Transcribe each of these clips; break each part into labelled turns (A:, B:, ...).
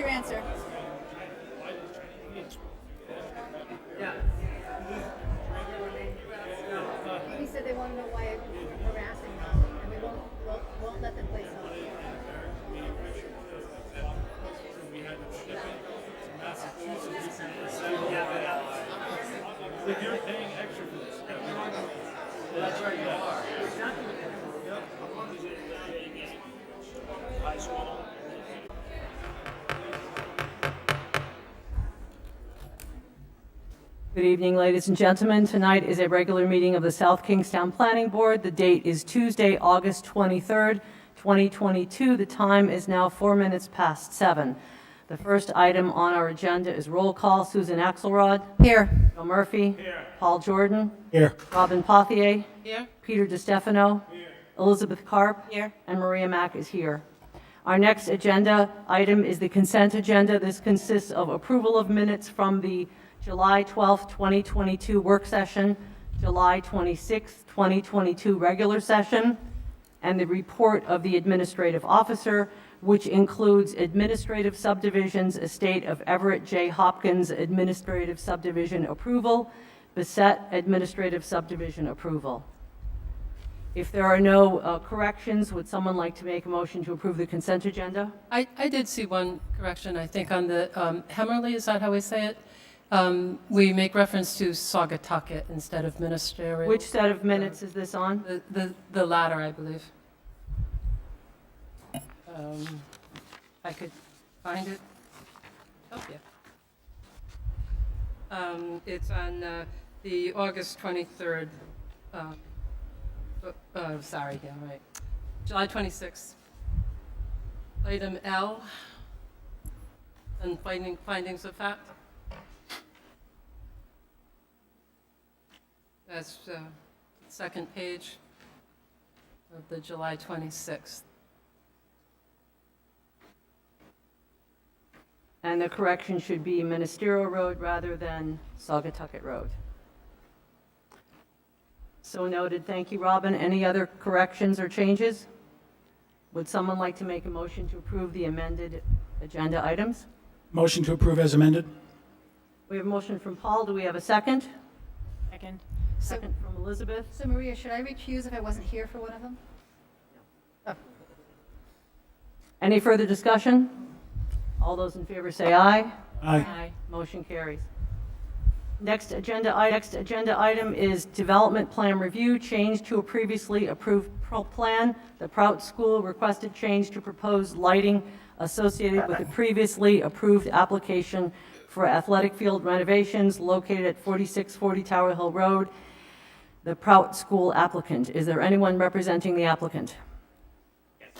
A: your answer. He said they want to know why you're harassing them, and we won't let them place on.
B: If you're paying extra for this.
C: That's right, you are.
D: Good evening, ladies and gentlemen. Tonight is a regular meeting of the South Kingstown Planning Board. The date is Tuesday, August 23rd, 2022. The time is now 4 minutes past 7. The first item on our agenda is roll call. Susan Axelrod.
A: Here.
D: Joe Murphy.
B: Here.
D: Paul Jordan.
B: Here.
D: Robin Pothier.
A: Here.
D: Peter DiStefano.
B: Here.
D: Elizabeth Karp.
A: Here.
D: And Maria Mack is here. Our next agenda item is the consent agenda. This consists of approval of minutes from the July 12th, 2022 work session, July 26th, 2022 regular session, and the report of the administrative officer, which includes administrative subdivisions, estate of Everett J. Hopkins administrative subdivision approval, Bissett administrative subdivision approval. If there are no corrections, would someone like to make a motion to approve the consent agenda?
E: I did see one correction, I think, on the Hemmerly, is that how we say it? We make reference to Saugatucket instead of ministerial.
D: Which set of minutes is this on?
E: The latter, I believe. I could find it. Oh, yeah. It's on the August 23rd. Sorry, yeah, right. July 26th. Item L, and findings of fact. That's second page of the July 26th.
D: And the correction should be Ministerial Road rather than Saugatucket Road. So noted. Thank you, Robin. Any other corrections or changes? Would someone like to make a motion to approve the amended agenda items?
B: Motion to approve as amended?
D: We have a motion from Paul. Do we have a second?
A: Second.
D: Second from Elizabeth.
A: So Maria, should I recuse if I wasn't here for one of them?
D: Any further discussion? All those in favor say aye.
B: Aye.
D: Motion carries. Next agenda item is development plan review, change to a previously approved plan. The Prout School requested change to proposed lighting associated with the previously approved application for athletic field renovations located at 4640 Tower Hill Road. The Prout School applicant. Is there anyone representing the applicant? Yes.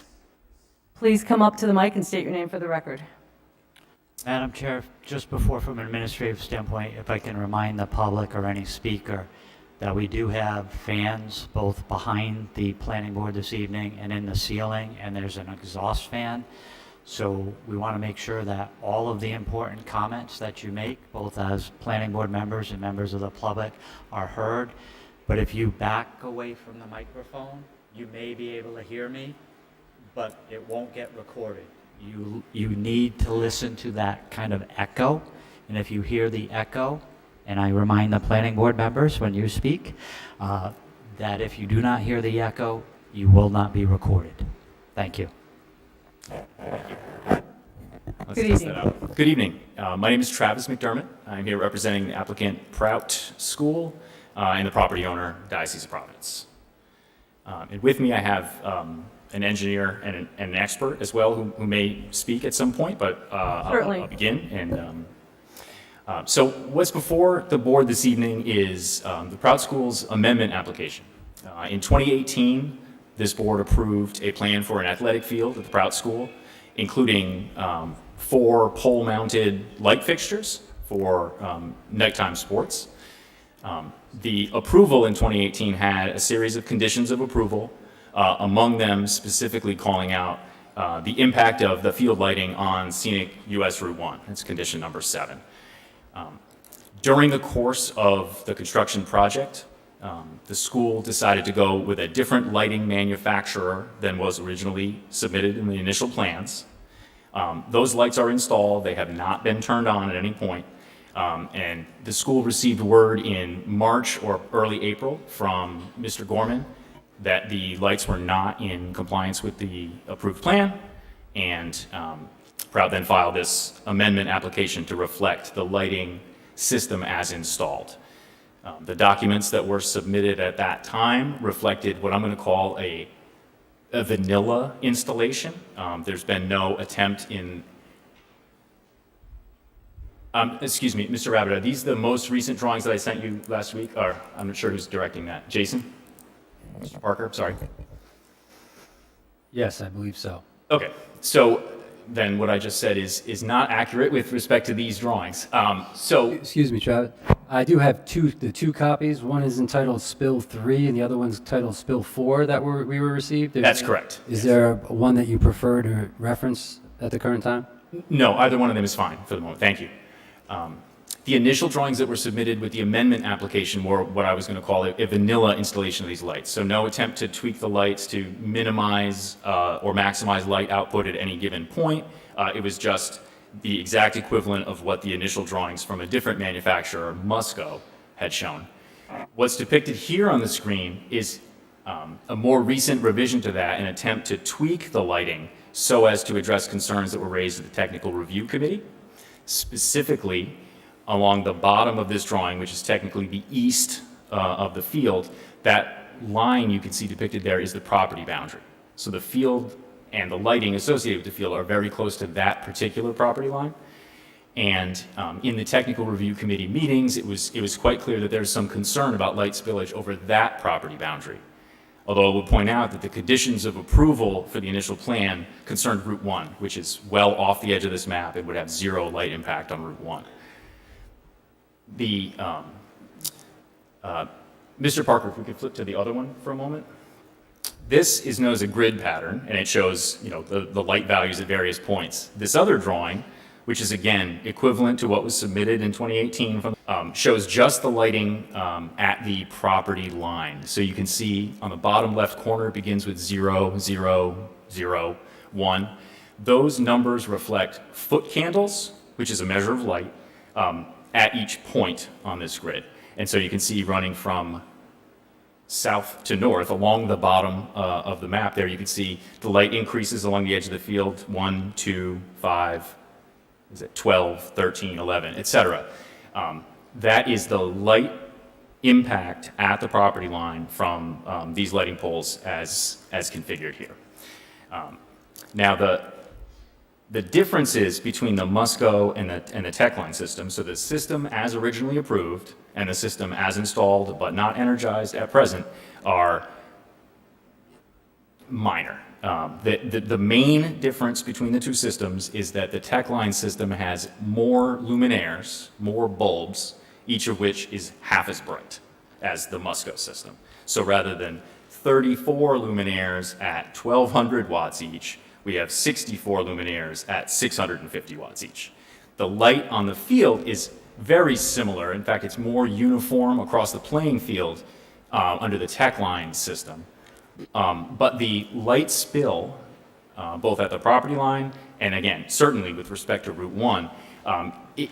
D: Please come up to the mic and state your name for the record.
F: Madam Chair, just before, from an administrative standpoint, if I can remind the public or any speaker that we do have fans both behind the planning board this evening and in the ceiling, and there's an exhaust fan. So we want to make sure that all of the important comments that you make, both as planning board members and members of the public, are heard. But if you back away from the microphone, you may be able to hear me, but it won't get recorded. You need to listen to that kind of echo, and if you hear the echo, and I remind the planning board members when you speak, that if you do not hear the echo, you will not be recorded. Thank you.
D: Good evening.
G: Good evening. My name is Travis McDermott. I'm here representing the applicant Prout School and the property owner, Diocese of Providence. And with me I have an engineer and an expert as well who may speak at some point, but I'll begin. And so what's before the board this evening is the Prout School's amendment application. In 2018, this board approved a plan for an athletic field at the Prout School, including 4 pole-mounted light fixtures for nighttime sports. The approval in 2018 had a series of conditions of approval, among them specifically calling out the impact of the field lighting on scenic US Route 1. That's condition number 7. During the course of the construction project, the school decided to go with a different lighting manufacturer than was originally submitted in the initial plans. Those lights are installed. They have not been turned on at any point. And the school received word in March or early April from Mr. Gorman that the lights were not in compliance with the approved plan. And Prout then filed this amendment application to reflect the lighting system as installed. The documents that were submitted at that time reflected what I'm going to call a vanilla installation. There's been no attempt in, excuse me, Mr. Rabbit, are these the most recent drawings that I sent you last week? Or I'm not sure who's directing that. Jason? Mr. Parker, sorry.
H: Yes, I believe so.
G: Okay, so then what I just said is not accurate with respect to these drawings.
H: Excuse me, Travis. I do have the two copies. One is entitled Spill 3 and the other one's entitled Spill 4 that we were received.
G: That's correct.
H: Is there one that you prefer to reference at the current time?
G: No, either one of them is fine for the moment. Thank you. The initial drawings that were submitted with the amendment application were what I was going to call a vanilla installation of these lights. So no attempt to tweak the lights to minimize or maximize light output at any given point. It was just the exact equivalent of what the initial drawings from a different manufacturer, Musco, had shown. What's depicted here on the screen is a more recent revision to that, an attempt to tweak the lighting so as to address concerns that were raised at the Technical Review Committee. Specifically, along the bottom of this drawing, which is technically the east of the field, that line you can see depicted there is the property boundary. So the field and the lighting associated with the field are very close to that particular property line. And in the Technical Review Committee meetings, it was quite clear that there's some concern about light spillage over that property boundary. Although I would point out that the conditions of approval for the initial plan concerned Route 1, which is well off the edge of this map. It would have zero light impact on Route 1. Mr. Parker, if we could flip to the other one for a moment. This is known as a grid pattern, and it shows, the light values at various points. This other drawing, which is again equivalent to what was submitted in 2018, shows just the lighting at the property line. So you can see on the bottom left corner, it begins with 0, 0, 0, 1. Those numbers reflect foot candles, which is a measure of light, at each point on this grid. And so you can see running from south to north along the bottom of the map there, you can see the light increases along the edge of the field, 1, 2, 5, 12, 13, 11, etc. That is the light impact at the property line from these lighting poles as configured here. Now the differences between the Musco and the Techline system, so the system as originally approved and the system as installed but not energized at present, are minor. The main difference between the two systems is that the Techline system has more luminaires, more bulbs, each of which is half as bright as the Musco system. So rather than 34 luminaires at 1,200 watts each, we have 64 luminaires at 650 watts each. The light on the field is very similar. In fact, it's more uniform across the playing field under the Techline system. But the light spill, both at the property line and again, certainly with respect to Route 1,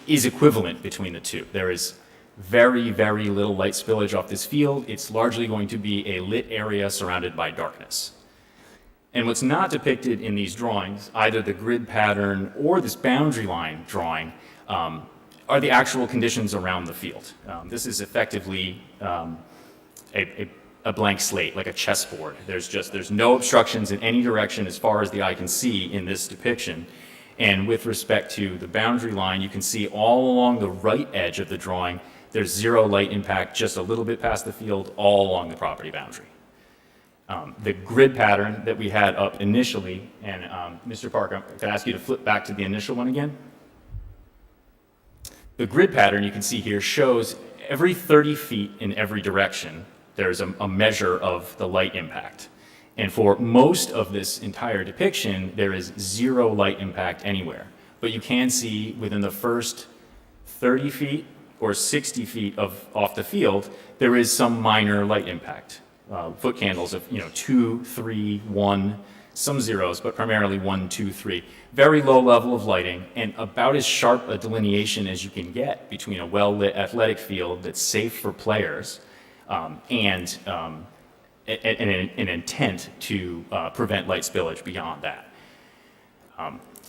G: is equivalent between the two. There is very, very little light spillage off this field. It's largely going to be a lit area surrounded by darkness. And what's not depicted in these drawings, either the grid pattern or this boundary line drawing, are the actual conditions around the field. This is effectively a blank slate, like a chessboard. There's no obstructions in any direction as far as the eye can see in this depiction. And with respect to the boundary line, you can see all along the right edge of the drawing, there's zero light impact just a little bit past the field all along the property boundary. The grid pattern that we had up initially, and Mr. Parker, can I ask you to flip back to the initial one again? The grid pattern you can see here shows every 30 feet in every direction, there's a measure of the light impact. And for most of this entire depiction, there is zero light impact anywhere. But you can see within the first 30 feet or 60 feet off the field, there is some minor light impact. Foot candles of 2, 3, 1, some zeros, but primarily 1, 2, 3. Very low level of lighting and about as sharp a delineation as you can get between a well-lit athletic field that's safe for players and an intent to prevent light spillage beyond that.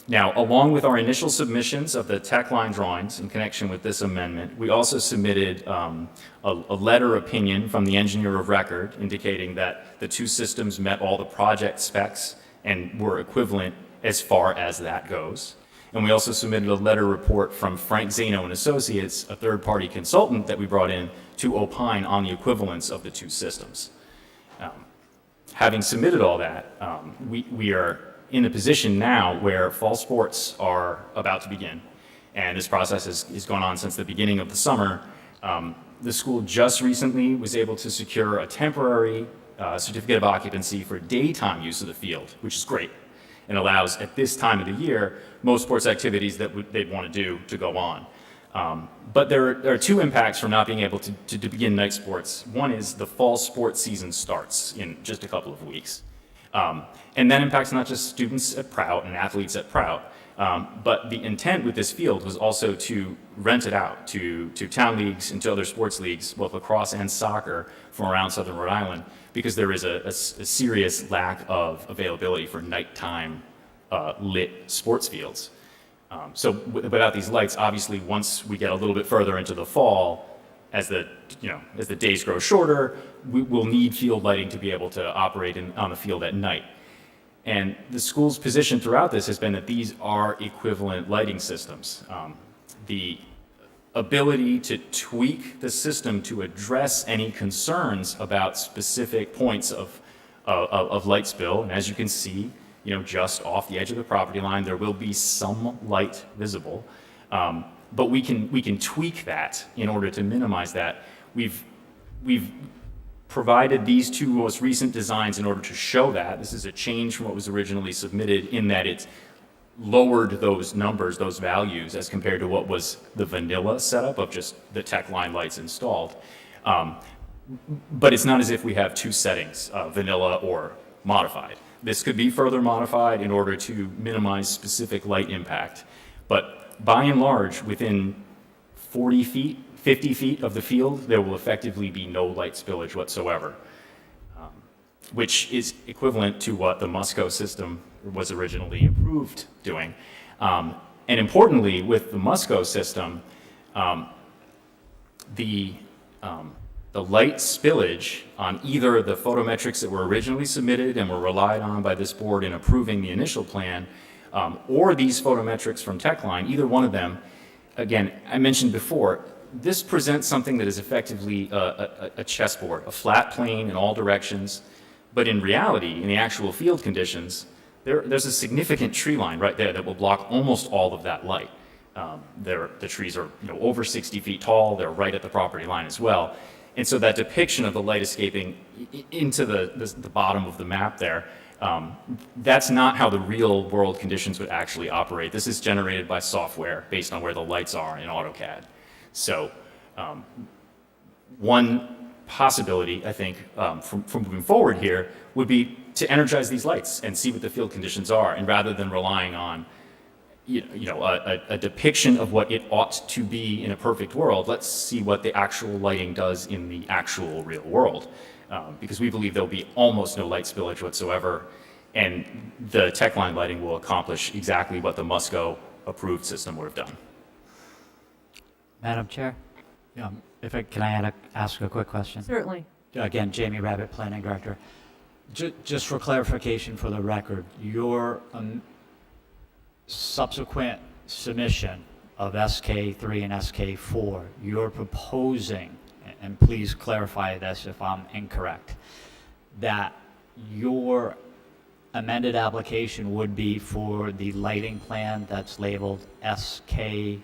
G: Now, along with our initial submissions of the tech line drawings in connection with this amendment, we also submitted a letter opinion from the engineer of record indicating that the two systems met all the project specs and were equivalent as far as that goes. And we also submitted a letter report from Frank Zano and Associates, a third-party consultant that we brought in to opine on the equivalence of the two systems. Having submitted all that, we are in a position now where fall sports are about to begin. And this process has gone on since the beginning of the summer. The school just recently was able to secure a temporary certificate of occupancy for daytime use of the field, which is great, and allows at this time of the year most sports activities that they'd want to do to go on. But there are two impacts from not being able to begin night sports. One is the fall sports season starts in just a couple of weeks. And that impacts not just students at Prout and athletes at Prout, but the intent with this field was also to rent it out to town leagues and to other sports leagues, both lacrosse and soccer, from around southern Rhode Island, because there is a serious lack of availability for nighttime lit sports fields. So without these lights, obviously, once we get a little bit further into the fall, as the days grow shorter, we will need field lighting to be able to operate on the field at night. And the school's position throughout this has been that these are equivalent lighting systems. The ability to tweak the system to address any concerns about specific points of light spill, and as you can see, just off the edge of the property line, there will be some light visible. But we can tweak that in order to minimize that. We've provided these two most recent designs in order to show that. This is a change from what was originally submitted in that it's lowered those numbers, those values, as compared to what was the vanilla setup of just the tech line lights installed. But it's not as if we have two settings, vanilla or modified. This could be further modified in order to minimize specific light impact. But by and large, within 40 feet, 50 feet of the field, there will effectively be no light spillage whatsoever, which is equivalent to what the Musco system was originally approved doing. And importantly, with the Musco system, the light spillage on either the photometrics that were originally submitted and were relied on by this board in approving the initial plan, or these photometrics from Techline, either one of them, again, I mentioned before, this presents something that is effectively a chessboard, a flat plane in all directions, but in reality, in the actual field conditions, there's a significant tree line right there that will block almost all of that light. The trees are over 60 feet tall, they're right at the property line as well. And so that depiction of the light escaping into the bottom of the map there, that's not how the real world conditions would actually operate. This is generated by software based on where the lights are in AutoCAD. So one possibility, I think, from moving forward here would be to energize these lights and see what the field conditions are, and rather than relying on a depiction of what it ought to be in a perfect world, let's see what the actual lighting does in the actual real world. Because we believe there'll be almost no light spillage whatsoever, and the Techline lighting will accomplish exactly what the Musco approved system would have done.
F: Madam Chair, can I ask a quick question?
D: Certainly.
F: Again, Jamie Rabbit, Planning Director. Just for clarification for the record, your subsequent submission of SK3 and SK4, you're proposing, and please clarify this if I'm incorrect, that your amended application would be for the lighting plan that's labeled SK4?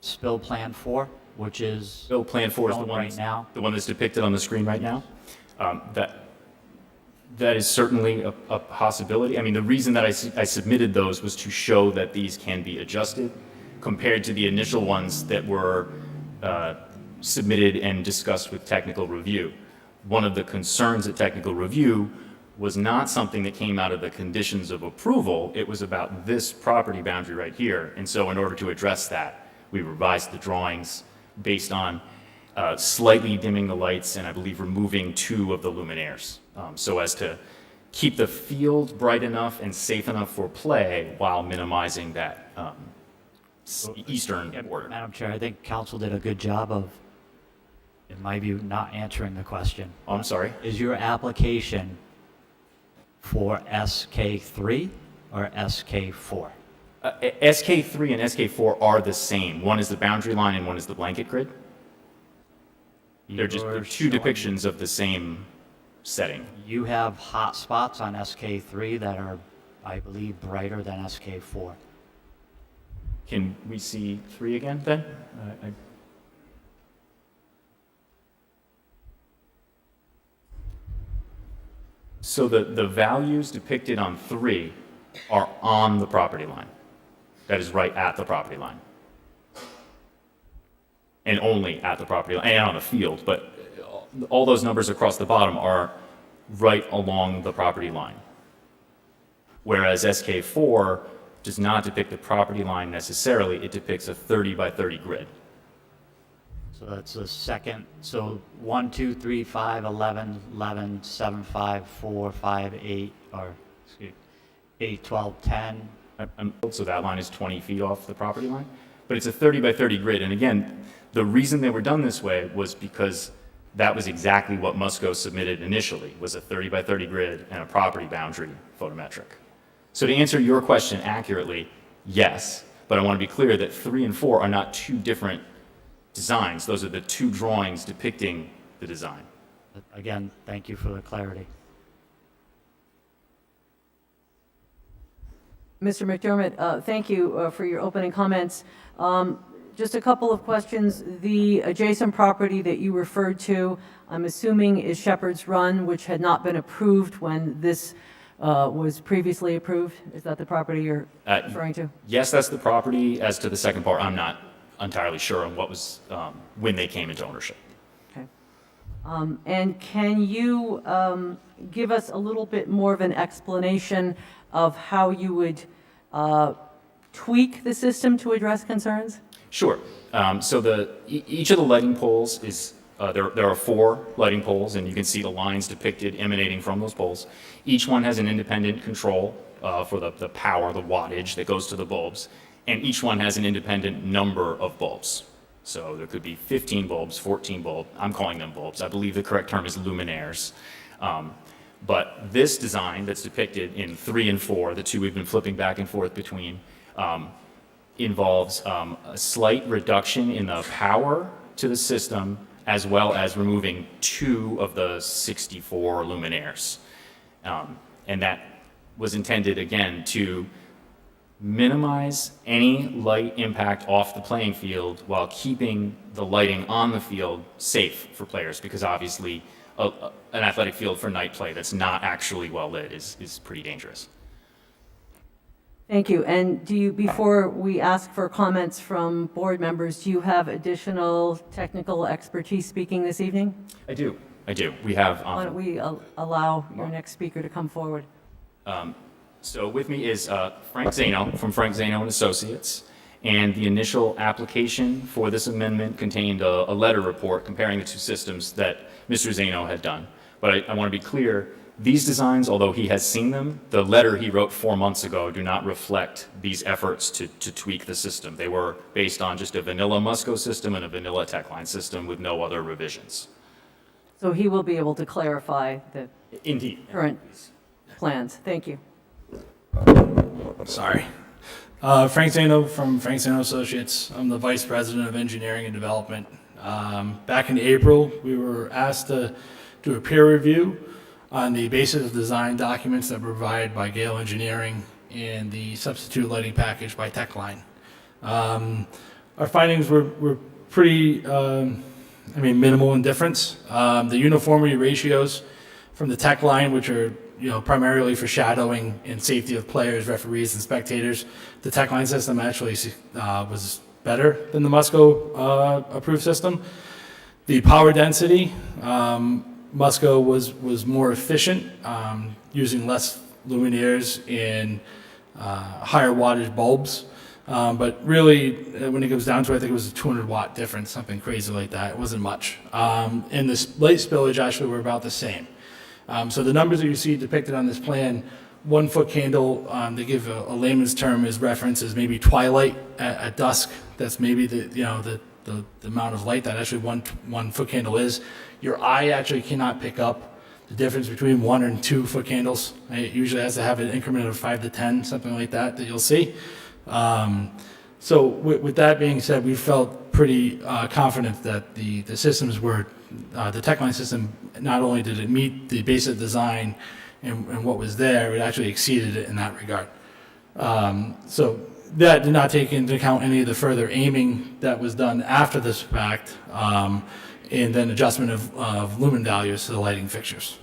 F: Spill Plan 4, which is
G: Spill Plan 4 is the
F: shown
G: one
F: right now.
G: The one that's depicted on the screen right now. That is certainly a possibility. I mean, the reason that I submitted those was to show that these can be adjusted compared to the initial ones that were submitted and discussed with technical review. One of the concerns at technical review was not something that came out of the conditions of approval. It was about this property boundary right here. And so in order to address that, we revised the drawings based on slightly dimming the lights and I believe removing 2 of the luminaires, so as to keep the field bright enough and safe enough for play while minimizing that eastern border.
F: Madam Chair, I think council did a good job of, in my view, not answering the question.
G: Oh, I'm sorry.
F: Is your application for SK3 or SK4?
G: SK3 and SK4 are the same. One is the boundary line and one is the blanket grid. They're
F: You're
G: 2
F: showing-
G: depictions of the same setting.
F: You have hot spots on SK3 that are, I believe, brighter than SK4.
G: Can we see 3 again then? So the values depicted on 3 are on the property line. That is right at the property line. And only at the property line, and on the field, but all those numbers across the bottom are right along the property line. Whereas SK4 does not depict the property line necessarily, it depicts a 30 by 30 grid.
F: So that's the second, so 1, 2, 3, 5, 11, 11, 7, 5, 4, 5, 8, or, excuse me, 8, 12, 10.
G: So that line is 20 feet off the property line, but it's a 30 by 30 grid. And again, the reason they were done this way was because that was exactly what Musco submitted initially, was a 30 by 30 grid and a property boundary photometric. So to answer your question accurately, yes, but I want to be clear that 3 and 4 are not 2 different designs. Those are the 2 drawings depicting the design.
F: Again, thank you for the clarity.
D: Mr. McDermott, thank you for your opening comments. Just a couple of questions. The adjacent property that you referred to, I'm assuming is Shepherd's Run, which had not been approved when this was previously approved? Is that the property you're referring to?
G: Yes, that's the property. As to the second part, I'm not entirely sure on what was, when they came into ownership.
D: Okay. And can you give us a little bit more of an explanation of how you would tweak the system to address concerns?
G: Sure. So each of the lighting poles is, there are 4 lighting poles, and you can see the lines depicted emanating from those poles. Each one has an independent control for the power, the wattage that goes to the bulbs, and each one has an independent number of bulbs. So there could be 15 bulbs, 14 bulbs. I'm calling them bulbs. I believe the correct term is luminaires. But this design that's depicted in 3 and 4, the 2 we've been flipping back and forth between, involves a slight reduction in the power to the system, as well as removing 2 of the 64 luminaires. And that was intended, again, to minimize any light impact off the playing field while keeping the lighting on the field safe for players, because obviously an athletic field for night play that's not actually well lit is pretty dangerous.
D: Thank you. And do you, before we ask for comments from board members, do you have additional technical expertise speaking this evening?
G: I do. We have.
D: Why don't we allow your next speaker to come forward?
G: So with me is Frank Zano from Frank Zano and Associates, and the initial application for this amendment contained a letter report comparing the 2 systems that Mr. Zano had done. But I want to be clear, these designs, although he has seen them, the letter he wrote 4 months ago do not reflect these efforts to tweak the system. They were based on just a vanilla Musco system and a vanilla Techline system with no other revisions.
D: So he will be able to clarify the
G: Indeed.
D: current plans. Thank you.
B: Sorry. Frank Zano from Frank Zano Associates. I'm the Vice President of Engineering and Development. Back in April, we were asked to do a peer review on the basis of design documents that were provided by Gale Engineering and the substitute lighting package by Techline. Our findings were pretty, minimal in difference. The uniformity ratios from the Techline, which are primarily for shadowing and safety of players, referees, and spectators, the Techline system actually was better than the Musco approved system. The power density, Musco was more efficient. using less luminaires and higher wattage bulbs. But really, when it comes down to it, I think it was a 200 watt difference, something crazy like that. It wasn't much. And the light spillage actually were about the same. So the numbers that you see depicted on this plan, 1 foot candle, they give a layman's term as reference as maybe twilight at dusk. That's maybe the amount of light that actually one foot candle is. Your eye actually cannot pick up the difference between 1 and 2 foot candles. It usually has to have an increment of 5 to 10, something like that you'll see. So with that being said, we felt pretty confident that the systems were, the Techline system, not only did it meet the basic design and what was there, it actually exceeded it in that regard. So that did not take into account any of the further aiming that was done after this fact, and then adjustment of lumen values to the lighting fixtures.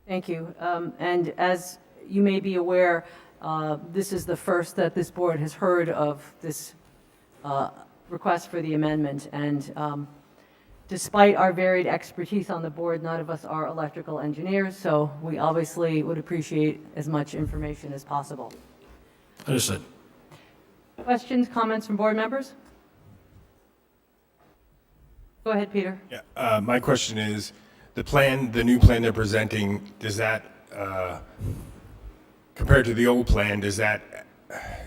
D: Thank you. And as you may be aware, this is the first that this board has heard of this request for the amendment. And despite our varied expertise on the board, none of us are electrical engineers, so we obviously would appreciate as much information as possible.
B: Understood.
D: Questions, comments from board members? Go ahead, Peter.
I: Yeah, my question is, the new plan they're presenting, does that, compared to the old plan, does that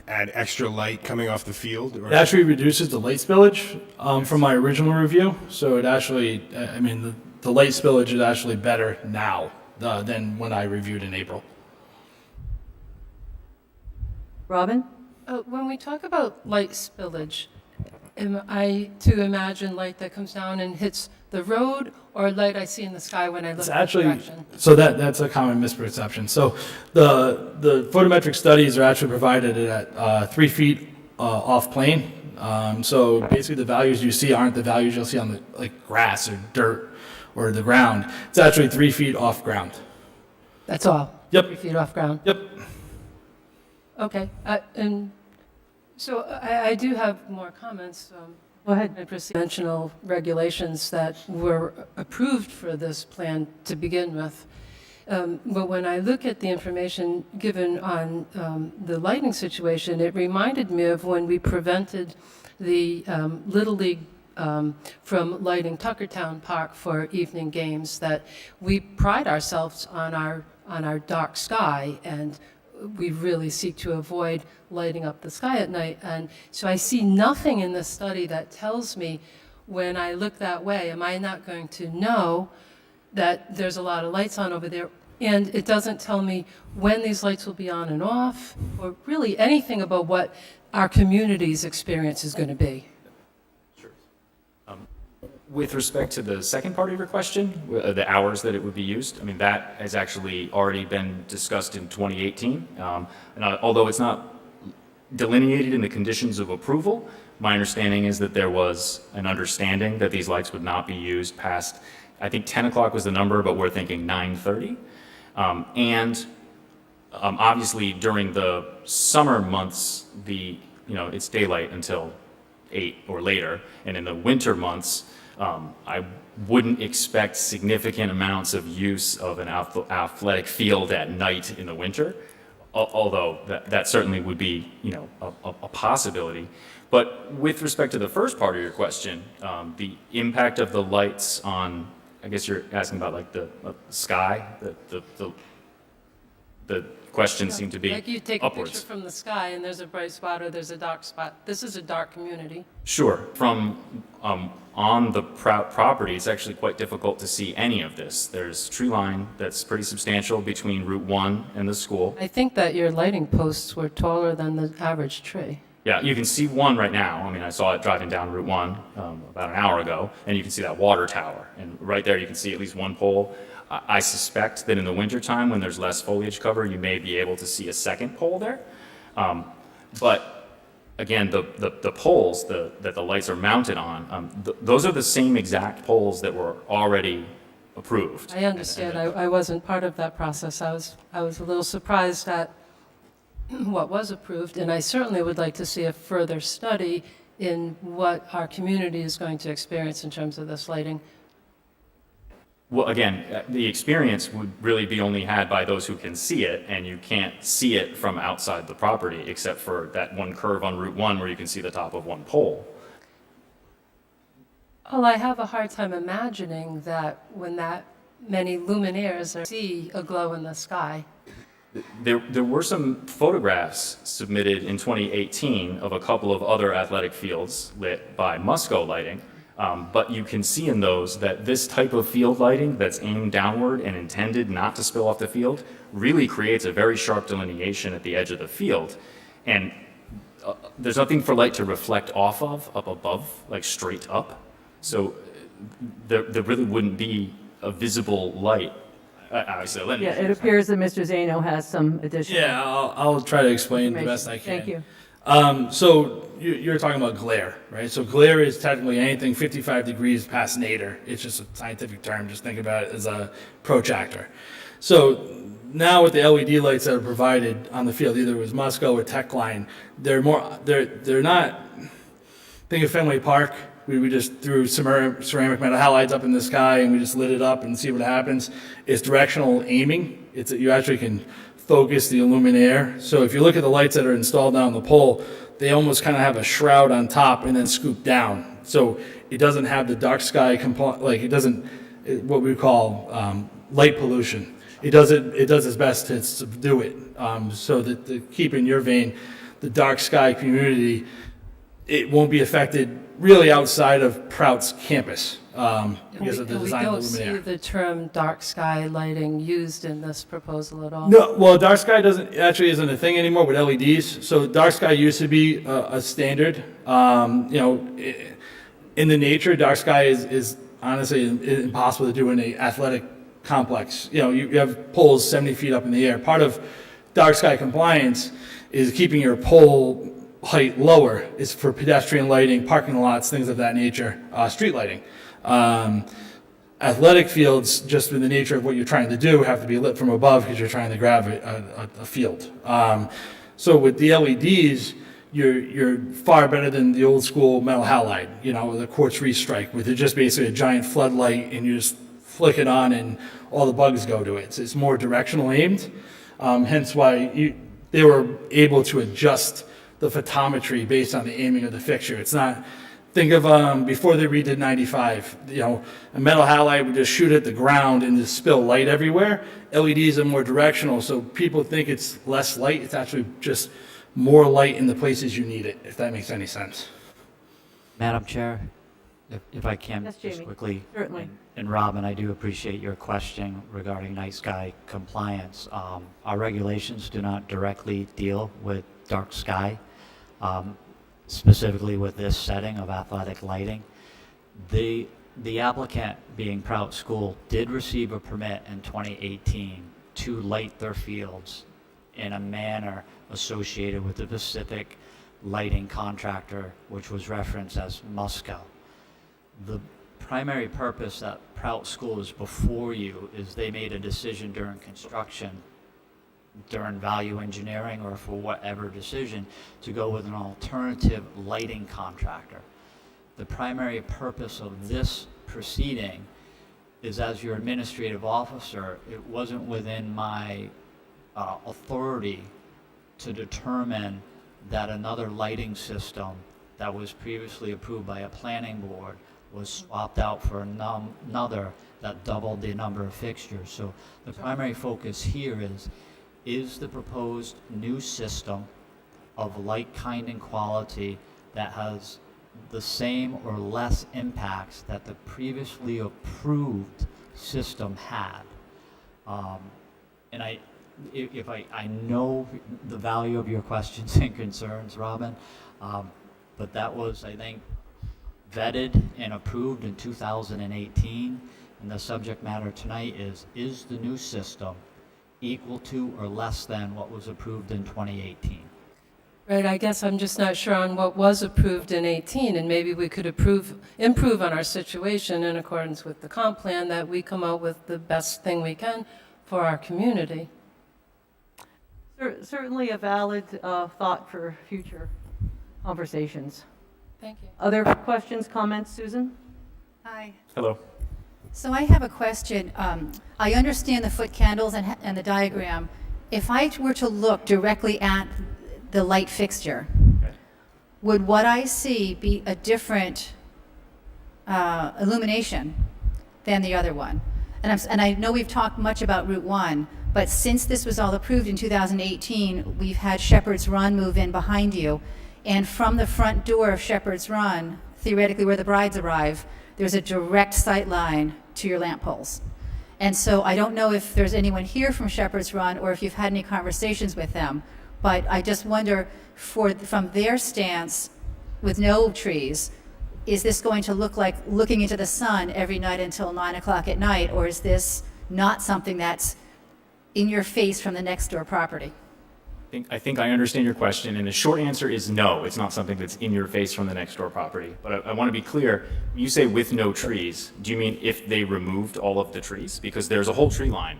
I: add extra light coming off the field? Or?
B: It actually reduces the light spillage from my original review. So it actually, I mean, the light spillage is actually better now than when I reviewed in April.
D: Robin?
E: When we talk about light spillage, am I to imagine light that comes down and hits the road, or light I see in the sky when I look
B: It's
E: in
B: actually,
E: the direction?
B: so that's a common misperception. So the photometric studies are actually provided at 3 feet off plane. So basically the values you see aren't the values you'll see on the like grass or dirt or the ground. It's actually 3 feet off ground.
E: That's all?
B: Yep.
E: 3 feet off ground?
B: Yep.
E: Okay. And so I do have more comments.
D: Go ahead.
E: Conventional regulations that were approved for this plan to begin with. But when I look at the information given on the lighting situation, it reminded me of when we prevented the Little League from lighting Tuckertown Park for evening games, that we pride ourselves on our dark sky, and we really seek to avoid lighting up the sky at night. And so I see nothing in this study that tells me, when I look that way, am I not going to know that there's a lot of lights on over there? And it doesn't tell me when these lights will be on and off, or really anything about what our community's experience is going to be.
G: With respect to the second part of your question, the hours that it would be used, I mean, that has actually already been discussed in 2018. And although it's not delineated in the conditions of approval, my understanding is that there was an understanding that these lights would not be used past, I think 10 o'clock was the number, but we're thinking 9:30. Obviously during the summer months, it's daylight until 8 or later, and in the winter months, I wouldn't expect significant amounts of use of an athletic field at night in the winter, although that certainly would be, a possibility. But with respect to the first part of your question, the impact of the lights on, I guess you're asking about like the sky, the question seemed to be
E: Like you take
G: upwards.
E: a picture from the sky and there's a bright spot or there's a dark spot. This is a dark community.
G: Sure. From on the property, it's actually quite difficult to see any of this. There's tree line that's pretty substantial between Route 1 and the school.
E: I think that your lighting posts were taller than the average tree.
G: Yeah, you can see one right now. I mean, I saw it driving down Route 1 about an hour ago, and you can see that water tower. And right there, you can see at least one pole. I suspect that in the wintertime, when there's less foliage cover, you may be able to see a second pole there. But again, the poles that the lights are mounted on, those are the same exact poles that were already approved.
E: I understand. I wasn't part of that process. I was a little surprised at what was approved, and I certainly would like to see a further study in what our community is going to experience in terms of this lighting.
G: Well, again, the experience would really be only had by those who can see it, and you can't see it from outside the property, except for that one curve on Route 1 where you can see the top of one pole.
E: Well, I have a hard time imagining that when that many luminaires see a glow in the sky.
G: There were some photographs submitted in 2018 of a couple of other athletic fields lit by Musco lighting, but you can see in those that this type of field lighting that's aimed downward and intended not to spill off the field really creates a very sharp delineation at the edge of the field. And there's nothing for light to reflect off of up above, like straight up. So there really wouldn't be a visible light. Obviously, let me.
D: Yeah, it appears that Mr. Zano has some additional.
B: Yeah, I'll try to explain the best I can.
D: Thank you.
B: So you're talking about glare, right? So glare is technically anything 55 degrees past nadir. It's just a scientific term. Just think about it as a protractor. So now with the LED lights that are provided on the field, either it was Musco or Techline, they're not. Think of Fenway Park. We just threw ceramic metal halides up in the sky and we just lit it up and see what happens. It's directional aiming. You actually can focus the luminaire. So if you look at the lights that are installed down the pole, they almost kind of have a shroud on top and then scoop down. So it doesn't have the dark sky like it doesn't what we call light pollution. It does its best to subdue it, so that to keep in your vein the dark sky community. It won't be affected really outside of Prout's campus because of the design of the
E: We don't see
B: luminaire.
E: the term dark sky lighting used in this proposal at all.
B: No, well, dark sky isn't a thing anymore with LEDs. So dark sky used to be a standard. In the nature, dark sky is honestly impossible to do in an athletic complex. You have poles 70 feet up in the air. Part of dark sky compliance is keeping your pole height lower. Is for pedestrian lighting, parking lots, things of that nature, street lighting. Athletic fields, just with the nature of what you're trying to do, have to be lit from above because you're trying to grab a field. So with the LEDs, you're far better than the old school metal halide, the quartz restrike, with it just basically a giant floodlight and you just flick it on and all the bugs go to it. So it's more directional aimed, hence why they were able to adjust the photometry based on the aiming of the fixture. It's not, think of before they redid 95, a metal halide would just shoot at the ground and just spill light everywhere. LEDs are more directional, so people think it's less light. It's actually just more light in the places you need it, if that makes any sense.
F: Madam Chair, if I can,
D: Yes,
F: just
D: Jamie.
F: quickly.
D: Certainly.
F: And Robin, I do appreciate your question regarding night sky compliance. Our regulations do not directly deal with dark sky, specifically with this setting of athletic lighting. The applicant, being Prout School, did receive a permit in 2018 to light their fields in a manner associated with the Pacific lighting contractor, which was referenced as Musco. The primary purpose that Prout School is before you is they made a decision during construction, during value engineering, or for whatever decision, to go with an alternative lighting contractor. The primary purpose of this proceeding is, as your administrative officer, it wasn't within my authority to determine that another lighting system that was previously approved by a planning board was swapped out for another that doubled the number of fixtures. So the primary focus here is the proposed new system of like, kind, and quality that has the same or less impacts that the previously approved system had. And I know the value of your questions and concerns, Robin, but that was, I think, vetted and approved in 2018, and the subject matter tonight is the new system equal to or less than what was approved in 2018?
E: Right, I guess I'm just not sure on what was approved in 18, and maybe we could improve on our situation in accordance with the comp plan, that we come out with the best thing we can for our community.
D: Certainly a valid thought for future conversations.
E: Thank you.
D: Other questions, comments, Susan?
A: Hi.
G: Hello.
A: So I have a question. I understand the foot candles and the diagram. If I were to look directly at the light fixture,
G: Okay.
A: would what I see be a different illumination than the other one? And I know we've talked much about Route 1, but since this was all approved in 2018, we've had Shepherd's Run move in behind you. And from the front door of Shepherd's Run, theoretically where the brides arrive, there's a direct sight line to your lamp poles. And so I don't know if there's anyone here from Shepherd's Run or if you've had any conversations with them, but I just wonder from their stance with no trees, is this going to look like looking into the sun every night until 9 o'clock at night, or is this not something that's in your face from the next door property?
G: I think I understand your question, and the short answer is no, it's not something that's in your face from the next door property. But I want to be clear, when you say with no trees, do you mean if they removed all of the trees? Because there's a whole tree line.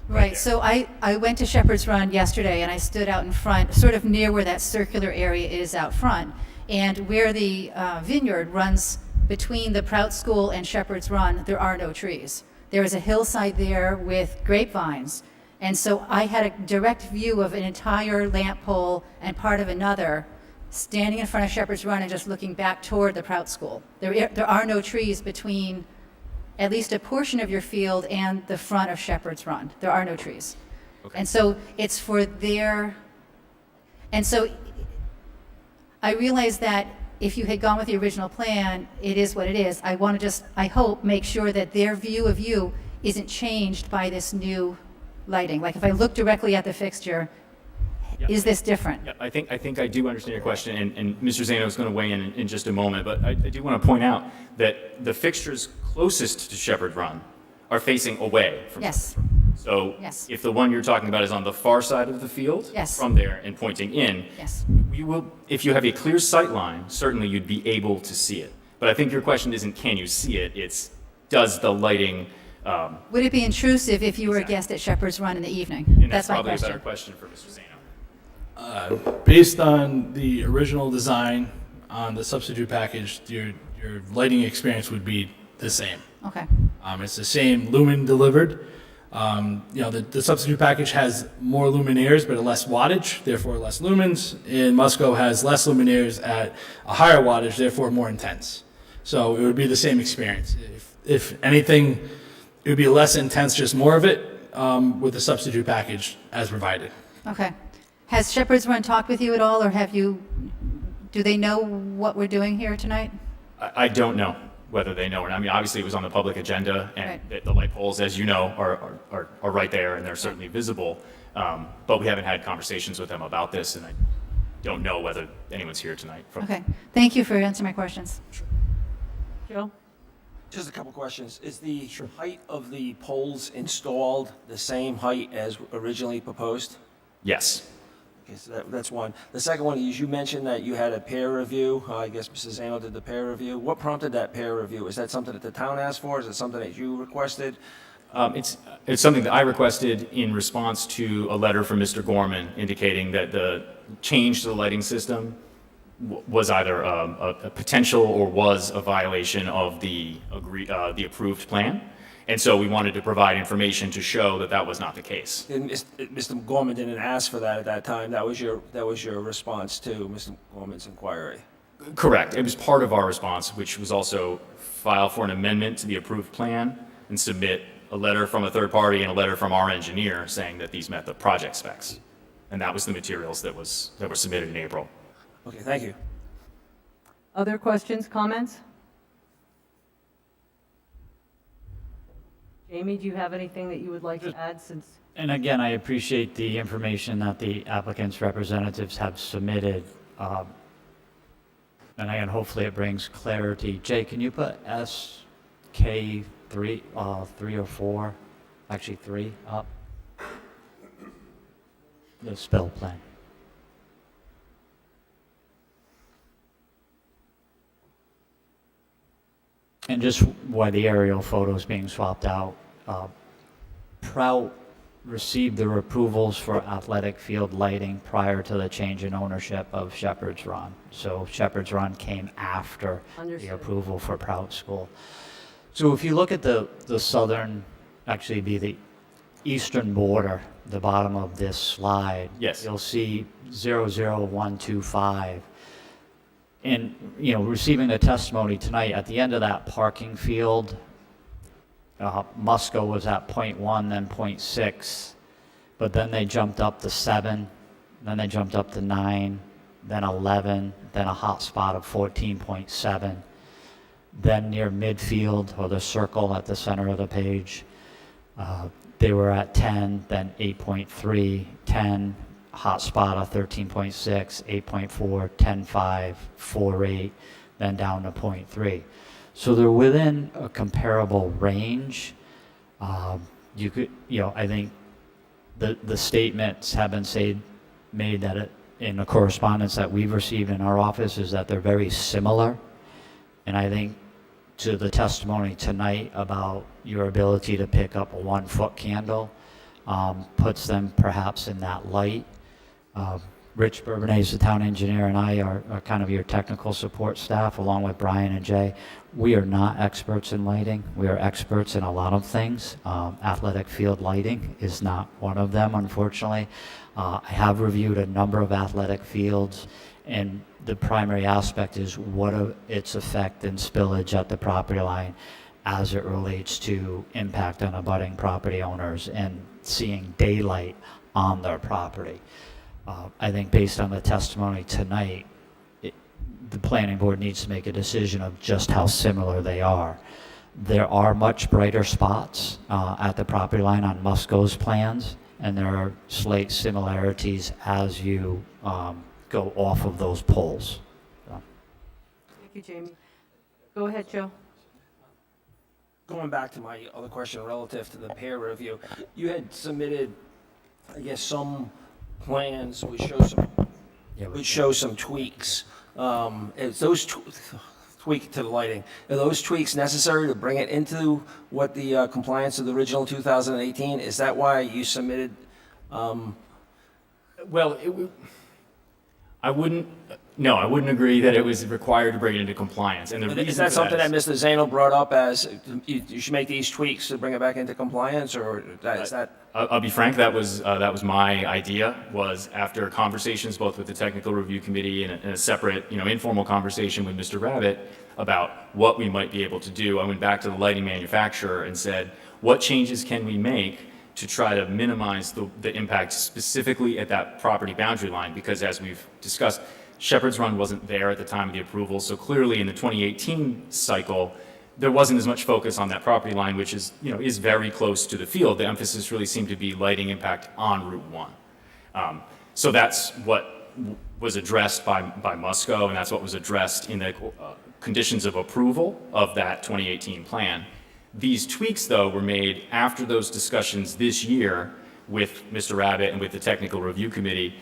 A: Right, so I went to Shepherd's Run yesterday and I stood out in front, sort of near where that circular area is out front. And where the vineyard runs between the Prout School and Shepherd's Run, there are no trees. There is a hillside there with grapevines. And so I had a direct view of an entire lamp pole and part of another standing in front of Shepherd's Run and just looking back toward the Prout School. There are no trees between at least a portion of your field and the front of Shepherd's Run. There are no trees.
G: Okay.
A: And so it's for their, and so I realize that if you had gone with the original plan, it is what it is. I want to just, I hope, make sure that their view of you isn't changed by this new lighting. Like if I look directly at the fixture,
G: Yeah.
A: is this different?
G: Yeah, I think I do understand your question, and Mr. Zano is going to weigh in just a moment, but I do want to point out that the fixtures closest to Shepherd Run are facing away from
A: Yes.
G: Shepherd Run. So
A: Yes.
G: if the one you're talking about is on the far side of the field,
A: Yes.
G: from there and pointing in,
A: Yes.
G: you will, if you have a clear sight line, certainly you'd be able to see it. But I think your question isn't can you see it, it's does the lighting,
A: Would it be intrusive if you were a guest at Shepherd's Run in the evening?
G: and that's
A: my
G: probably a
A: question.
G: better question for Mr. Zano.
B: Based on the original design on the substitute package, your lighting experience would be the same.
A: Okay.
B: It's the same lumen delivered. The substitute package has more luminaires but less wattage, therefore less lumens. And Musco has less luminaires at a higher wattage, therefore more intense. So it would be the same experience. If anything, it would be less intense, just more of it with the substitute package as provided.
A: Okay. Has Shepherd's Run talked with you at all, or do they know what we're doing here tonight?
G: I don't know whether they know or not. I mean, obviously, it was on the public agenda, and
A: Right.
G: the light poles, as you know, are right there, and they're certainly visible. But we haven't had conversations with them about this, and I don't know whether anyone's here tonight.
A: Okay. Thank you for answering my questions.
D: Joe?
C: Just a couple questions. Is the height of the poles installed the same height as originally proposed?
G: Yes.
C: Okay, so that's one. The second one is you mentioned that you had a peer review. I guess Mrs. Zano did the peer review. What prompted that peer review? Is that something that the town asked for? Is it something that you requested?
G: It's something that I requested in response to a letter from Mr. Gorman indicating that the change to the lighting system was either a potential or was a violation of the approved plan. And so we wanted to provide information to show that that was not the case.
C: And Mr. Gorman didn't ask for that at that time. That was your response to Mr. Gorman's inquiry.
G: Correct. It was part of our response, which was also file for an amendment to the approved plan and submit a letter from a third party and a letter from our engineer saying that these met the project specs. And that was the materials that were submitted in April.
C: Okay, thank you.
D: Other questions, comments? Jamie, do you have anything that you would like to add since?
F: And again, I appreciate the information that the applicant's representatives have submitted. And again, hopefully it brings clarity. Jay, can you put SK3, 3 or 4, actually 3 up? The spill plan. And just why the aerial photo is being swapped out, Prout received their approvals for athletic field lighting prior to the change in ownership of Shepherd's Run. So Shepherd's Run came after
D: Understood.
F: the approval for Prout School. So if you look at the southern, actually be the eastern border, the bottom of this slide.
G: Yes.
F: You'll see 00125. And, you know, receiving the testimony tonight, at the end of that parking field, Musco was at 0.1, then 0.6, but then they jumped up to 7, then they jumped up to 9, then 11, then a hot spot of 14.7. Then near midfield, or the circle at the center of the page, they were at 10, then 8.3, 10, hot spot of 13.6, 8.4, 10.5, 4.8, then down to 0.3. So they're within a comparable range. You could, you know, I think the statements have been made that in the correspondence that we've received in our office is that they're very similar. And I think to the testimony tonight about your ability to pick up a 1-foot candle puts them perhaps in that light. Rich Bourbonnais, the town engineer, and I are kind of your technical support staff, along with Brian and Jay. We are not experts in lighting. We are experts in a lot of things. Athletic field lighting is not one of them, unfortunately. I have reviewed a number of athletic fields, and the primary aspect is its effect and spillage at the property line as it relates to impact on abutting property owners and seeing daylight on their property. I think based on the testimony tonight, the planning board needs to make a decision of just how similar they are. There are much brighter spots at the property line on Musco's plans, and there are slight similarities as you go off of those poles.
D: Thank you, Jamie. Go ahead, Joe.
C: Going back to my other question relative to the peer review, you had submitted, I guess, some plans which show some tweaks. Is those tweak to the lighting, are those tweaks necessary to bring it into what the compliance of the original 2018? Is that why you submitted?
G: Well, I wouldn't agree that it was required to bring it into compliance. And the reason
C: Is that
G: for
C: something that
G: is-
C: Mr. Zano brought up as you should make these tweaks to bring it back into compliance, or is that?
G: I'll be frank, that was my idea, was after conversations both with the technical review committee and a separate, informal conversation with Mr. Rabbit about what we might be able to do. I went back to the lighting manufacturer and said, what changes can we make to try to minimize the impact specifically at that property boundary line? Because as we've discussed, Shepherd's Run wasn't there at the time of the approval, so clearly in the 2018 cycle, there wasn't as much focus on that property line, which is very close to the field. The emphasis really seemed to be lighting impact on Route 1. So that's what was addressed by Musco, and that's what was addressed in the conditions of approval of that 2018 plan. These tweaks, though, were made after those discussions this year with Mr. Rabbit and with the technical review committee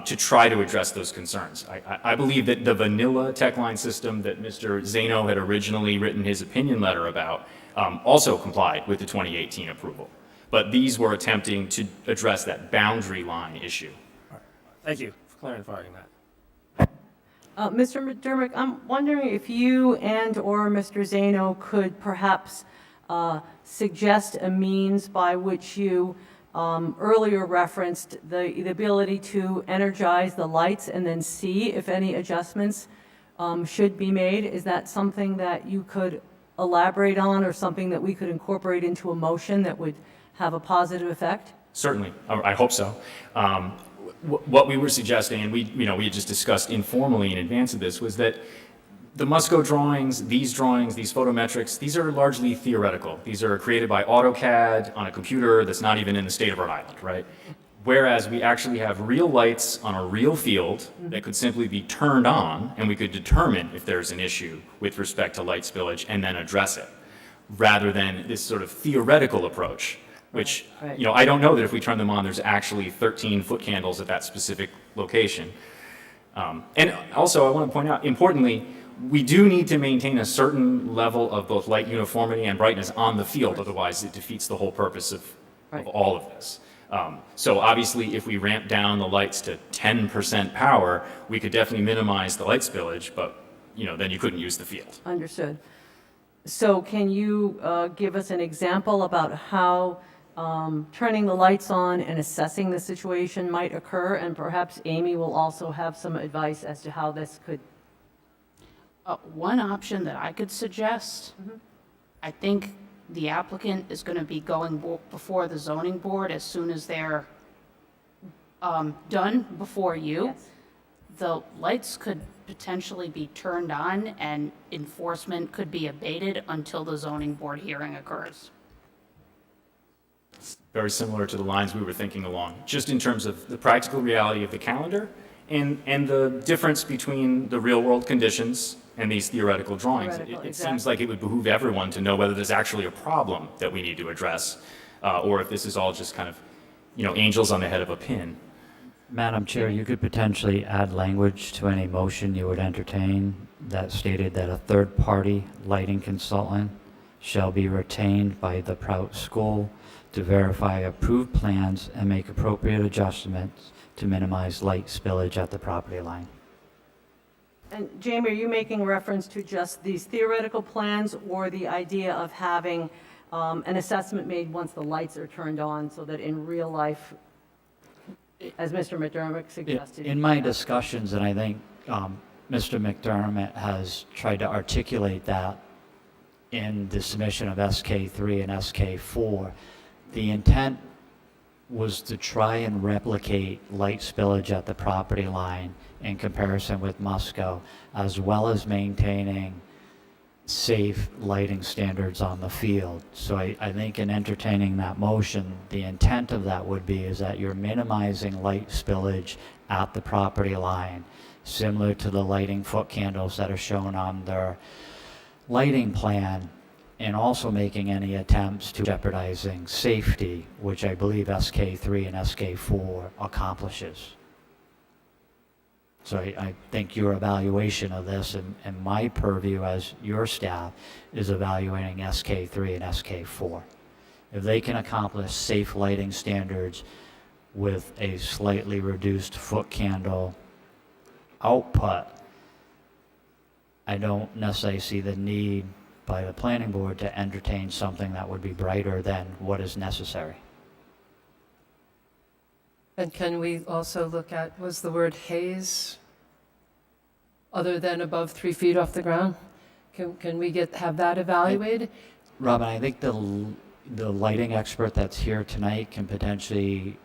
G: to try to address those concerns. I believe that the vanilla tech line system that Mr. Zano had originally written his opinion letter about also complied with the 2018 approval. But these were attempting to address that boundary line issue.
C: Thank you for clarifying that.
D: Mr. McDermott, I'm wondering if you and/or Mr. Zano could perhaps suggest a means by which you earlier referenced the ability to energize the lights and then see if any adjustments should be made. Is that something that you could elaborate on, or something that we could incorporate into a motion that would have a positive effect?
G: Certainly, I hope so. What we were suggesting, and we had just discussed informally in advance of this, was that the Musco drawings, these photometrics, these are largely theoretical. These are created by AutoCAD on a computer that's not even in the state of Rhode Island, right? Whereas we actually have real lights on a real field that could simply be turned on, and we could determine if there's an issue with respect to light spillage and then address it, rather than this sort of theoretical approach, which,
D: Right.
G: I don't know that if we turn them on, there's actually 13 foot candles at that specific location. And also, I want to point out, importantly, we do need to maintain a certain level of both light uniformity and brightness on the field, otherwise it defeats the whole purpose of
D: Right.
G: all of this. So obviously, if we ramp down the lights to 10% power, we could definitely minimize the light spillage, but then you couldn't use the field.
D: Understood. So can you give us an example about how turning the lights on and assessing the situation might occur? And perhaps Amy will also have some advice as to how this could.
J: One option that I could suggest, I think the applicant is going to be going before the zoning board as soon as they're done before you.
D: Yes.
J: The lights could potentially be turned on and enforcement could be abated until the zoning board hearing occurs.
G: Very similar to the lines we were thinking along, just in terms of the practical reality of the calendar and the difference between the real-world conditions and these theoretical drawings.
D: Theoretical,
G: It seems like it would behoove everyone to know whether there's actually a problem that we need to address, or if this is all just kind of, angels on the head of a pin.
F: Madam Chair, you could potentially add language to any motion you would entertain that stated that a third-party lighting consultant shall be retained by the Prout School to verify approved plans and make appropriate adjustments to minimize light spillage at the property line.
D: And Jamie, are you making reference to just these theoretical plans or the idea of having an assessment made once the lights are turned on so that in real life, as Mr. McDermott suggested?
F: In my discussions, and I think Mr. McDermott has tried to articulate that in the submission of SK3 and SK4, the intent was to try and replicate light spillage at the property line in comparison with Musco, as well as maintaining safe lighting standards on the field. So I think in entertaining that motion, the intent of that would be is that you're minimizing light spillage at the property line, similar to the lighting foot candles that are shown on their lighting plan, and also making any attempts to jeopardizing safety, which I believe SK3 and SK4 accomplishes. So I think your evaluation of this and my purview as your staff is evaluating SK3 and SK4. If they can accomplish safe lighting standards with a slightly reduced foot candle output, I don't necessarily see the need by the planning board to entertain something that would be brighter than what is necessary.
E: And can we also look at, was the word haze other than above 3 feet off the ground? Can we have that evaluated?
F: Robin, I think the lighting expert that's here tonight can potentially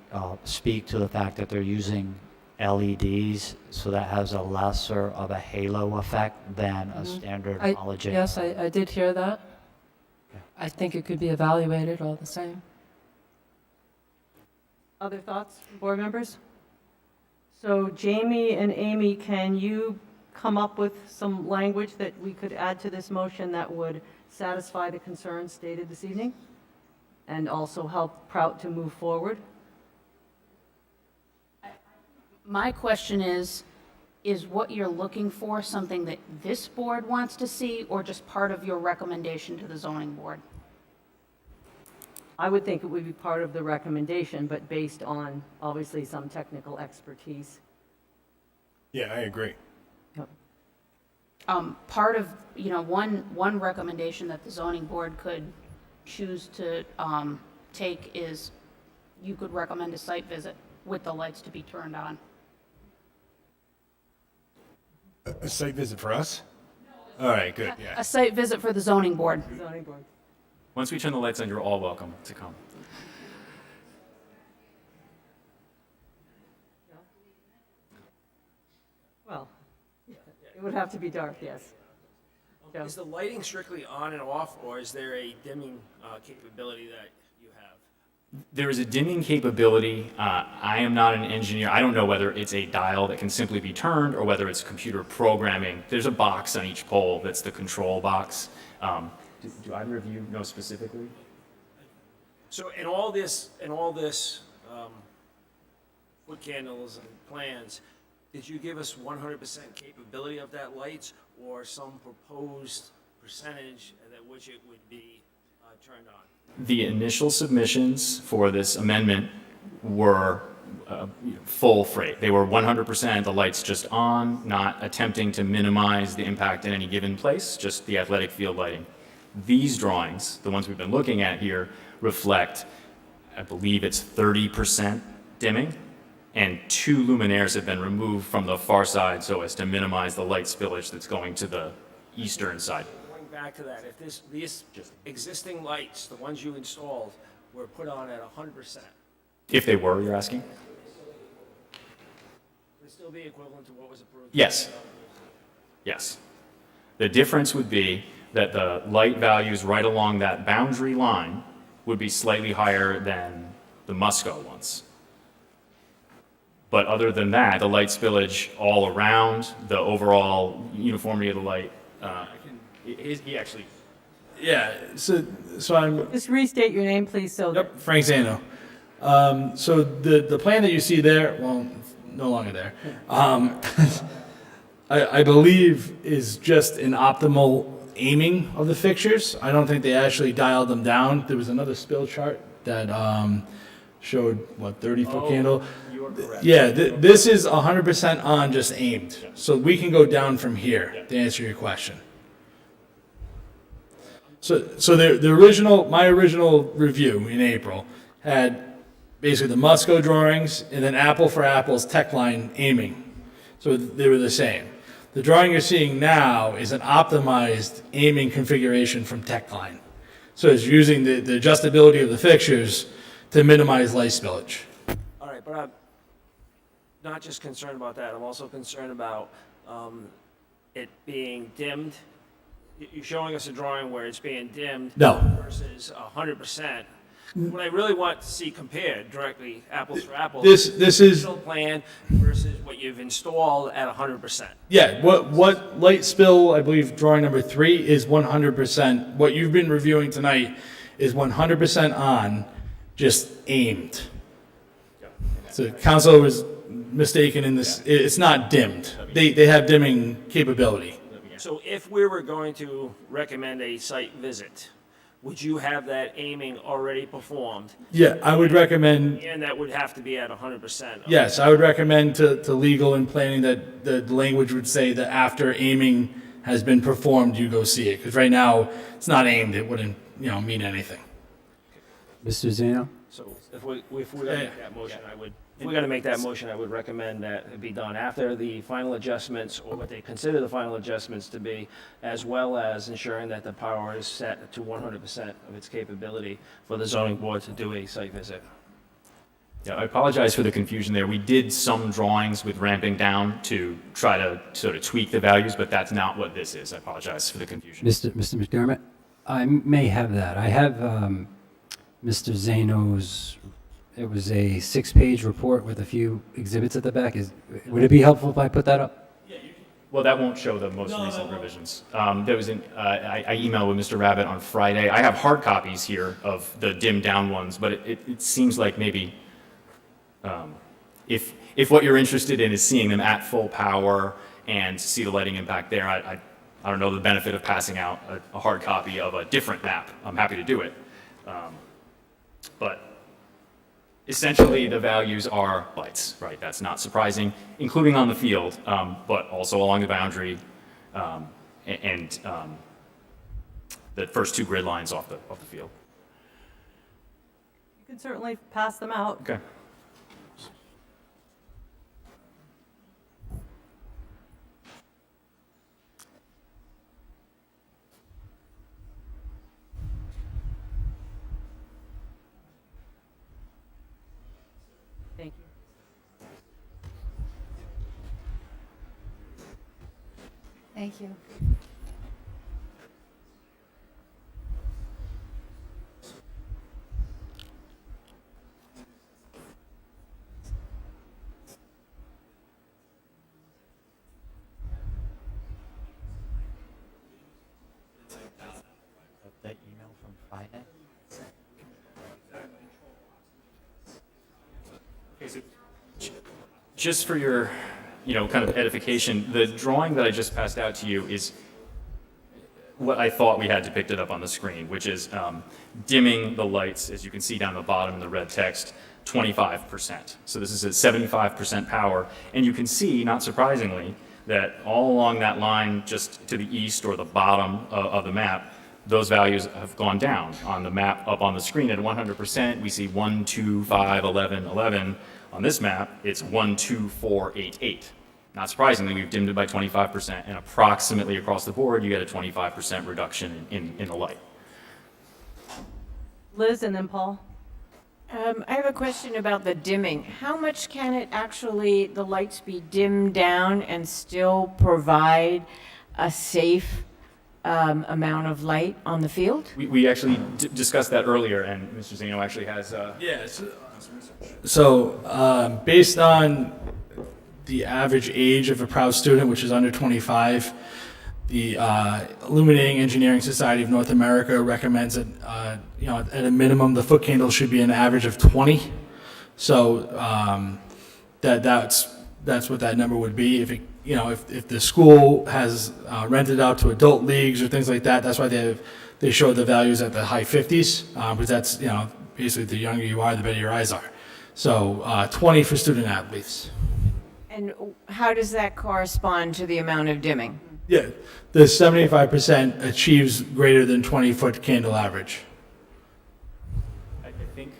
F: speak to the fact that they're using LEDs, so that has a lesser of a halo effect than a standard halogen.
E: Yes, I did hear that.
F: Okay.
E: I think it could be evaluated all the same.
D: Other thoughts, board members? So Jamie and Amy, can you come up with some language that we could add to this motion that would satisfy the concerns stated this evening? And also help Prout to move forward?
J: My question is what you're looking for something that this board wants to see or just part of your recommendation to the zoning board?
D: I would think it would be part of the recommendation, but based on, obviously, some technical expertise.
I: Yeah, I agree.
J: Part of, one recommendation that the zoning board could choose to take is you could recommend a site visit with the lights to be turned on.
I: A site visit for us? All right, good, yeah.
J: A site visit for the zoning board.
D: Zoning board.
G: Once we turn the lights on, you're all welcome to come.
D: Well, it would have to be dark, yes. Joe?
C: Is the lighting strictly on and off, or is there a dimming capability that you have?
G: There is a dimming capability. I am not an engineer. I don't know whether it's a dial that can simply be turned or whether it's computer programming. There's a box on each pole that's the control box. Do either of you know specifically?
C: So in all this, foot candles and plans, did you give us 100% capability of that lights or some proposed percentage at which it would be turned on?
G: The initial submissions for this amendment were full freight. They were 100% the lights just on, not attempting to minimize the impact in any given place, just the athletic field lighting. These drawings, the ones we've been looking at here, reflect, I believe it's 30% dimming, and 2 luminaires have been removed from the far side so as to minimize the light spillage that's going to the eastern side.
C: Going back to that, if these existing lights, the ones you installed, were put on at 100%,
G: If they were, you're asking?
C: would it still be equivalent to what was approved?
G: Yes. Yes. The difference would be that the light values right along that boundary line would be slightly higher than the Musco ones. But other than that, the light spillage all around, the overall uniformity of the light, he actually,
B: Yeah, so I'm,
D: Just restate your name, please, so that
B: yep, Frank Zano. So the plan that you see there, well, no longer there, I believe is just an optimal aiming of the fixtures. I don't think they actually dialed them down. There was another spill chart that showed, what, 30-foot candle?
G: you are correct.
B: Yeah, this is 100% on, just aimed. So we can go down from here, to answer your question. So the original, my original review in April had basically the Musco drawings and then Apple for Apple's tech line aiming. So they were the same. The drawing you're seeing now is an optimized aiming configuration from tech line. So it's using the adjustability of the fixtures to minimize light spillage.
C: All right, but I'm not just concerned about that, I'm also concerned about it being dimmed. You're showing us a drawing where it's being dimmed
B: No.
C: versus 100%. What I really want to see compared directly, apples for apples,
B: This is,
C: original plan versus what you've installed at 100%.
B: yeah, what light spill, I believe drawing number 3 is 100%. What you've been reviewing tonight is 100% on, just aimed. So council was mistaken in this, it's not dimmed. They have dimming capability.
C: So if we were going to recommend a site visit, would you have that aiming already performed?
B: Yeah, I would recommend,
C: And that would have to be at 100%?
B: yes, I would recommend to legal and planning that the language would say that after aiming has been performed, you go see it. Because right now, it's not aimed, it wouldn't, mean anything.
H: Mr. Zano?
C: So if we're gonna make that motion, if we're gonna make that motion, I would recommend that it be done after the final adjustments, or what they consider the final adjustments to be, as well as ensuring that the power is set to 100% of its capability for the zoning board to do a site visit.
G: Yeah, I apologize for the confusion there. We did some drawings with ramping down to try to sort of tweak the values, but that's not what this is. I apologize for the confusion.
H: Mr. McDermott? I may have that. I have Mr. Zano's, it was a 6-page report with a few exhibits at the back. Would it be helpful if I put that up?
G: Well, that won't show the most recent revisions. There was I emailed with Mr. Rabbit on Friday. I have hard copies here of the dimmed down ones, but it seems like maybe if what you're interested in is seeing them at full power and see the lighting impact there, I don't know the benefit of passing out a hard copy of a different map. I'm happy to do it. But essentially, the values are lights, right? That's not surprising, including on the field, but also along the boundary and the first 2 grid lines off the field.
D: you can certainly pass them out.
G: Okay.
D: Thank you.
A: Thank you.
F: That email from Friday?
G: Just for your, kind of edification, the drawing that I just passed out to you is what I thought we had depicted up on the screen, which is dimming the lights, as you can see down the bottom in the red text, 25%. So this is at 75% power. And you can see, not surprisingly, that all along that line just to the east or the bottom of the map, those values have gone down. On the map up on the screen at 100%, we see 1, 2, 5, 11, 11. On this map, it's 1, 2, 4, 8, 8. Not surprisingly, we've dimmed it by 25%, and approximately across the board, you get a 25% reduction in the light.
D: Liz and then Paul.
K: I have a question about the dimming. How much can it actually, the lights be dimmed down and still provide a safe amount of light on the field?
G: We actually discussed that earlier, and Mr. Zeno actually has.
B: So based on the average age of a Proud student, which is under 25, the Illuminating Engineering Society of North America recommends that, at a minimum, the foot candle should be an average of 20. So that's what that number would be. If it, if the school has rented out to adult leagues or things like that, that's why they show the values at the high 50s, because that's, basically the younger you are, the better your eyes are. So 20 for student athletes.
K: And how does that correspond to the amount of dimming?
B: Yeah, the 75% achieves greater than 20-foot candle average.
G: I think,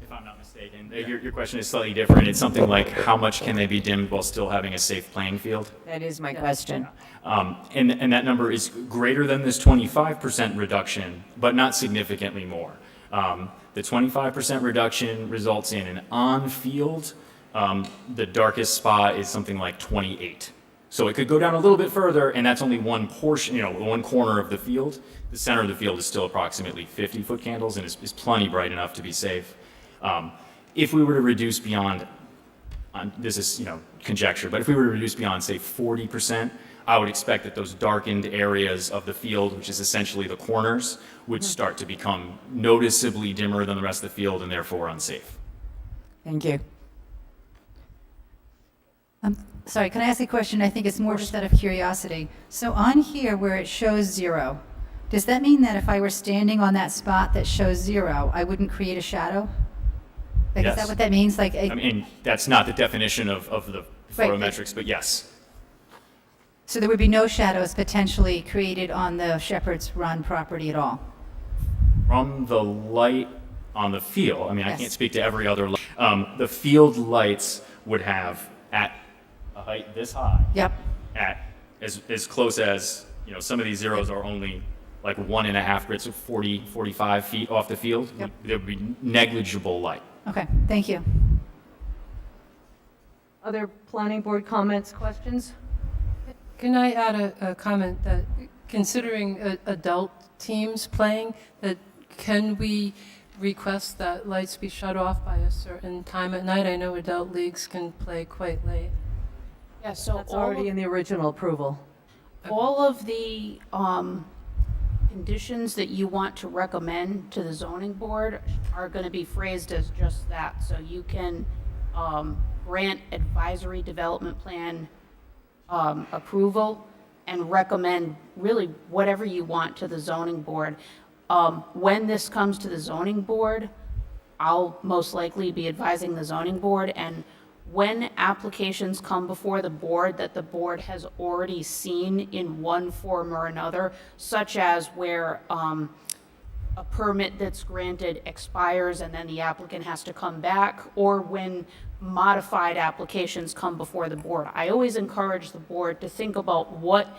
G: if I'm not mistaken, your question is slightly different. It's something like how much can they be dimmed while still having a safe playing field?
K: That is my question.
G: And that number is greater than this 25% reduction, but not significantly more. The 25% reduction results in an on-field, the darkest spot is something like 28. So it could go down a little bit further, and that's only one portion, one corner of the field. The center of the field is still approximately 50-foot candles and is plenty bright enough to be safe. If we were to reduce beyond, this is conjecture, but if we were to reduce beyond, say, 40%, I would expect that those darkened areas of the field, which is essentially the corners, would start to become noticeably dimmer than the rest of the field and therefore unsafe.
K: Thank you.
A: Sorry, can I ask a question? I think it's more just out of curiosity. So on here where it shows 0, does that mean that if I were standing on that spot that shows 0, I wouldn't create a shadow? Like,
G: Yes.
A: Is that what that means? Like,
G: I mean, that's not the definition of the
A: Right.
G: photometrics, but yes.
A: so there would be no shadows potentially created on the Shepherd's Run property at all?
G: From the light on the field, I mean, I
A: Yes.
G: can't speak to every other light. The field lights would have at a height this high,
A: Yep.
G: at as close as, some of these zeros are only like 1.5 grids, so 40, 45 feet off the field.
A: Yep.
G: There would be negligible light.
A: Okay, thank you.
D: Other planning board comments, questions?
E: Can I add a comment that considering adult teams playing, that can we request that lights be shut off by a certain time at night? I know adult leagues can play quite late.
J: Yeah, so
D: That's already in the original approval.
J: all of the conditions that you want to recommend to the zoning board are going to be phrased as just that. So you can grant advisory development plan approval and recommend really whatever you want to the zoning board. When this comes to the zoning board, I'll most likely be advising the zoning board, and when applications come before the board that the board has already seen in one form or another, such as where a permit that's granted expires and then the applicant has to come back, or when modified applications come before the board, I always encourage the board to think about what,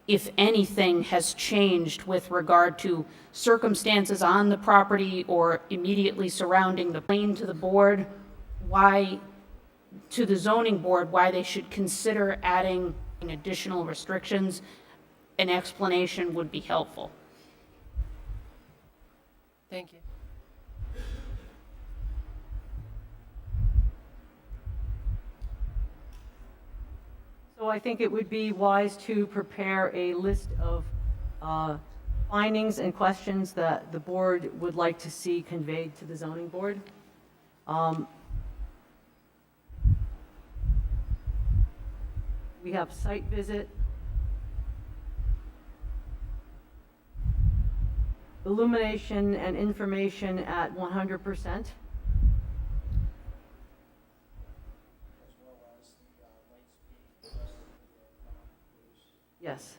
J: if anything, has changed with regard to circumstances on the property or immediately surrounding the plane to the board, to the zoning board, why they should consider adding additional restrictions. An explanation would be helpful.
E: Thank you.
D: So I think it would be wise to prepare a list of findings and questions that the board would like to see conveyed to the zoning board. We have site visit, illumination and information at 100%. Yes.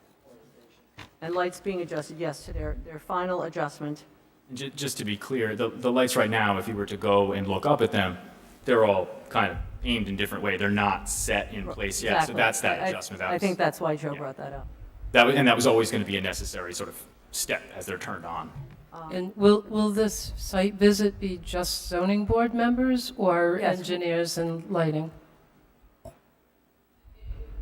D: And lights being adjusted, yes, to their final adjustment.
G: And just to be clear, the lights right now, if you were to go and look up at them, they're all kind of aimed in different way. They're not set in place yet, so
D: Exactly.
G: that's that
D: I-
G: adjustment.
D: I think that's why Joe brought that up.
G: And that was always going to be a necessary sort of step as they're turned on.
E: And will this site visit be just zoning board members or
D: Yes.
E: engineers and lighting?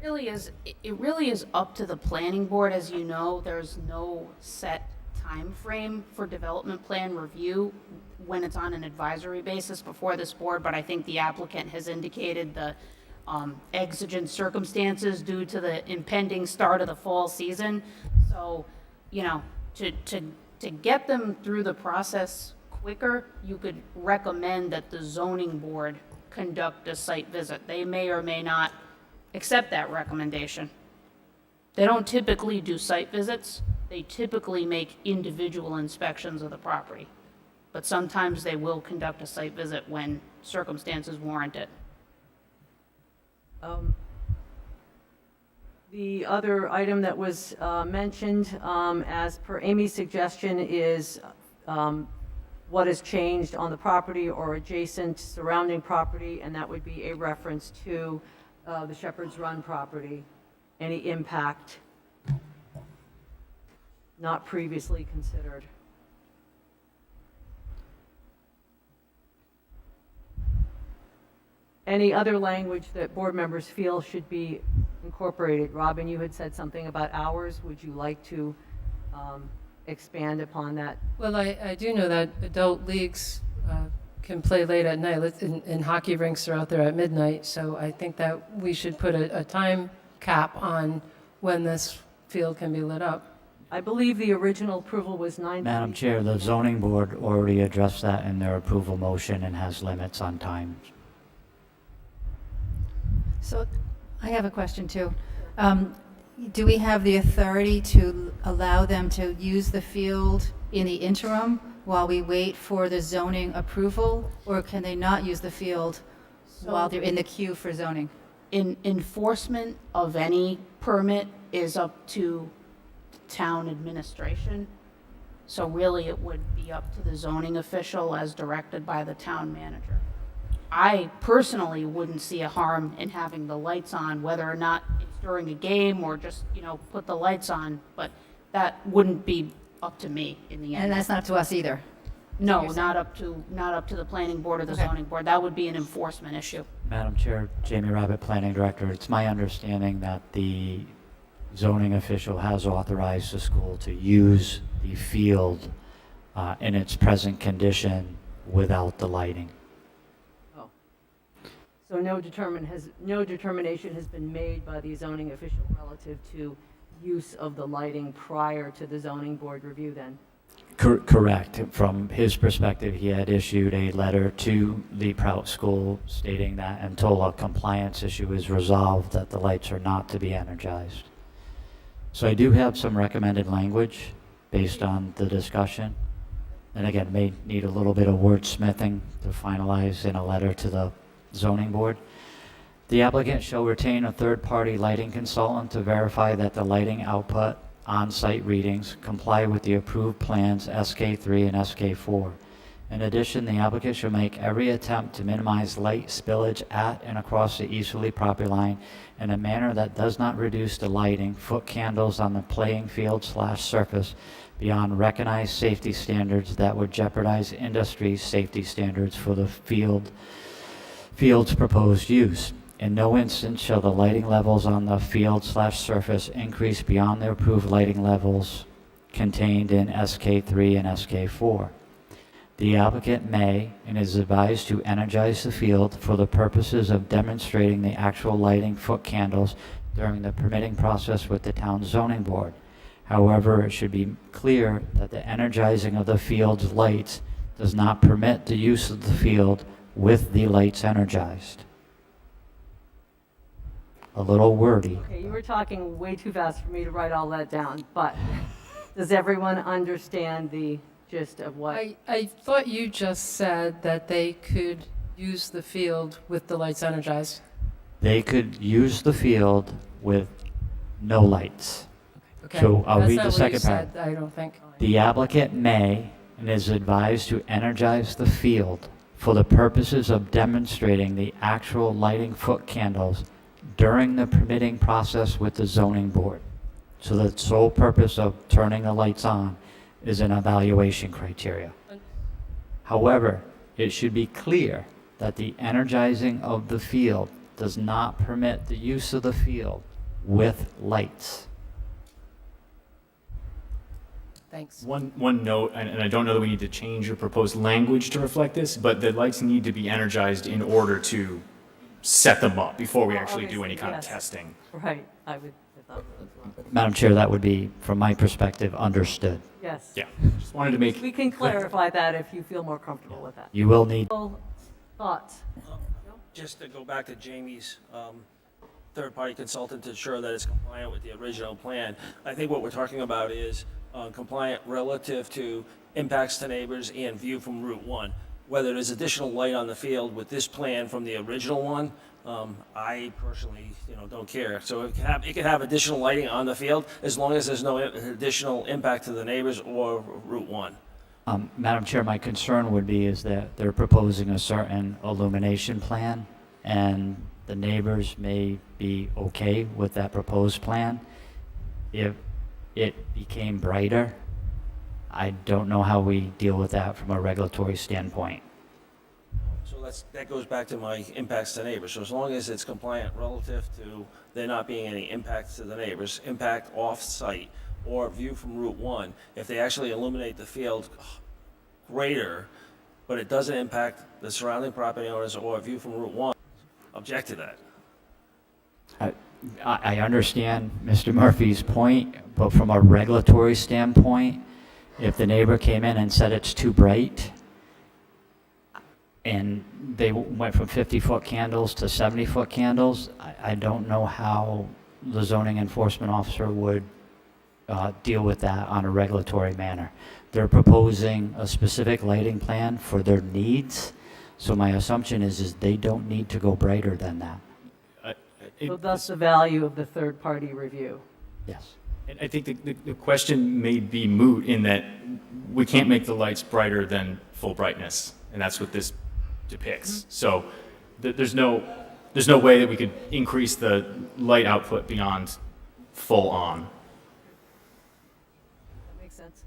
J: It really is up to the planning board. As you know, there's no set time frame for development plan review when it's on an advisory basis before this board, but I think the applicant has indicated the exigent circumstances due to the impending start of the fall season. So, you know, to get them through the process quicker, you could recommend that the zoning board conduct a site visit. They may or may not accept that recommendation. They don't typically do site visits. They typically make individual inspections of the property. But sometimes they will conduct a site visit when circumstances warrant it.
D: The other item that was mentioned, as per Amy's suggestion, is what has changed on the property or adjacent surrounding property, and that would be a reference to the Shepherd's Run property. Any impact not previously considered. Any other language that board members feel should be incorporated? Robin, you had said something about hours. Would you like to expand upon that?
E: Well, I do know that adult leagues can play late at night, and hockey rinks are out there at midnight, so I think that we should put a time cap on when this field can be lit up.
D: I believe the original approval was 9:30.
F: Madam Chair, the zoning board already addressed that in their approval motion and has limits on time.
A: So I have a question too. Do we have the authority to allow them to use the field in the interim while we wait for the zoning approval? Or can they not use the field while they're in the queue for zoning?
J: Enforcement of any permit is up to town administration. So really, it would be up to the zoning official as directed by the town manager. I personally wouldn't see a harm in having the lights on, whether or not it's during a game or just, you know, put the lights on, but that wouldn't be up to me in the
A: And
J: end.
A: that's not to us either.
J: No,
A: you're
J: not up to the planning board or the
A: Okay.
J: zoning board. That would be an enforcement issue.
F: Madam Chair, Jamie Rabbit, Planning Director, it's my understanding that the zoning official has authorized the school to use the field in its present condition without the lighting.
D: So no determination has been made by the zoning official relative to use of the lighting prior to the zoning board review then?
F: Correct. From his perspective, he had issued a letter to the Prout School stating that until a compliance issue is resolved, that the lights are not to be energized. So I do have some recommended language based on the discussion. And again, may need a little bit of wordsmithing to finalize in a letter to the zoning board. The applicant shall retain a third-party lighting consultant to verify that the lighting output on-site readings comply with the approved plans SK3 and SK4. In addition, the applicant shall make every attempt to minimize light spillage at and across the easterly property line in a manner that does not reduce the lighting, foot candles on the playing field/surface beyond recognized safety standards that would jeopardize industry safety standards for the field's proposed use. In no instance shall the lighting levels on the field/surface increase beyond the approved lighting levels contained in SK3 and SK4. The applicant may and is advised to energize the field for the purposes of demonstrating the actual lighting foot candles during the permitting process with the town zoning board. However, it should be clear that the energizing of the field's lights does not permit the use of the field with the lights energized. A little wordy.
D: Okay, you were talking way too fast for me to write all that down, but does everyone understand the gist of what?
E: I thought you just said that they could use the field with the lights energized.
F: They could use the field with no lights.
E: Okay.
F: So I'll read the
E: That's not what you
F: second
E: said, I don't think.
F: The applicant may and is advised to energize the field for the purposes of demonstrating the actual lighting foot candles during the permitting process with the zoning board. So the sole purpose of turning the lights on is an evaluation criteria. However, it should be clear that the energizing of the field does not permit the use of the field with lights.
E: Thanks.
G: One note, and I don't know that we need to change your proposed language to reflect this, but the lights need to be energized in order to set them up before we actually do any
D: Obviously,
G: kind of
D: yes.
G: testing.
D: Right, I thought,
F: Madam Chair, that would be, from my perspective, understood.
D: yes.
G: Yeah, just wanted to make,
D: We can clarify that if you feel more comfortable with that.
F: You will need
D: Thoughts?
C: Just to go back to Jamie's third-party consultant to ensure that it's compliant with the original plan, I think what we're talking about is compliant relative to impacts to neighbors and view from Route 1. Whether there's additional light on the field with this plan from the original one, I personally, don't care. So it can have additional lighting on the field as long as there's no additional impact to the neighbors or Route 1.
F: Madam Chair, my concern would be is that they're proposing a certain illumination plan, and the neighbors may be okay with that proposed plan. If it became brighter, I don't know how we deal with that from a regulatory standpoint.
C: So that goes back to my impacts to neighbors. So as long as it's compliant relative to there not being any impact to the neighbors, impact off-site, or view from Route 1, if they actually illuminate the field greater, but it doesn't impact the surrounding property owners or view from Route 1, object to that.
F: I understand Mr. Murphy's point, but from a regulatory standpoint, if the neighbor came in and said it's too bright, and they went from 50-foot candles to 70-foot candles, I don't know how the zoning enforcement officer would deal with that on a regulatory manner. They're proposing a specific lighting plan for their needs, so my assumption is they don't need to go brighter than that.
D: So thus the value of the third-party review.
F: Yes.
G: And I think the question may be moot in that we can't make the lights brighter than full brightness, and that's what this depicts. So there's no way that we could increase the light output beyond full on.
D: That makes sense.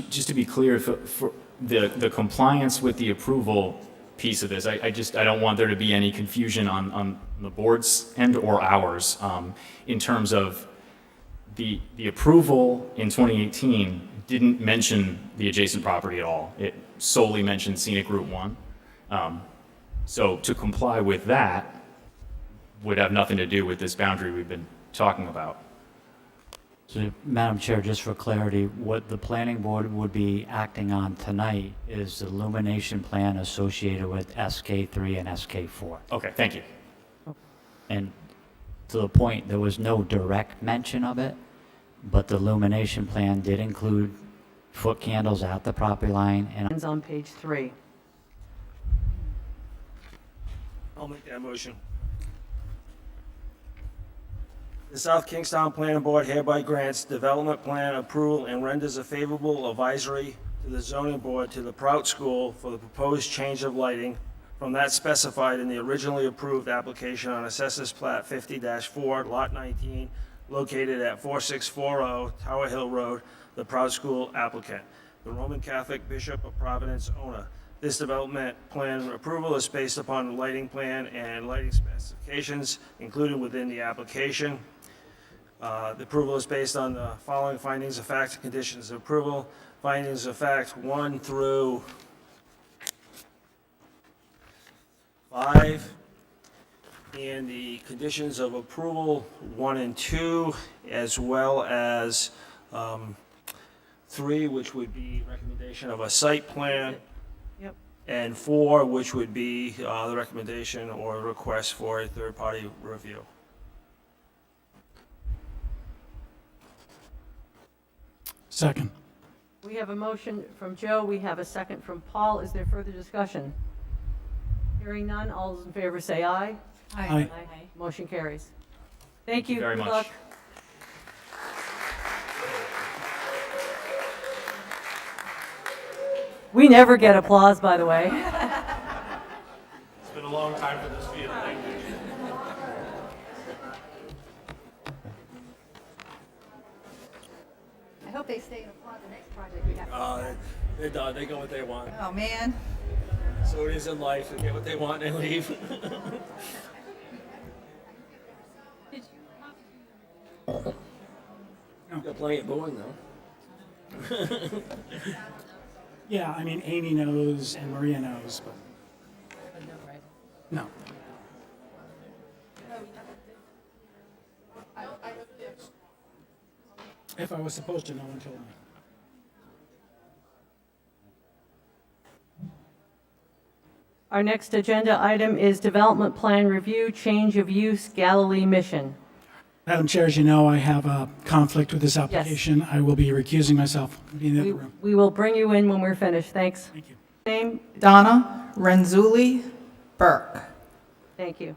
G: Just to be clear, for the compliance with the approval piece of this, I don't want there to be any confusion on the board's end or ours in terms of the approval in 2018 didn't mention the adjacent property at all. It solely mentioned scenic Route 1. So to comply with that would have nothing to do with this boundary we've been talking about.
F: So, Madam Chair, just for clarity, what the planning board would be acting on tonight is the illumination plan associated with SK3 and SK4.
G: Okay, thank you.
F: And to the point, there was no direct mention of it, but the illumination plan did include foot candles at the property line and
D: Ends on page 3.
C: I'll make that motion. The South Kingstown Planning Board hereby grants development plan approval and renders a favorable advisory to the zoning board to the Prout School for the proposed change of lighting from that specified in the originally approved application on Assessors Plat 50-4, Lot 19, located at 4640 Tower Hill Road, the Prout School applicant, the Roman Catholic Bishop of Providence owner. This development plan approval is based upon the lighting plan and lighting specifications included within the application. The approval is based on the following findings of fact and conditions of approval. Findings of fact 1 through 5, and the conditions of approval 1 and 2, as well as 3, which would be recommendation of a site plan.
D: Yep.
C: And 4, which would be the recommendation or request for a third-party review.
B: Second.
D: We have a motion from Joe, we have a second from Paul. Is there further discussion? Hearing none, all those in favor say aye.
B: Aye.
D: Motion carries. Thank you.
G: very
D: Good
G: much.
D: luck. We never get applause, by the way.
B: It's been a long time for this field. Thank you.
A: I hope they stay and applaud the next project we got.
C: They're done, they get what they want.
A: Oh, man.
C: So it is in life, they get what they want and they leave. Got plenty of booing though.
L: Yeah, I mean, Amy knows and Maria knows, but no. If I was supposed to, no one told me.
D: Our next agenda item is Development Plan Review, Change of Use, Galilee Mission.
L: Madam Chair, as you know, I have a conflict with this application. I will be recusing myself from being in the room.
D: We will bring you in when we're finished. Thanks.
L: Thank you.
D: Name?
M: Donna Renzulli Burke.
D: Thank you.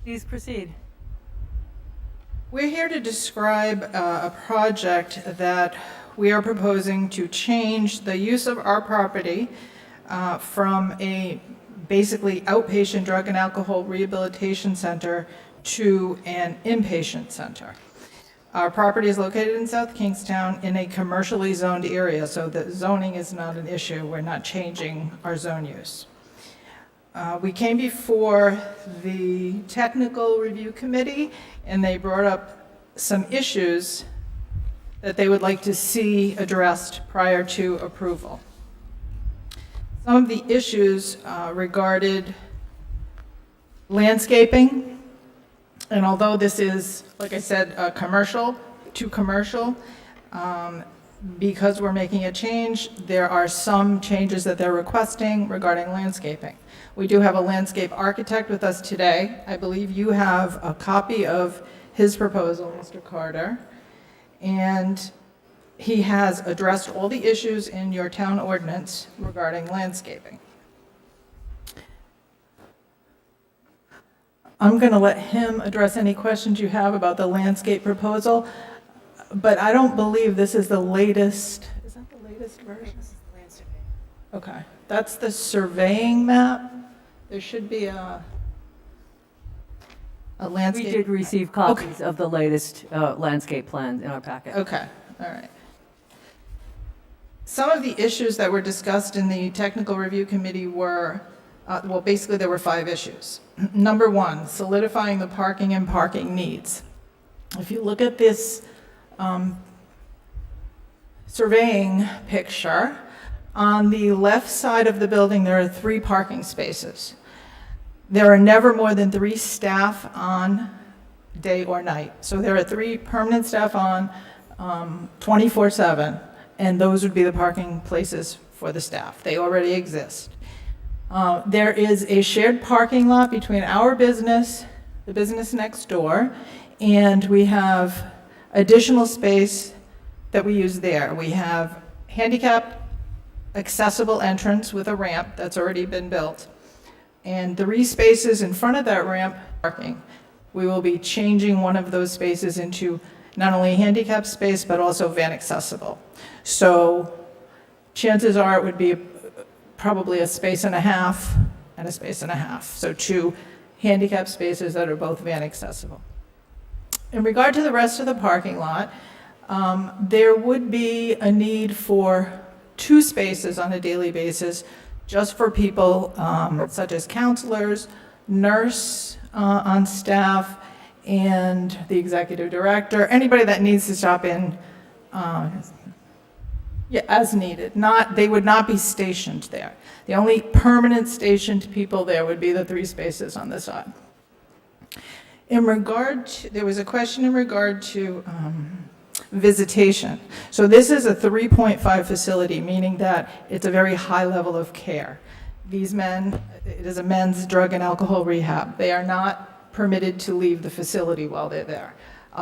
D: Please proceed.
M: We're here to describe a project that we are proposing to change the use of our property from a basically outpatient drug and alcohol rehabilitation center to an inpatient center. Our property is located in South Kingstown in a commercially zoned area, so the zoning is not an issue. We're not changing our zone use. We came before the Technical Review Committee, and they brought up some issues that they would like to see addressed prior to approval. Some of the issues regarded landscaping, and although this is, like I said, commercial to commercial, because we're making a change, there are some changes that they're requesting regarding landscaping. We do have a landscape architect with us today. I believe you have a copy of his proposal, Mr. Carter, and he has addressed all the issues in your town ordinance regarding landscaping. I'm going to let him address any questions you have about the landscape proposal, but I don't believe this is the latest. Is that the latest version? Okay, that's the surveying map. There should be a
D: We
M: landscape.
D: did receive copies of the latest landscape plan in our packet.
M: Okay, all right. Some of the issues that were discussed in the technical review committee were, well, basically there were 5 issues. Number 1, solidifying the parking and parking needs. If you look at this surveying picture, on the left side of the building, there are 3 parking spaces. There are never more than 3 staff on day or night. So there are 3 permanent staff on 24/7, and those would be the parking places for the staff. They already exist. There is a shared parking lot between our business, the business next door, and we have additional space that we use there. We have handicap accessible entrance with a ramp that's already been built. And 3 spaces in front of that ramp, parking. We will be changing one of those spaces into not only a handicap space, but also van accessible. So chances are it would be probably a space and a half and a space and a half. So 2 handicap spaces that are both van accessible. In regard to the rest of the parking lot, there would be a need for 2 spaces on a daily basis just for people such as counselors, nurse on staff, and the executive director, anybody that needs to stop in as needed. They would not be stationed there. The only permanent stationed people there would be the 3 spaces on the side. In regard to, there was a question in regard to visitation. So this is a 3.5 facility, meaning that it's a very high level of care. These men, it is a men's drug and alcohol rehab. They are not permitted to leave the facility while they're there.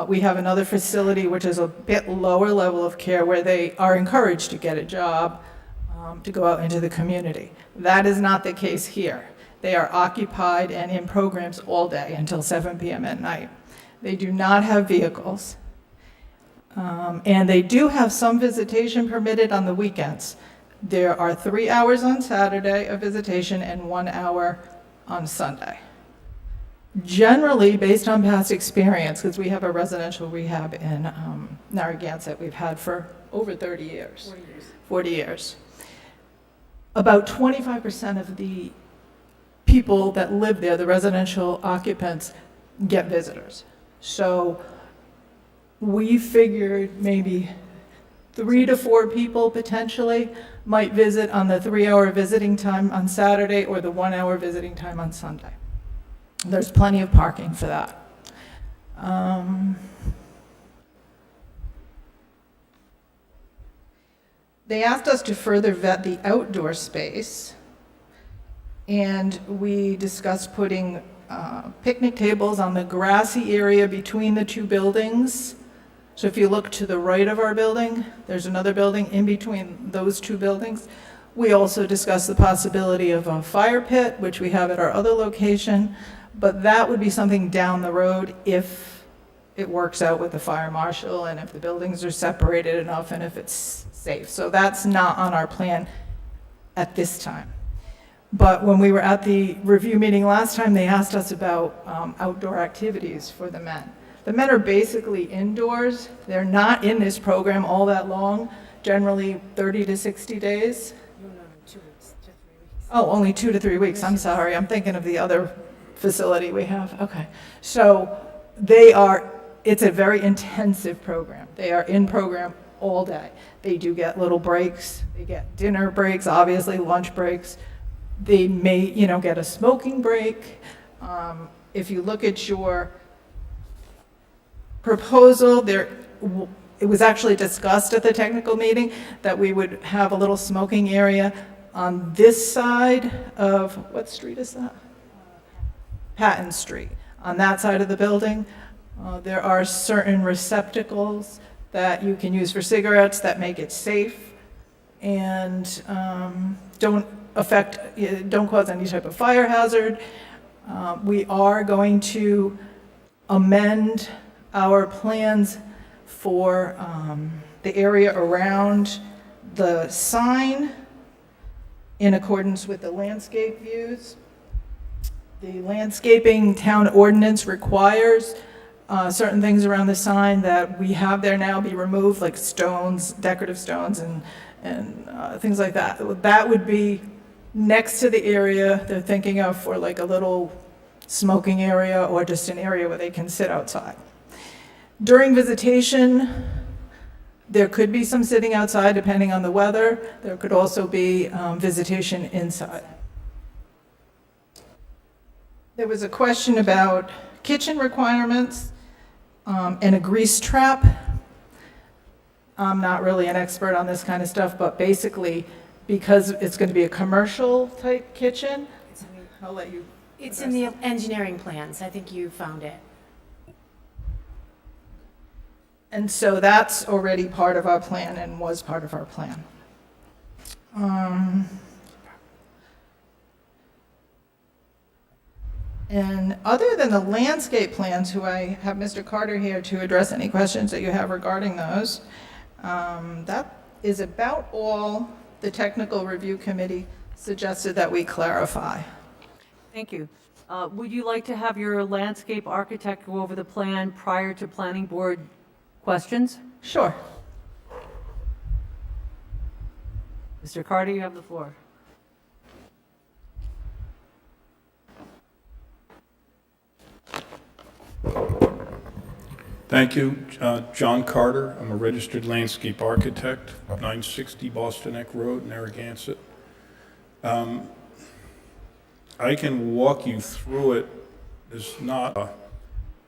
M: We have another facility which is a bit lower level of care where they are encouraged to get a job, to go out into the community. That is not the case here. They are occupied and in programs all day until 7 p.m. at night. They do not have vehicles. And they do have some visitation permitted on the weekends. There are 3 hours on Saturday of visitation and 1 hour on Sunday. Generally, based on past experience, because we have a residential rehab in Narragansett we've had for over 30 years. 40 years. About 25% of the people that live there, the residential occupants, get visitors. So we figured maybe 3 to 4 people potentially might visit on the 3-hour visiting time on Saturday or the 1-hour visiting time on Sunday. There's plenty of parking for that. They asked us to further vet the outdoor space, and we discussed putting picnic tables on the grassy area between the 2 buildings. So if you look to the right of our building, there's another building in between those 2 buildings. We also discussed the possibility of a fire pit, which we have at our other location, but that would be something down the road if it works out with the fire marshal and if the buildings are separated enough and if it's safe. So that's not on our plan at this time. But when we were at the review meeting last time, they asked us about outdoor activities for the men. The men are basically indoors. They're not in this program all that long, generally 30 to 60 days. Oh, only 2 to 3 weeks. I'm sorry. I'm thinking of the other facility we have. Okay. So it's a very intensive program. They are in program all day. They do get little breaks. They get dinner breaks, obviously lunch breaks. They may, get a smoking break. If you look at your proposal, it was actually discussed at the technical meeting that we would have a little smoking area on this side of, what street is that? Patton Street. On that side of the building, there are certain receptacles that you can use for cigarettes that make it safe and don't cause any type of fire hazard. We are going to amend our plans for the area around the sign in accordance with the landscape views. The landscaping town ordinance requires certain things around the sign that we have there now be removed, like stones, decorative stones, and things like that. That would be next to the area they're thinking of for like a little smoking area or just an area where they can sit outside. During visitation, there could be some sitting outside depending on the weather. There could also be visitation inside. There was a question about kitchen requirements and a grease trap. I'm not really an expert on this kind of stuff, but basically, because it's going to be a commercial type kitchen, I'll let you.
N: It's in the engineering plans. I think you found it.
M: And so that's already part of our plan and was part of our plan. And other than the landscape plans, who I have Mr. Carter here to address any questions that you have regarding those, that is about all the technical review committee suggested that we clarify.
D: Thank you. Would you like to have your landscape architect go over the plan prior to planning board questions?
M: Sure.
D: Mr. Carter, you have the floor.
O: Thank you. John Carter. I'm a registered landscape architect, 960 Boston Neck Road, Narragansett. I can walk you through it. There's not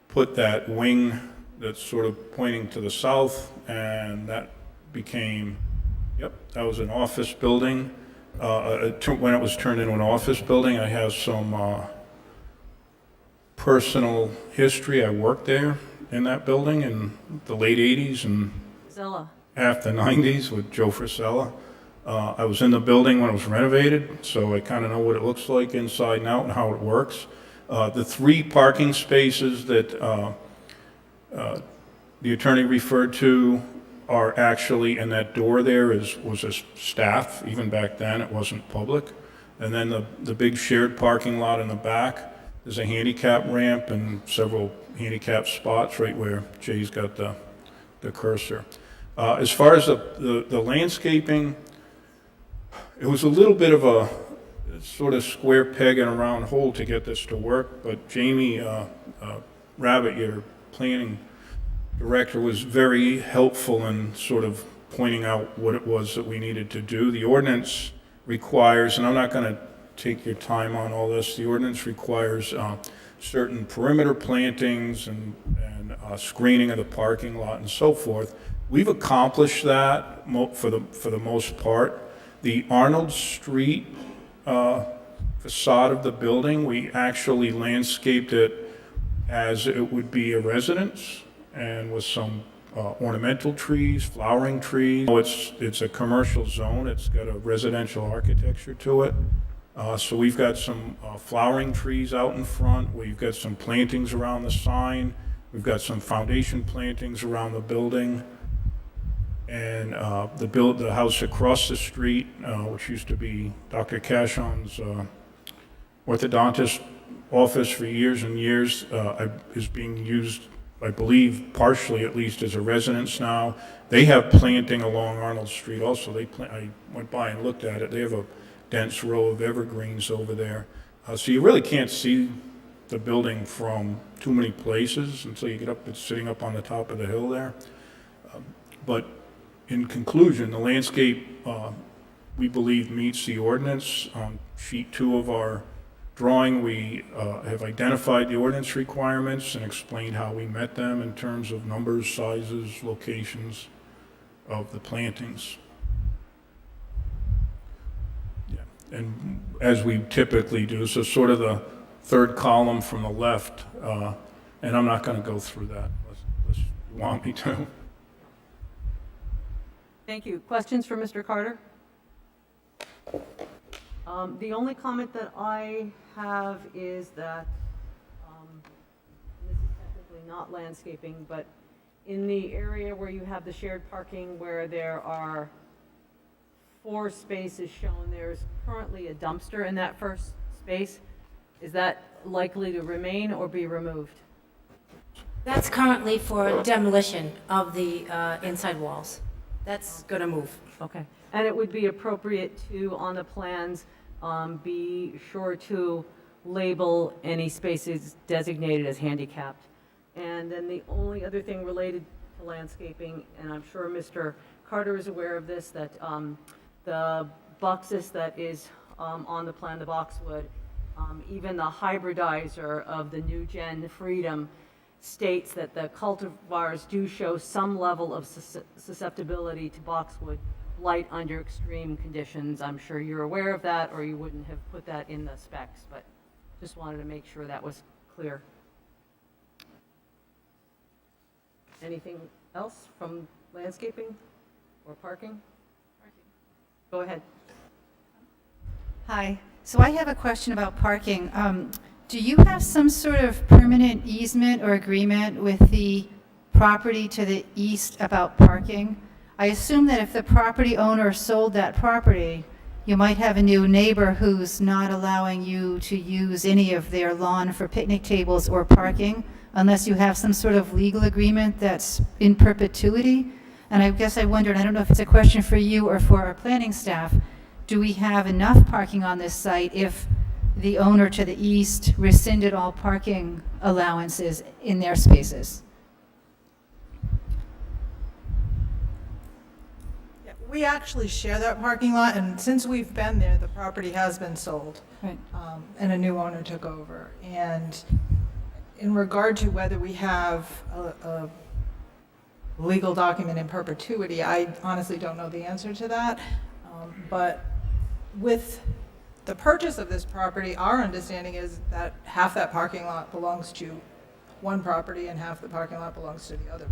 O: put that wing that's sort of pointing to the south, and that became, that was an office building. When it was turned into an office building, I have some personal history. I worked there in that building in the late 80s and
D: Zella.
O: half the 90s with Joe Frisella. I was in the building when it was renovated, so I kind of know what it looks like inside and out and how it works. The 3 parking spaces that the attorney referred to are actually, and that door there was a staff, even back then, it wasn't public. And then the big shared parking lot in the back, there's a handicap ramp and several handicap spots right where Jay's got the cursor. As far as the landscaping, it was a little bit of a sort of square peg in a round hole to get this to work, but Jamie Rabbit, your planning director, was very helpful in sort of pointing out what it was that we needed to do. The ordinance requires, and I'm not going to take your time on all this, the ordinance requires certain perimeter plantings and screening of the parking lot and so forth. We've accomplished that for the most part. The Arnold Street facade of the building, we actually landscaped it as it would be a residence and with some ornamental trees, flowering trees. It's a commercial zone. It's got a residential architecture to it. So we've got some flowering trees out in front. We've got some plantings around the sign. We've got some foundation plantings around the building. And the house across the street, which used to be Dr. Cashon's orthodontist office for years and years, is being used, I believe, partially at least as a residence now. They have planting along Arnold Street also. I went by and looked at it. They have a dense row of evergreens over there. So you really can't see the building from too many places until you get up, it's sitting up on the top of the hill there. But in conclusion, the landscape, we believe, meets the ordinance. On sheet 2 of our drawing, we have identified the ordinance requirements and explained how we met them in terms of numbers, sizes, locations of the plantings. Yeah. And as we typically do, so sort of the third column from the left, and I'm not going to go through that unless you want me to.
D: Thank you. Questions for Mr. Carter? The only comment that I have is that, this is technically not landscaping, but in the area where you have the shared parking where there are 4 spaces shown, there's currently a dumpster in that first space. Is that likely to remain or be removed?
N: That's currently for demolition of the inside walls. That's going to move.
D: Okay. And it would be appropriate to, on the plans, be sure to label any spaces designated as handicapped. And then the only other thing related to landscaping, and I'm sure Mr. Carter is aware of this, that the boxes that is on the plan, the boxwood, even the hybridizer of the new Gen Freedom states that the cultivars do show some level of susceptibility to boxwood blight under extreme conditions. I'm sure you're aware of that, or you wouldn't have put that in the specs, but just wanted to make sure that was clear. Anything else from landscaping or parking? Go ahead.
A: Hi. So I have a question about parking. Do you have some sort of permanent easement or agreement with the property to the east about parking? I assume that if the property owner sold that property, you might have a new neighbor who's not allowing you to use any of their lawn for picnic tables or parking unless you have some sort of legal agreement that's in perpetuity. And I guess I wondered, I don't know if it's a question for you or for our planning staff, do we have enough parking on this site if the owner to the east rescinded all parking allowances in their spaces?
M: Yeah, we actually share that parking lot, and since we've been there, the property has been sold.
A: Right.
M: And a new owner took over. And in regard to whether we have a legal document in perpetuity, I honestly don't know the answer to that. But with the purchase of this property, our understanding is that half that parking lot belongs to one property and half the parking lot belongs to the other.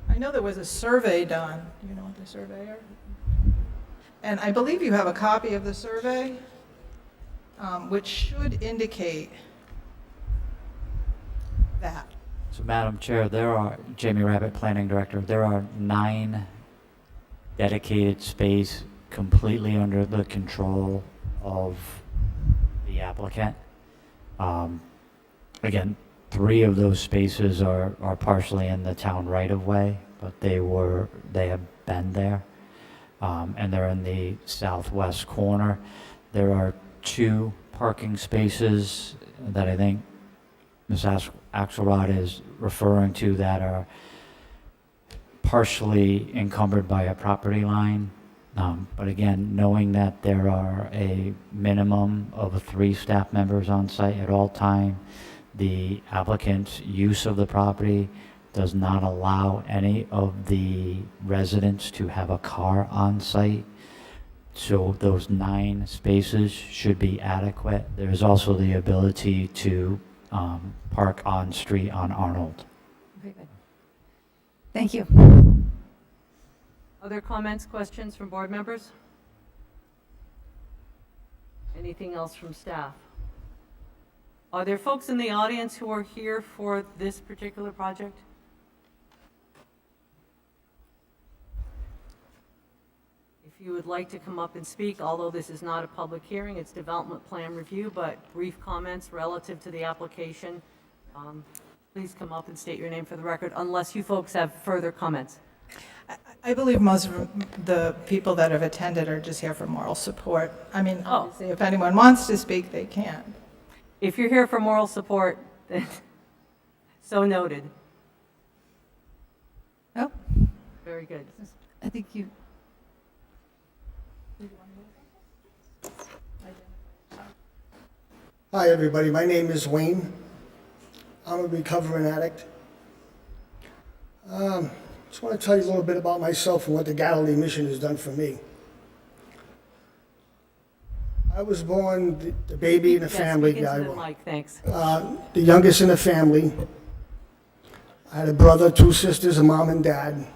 M: I know there was a survey done. Do you know what the surveyor? And I believe you have a copy of the survey, which should indicate that.
F: So Madam Chair, Jamie Rabbit, Planning Director, there are 9 dedicated space completely under the control of the applicant. Again, 3 of those spaces are partially in the town right-of-way, but they have been there. And they're in the southwest corner. There are 2 parking spaces that I think Ms. Axelrod is referring to that are partially encumbered by a property line. But again, knowing that there are a minimum of 3 staff members on site at all time, the applicant's use of the property does not allow any of the residents to have a car on site. So those 9 spaces should be adequate. There's also the ability to park on street on Arnold.
A: Very good. Thank you.
D: Other comments, questions from board members? Anything else from staff? Are there folks in the audience who are here for this particular project? If you would like to come up and speak, although this is not a public hearing, it's development plan review, but brief comments relative to the application, please come up and state your name for the record, unless you folks have further comments.
M: I believe most of the people that have attended are just here for moral support. I mean, obviously, if anyone wants to speak, they can.
D: If you're here for moral support, then so noted.
A: Oh,
D: Very good.
A: I think you.
P: Hi, everybody. My name is Wayne. I'm a recovering addict. Just want to tell you a little bit about myself and what the Galilee Mission has done for me. I was born the baby in the family.
D: Speak into the mic, thanks.
P: The youngest in the family. I had a brother, 2 sisters, a mom and dad.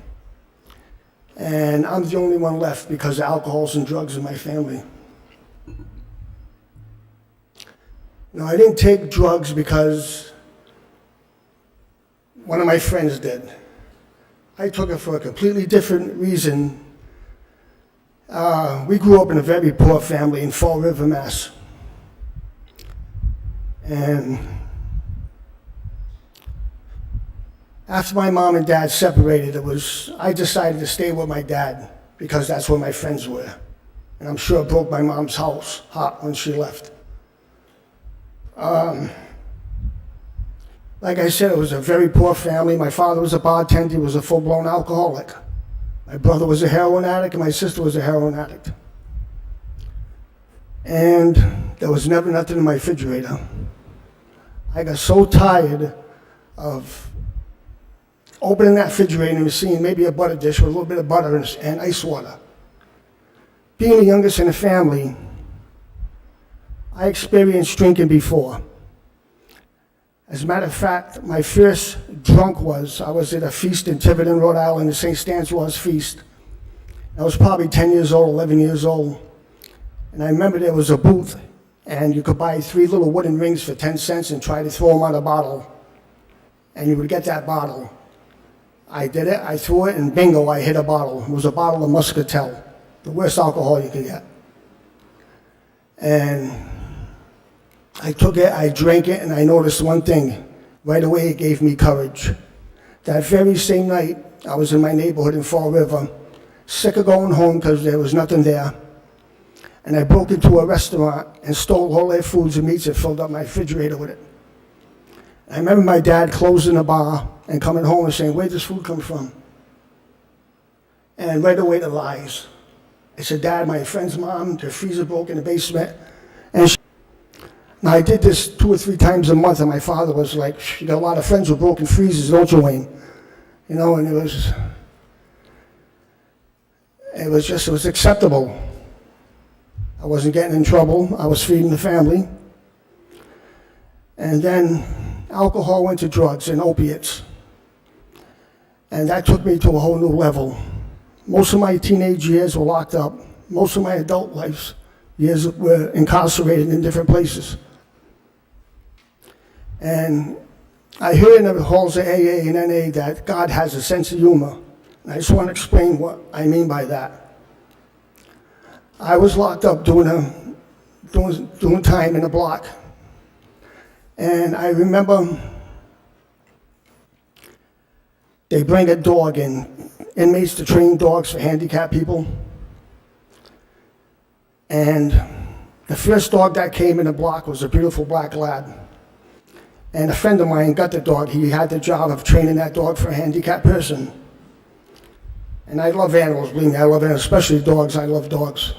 P: And I'm the only one left because of alcohols and drugs in my family. No, I didn't take drugs because one of my friends did. I took it for a completely different reason. We grew up in a very poor family in Fall River, Mass. And after my mom and dad separated, I decided to stay with my dad because that's where my friends were. And I'm sure it broke my mom's heart when she left. Like I said, it was a very poor family. My father was a bartender. He was a full-blown alcoholic. My brother was a heroin addict, and my sister was a heroin addict. And there was never nothing in my refrigerator. I got so tired of opening that refrigerator and seeing maybe a butter dish with a little bit of butter and ice water. Being the youngest in the family, I experienced drinking before. As a matter of fact, my first drunk I was at a feast in Tiverton, Rhode Island, the St. Stanislaus feast. I was probably 10 years old, 11 years old. And I remember there was a booth, and you could buy 3 little wooden rings for 10 cents and try to throw them on a bottle. And you would get that bottle. I did it, I threw it, and bingo, I hit a bottle. It was a bottle of Muscatel, the worst alcohol you could get. And I took it, I drank it, and I noticed one thing. Right away, it gave me courage. That very same night, I was in my neighborhood in Fall River, sick of going home because there was nothing there. And I broke into a restaurant and stole all their foods and meats and filled up my refrigerator with it. I remember my dad closing the bar and coming home and saying, "Where'd this food come from?" And right away, the lies. I said, "Dad, my friend's mom, their freezer broke in the basement." And now, I did this 2 or 3 times a month, and my father was like, "You got a lot of friends with broken freezers, don't you, Wayne?" You know, and it was acceptable. I wasn't getting in trouble. I was feeding the family. And then alcohol went to drugs and opiates. And that took me to a whole new level. Most of my teenage years were locked up. most of my adult life years were incarcerated in different places. And I hear in the halls of AA and NA that God has a sense of humor. And I just want to explain what I mean by that. I was locked up doing time in a block. And I remember they bring a dog in, inmates to train dogs for handicapped people. And the first dog that came in the block was a beautiful black lab. And a friend of mine got the dog. He had the job of training that dog for a handicapped person. And I love animals, believe me, I love animals, especially dogs. I love dogs.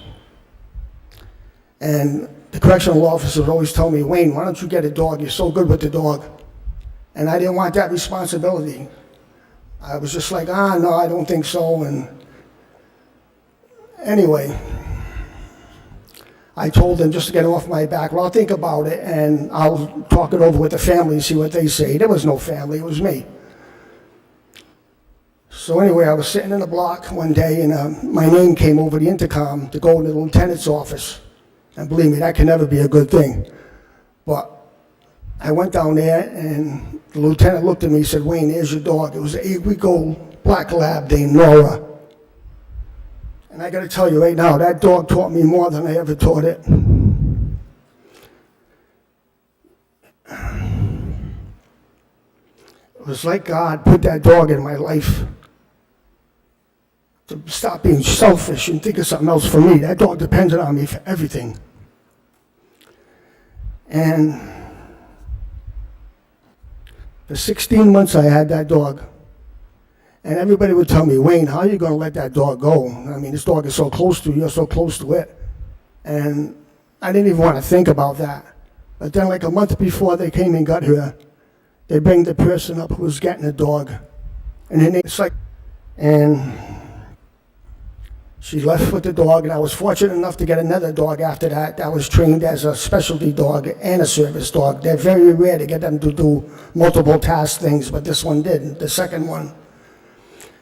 P: And the correctional officer would always tell me, Wayne, why don't you get a dog? You're so good with the dog. And I didn't want that responsibility. I was just like, no, I don't think so. And anyway, I told them just to get off my back. Well, I'll think about it, and I'll talk it over with the family and see what they say. There was no family, it was me. So anyway, I was sitting in the block one day, and my name came over the intercom to go to the lieutenant's office. And believe me, that can never be a good thing. But I went down there, and the lieutenant looked at me and said, Wayne, there's your dog. It was an 8-week-old black lab named Nora. And I got to tell you right now, that dog taught me more than I ever taught it. It was like God put that dog in my life to stop being selfish and think of something else for me. That dog depended on me for everything. And for 16 months I had that dog. And everybody would tell me, Wayne, how are you going to let that dog go? I mean, this dog is so close to you, you're so close to it. And I didn't even want to think about that. But then like a month before they came and got her, they bring the person up who was getting the dog. And then it's like, and she left with the dog, and I was fortunate enough to get another dog after that that was trained as a specialty dog and a service dog. They're very rare to get them to do multiple task things, but this one did, the second one.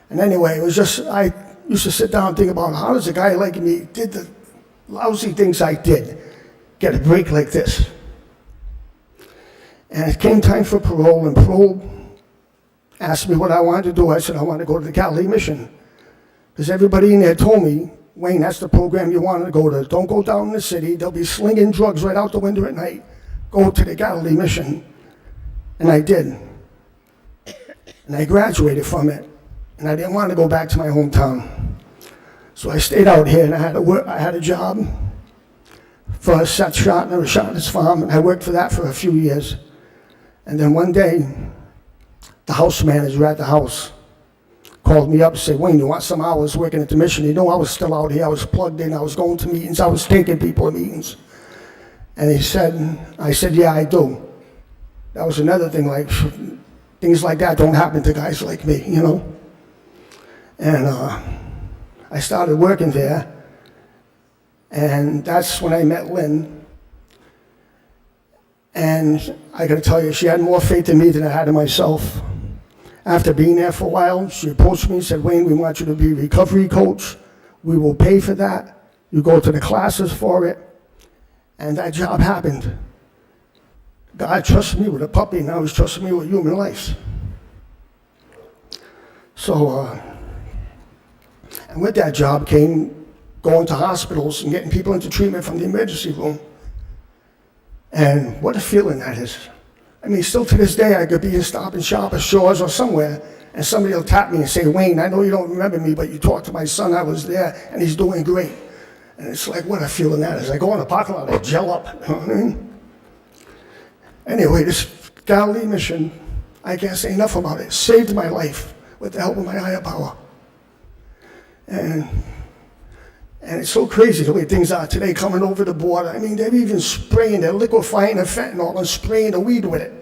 P: And anyway, it was just, I used to sit down and think about how does a guy like me did the lousy things I did get a break like this? And it came time for parole, and parole asked me what I wanted to do. I said, I want to go to the Galilee Mission. Because everybody in there told me, Wayne, that's the program you want to go to. Don't go down in the city. They'll be slinging drugs right out the window at night. Go to the Galilee Mission. And I did. And I graduated from it. And I didn't want to go back to my hometown. So I stayed out here, and I had a job for a set shot and a shot at his farm, and I worked for that for a few years. And then one day, the house manager at the house called me up and said, Wayne, you want some hours working at the mission? You know, I was still out here, I was plugged in, I was going to meetings, I was taking people to meetings. And I said, yeah, I do. That was another thing, like, things like that don't happen to guys like me, you know? And I started working there, and that's when I met Lynn. And I gotta tell you, she had more faith in me than I had in myself. After being there for a while, she approached me and said, Wayne, we want you to be a recovery coach. We will pay for that. You go to the classes for it. And that job happened. God trusted me with a puppy, now He's trusting me with human life. So, and with that job came going to hospitals and getting people into treatment from the emergency room. And what a feeling that is. I mean, still to this day, I could be in Stop and Shop or Shores or somewhere, and somebody will tap me and say, Wayne, I know you don't remember me, but you talked to my son, I was there, and he's doing great. And it's like, what a feeling that is. I go in the parking lot, I gel up, you know what I mean? Anyway, this Galilee Mission, I can't say enough about it, saved my life with the help of my higher power. And it's so crazy the way things are today coming over the border. I mean, they're even spraying, they're liquefying the fentanyl and spraying the weed with it.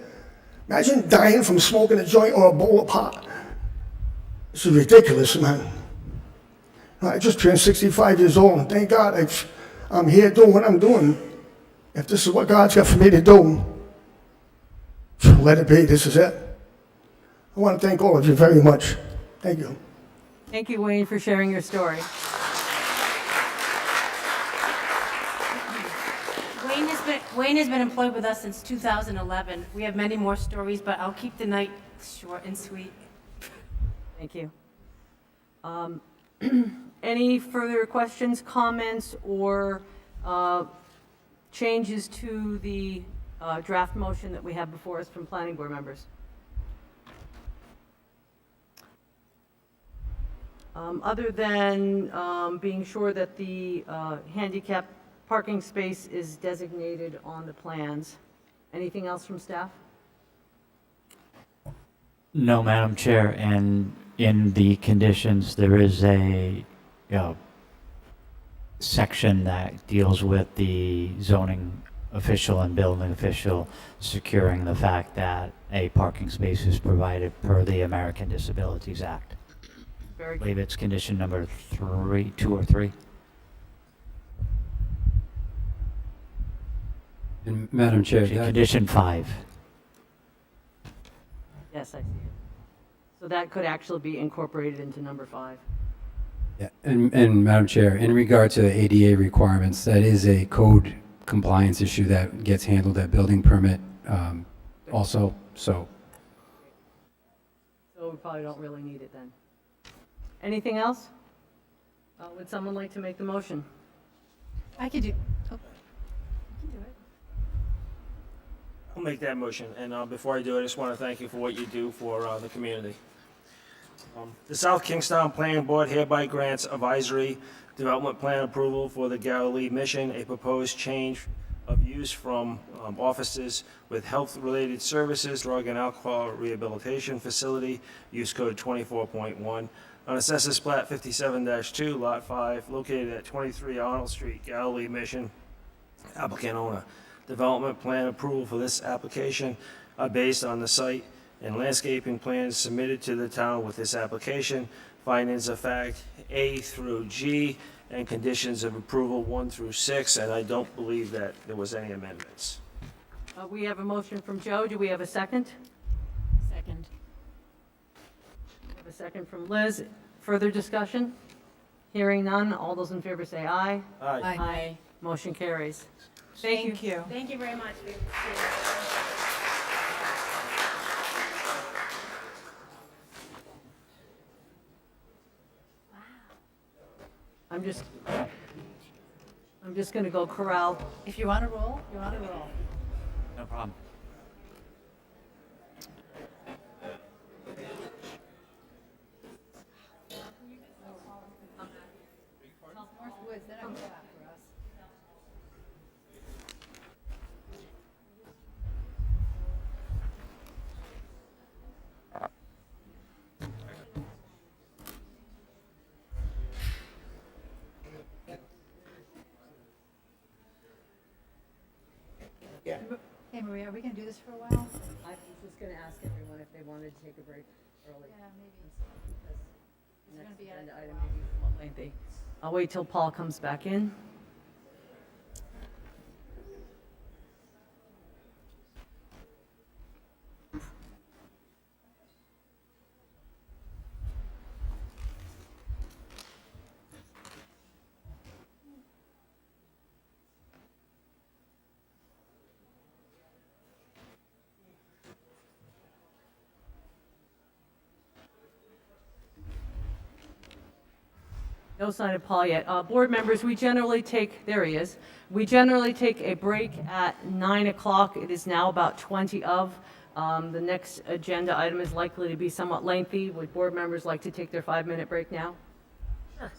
P: Imagine dying from smoking a joint or a bowl of pot. This is ridiculous, man. I just turned 65 years old, and thank God I'm here doing what I'm doing. If this is what God's got for me to do, let it be, this is it. I want to thank all of you very much. Thank you.
D: Thank you, Wayne, for sharing your story.
N: Wayne has been employed with us since 2011. We have many more stories, but I'll keep the night short and sweet.
D: Thank you. Any further questions, comments, or changes to the draft motion that we have before us from planning board members? Other than being sure that the handicap parking space is designated on the plans. Anything else from staff?
F: No, Madam Chair, and in the conditions, there is a section that deals with the zoning official and building official securing the fact that a parking space is provided per the American Disabilities Act.
D: Very
F: I
D: good.
F: believe it's condition number 2 or 3.
H: And Madam Chair, that,
F: Condition 5.
D: Yes, I see it. So that could actually be incorporated into number 5.
H: yeah, and Madam Chair, in regard to the ADA requirements, that is a code compliance issue that gets handled at building permit also, so.
D: So we probably don't really need it then. Anything else? Would someone like to make the motion?
A: I could do, oh,
C: I'll make that motion, and before I do, I just want to thank you for what you do for the community. The South Kingstown Planning Board hereby grants advisory development plan approval for the Galilee Mission, a proposed change of use from offices with health-related services, drug and alcohol rehabilitation facility, use code 24.1, on Assessors Plat 57-2, Lot 5, located at 23 Arnold Street, Galilee Mission. Applicant owner. Development plan approval for this application are based on the site and landscaping plans submitted to the town with this application, findings of fact A through G, and conditions of approval 1 through 6, and I don't believe that there was any amendments.
D: We have a motion from Joe. Do we have a second?
J: Second.
D: We have a second from Liz. Further discussion? Hearing none. All those in favor say aye.
C: Aye.
J: Aye.
D: Motion carries. Thank you.
N: Thank you very much.
D: I'm just going to go corral.
A: if you want to roll, you want to roll.
F: No problem.
A: Hey, Maria, are we going to do this for a while?
D: I was just going to ask everyone if they wanted to take a break early.
A: Yeah, maybe.
D: Because
A: It's gonna
D: next
A: be
D: agenda
A: at-
D: item may be somewhat lengthy. I'll wait till Paul comes back in. No sign of Paul yet. Board members, we generally take, there he is. We generally take a break at 9 o'clock. It is now about 20 of. The next agenda item is likely to be somewhat lengthy. Would board members like to take their 5-minute break now?
L: Sure.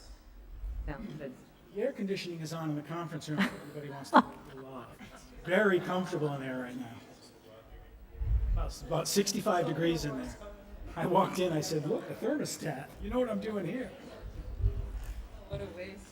D: Sounds good.
L: The air conditioning is on in the conference room. Everybody wants to go live. Very comfortable in there right now. About 65 degrees in there. I walked in, I said, look, a thermostat. You know what I'm doing here? What a waste.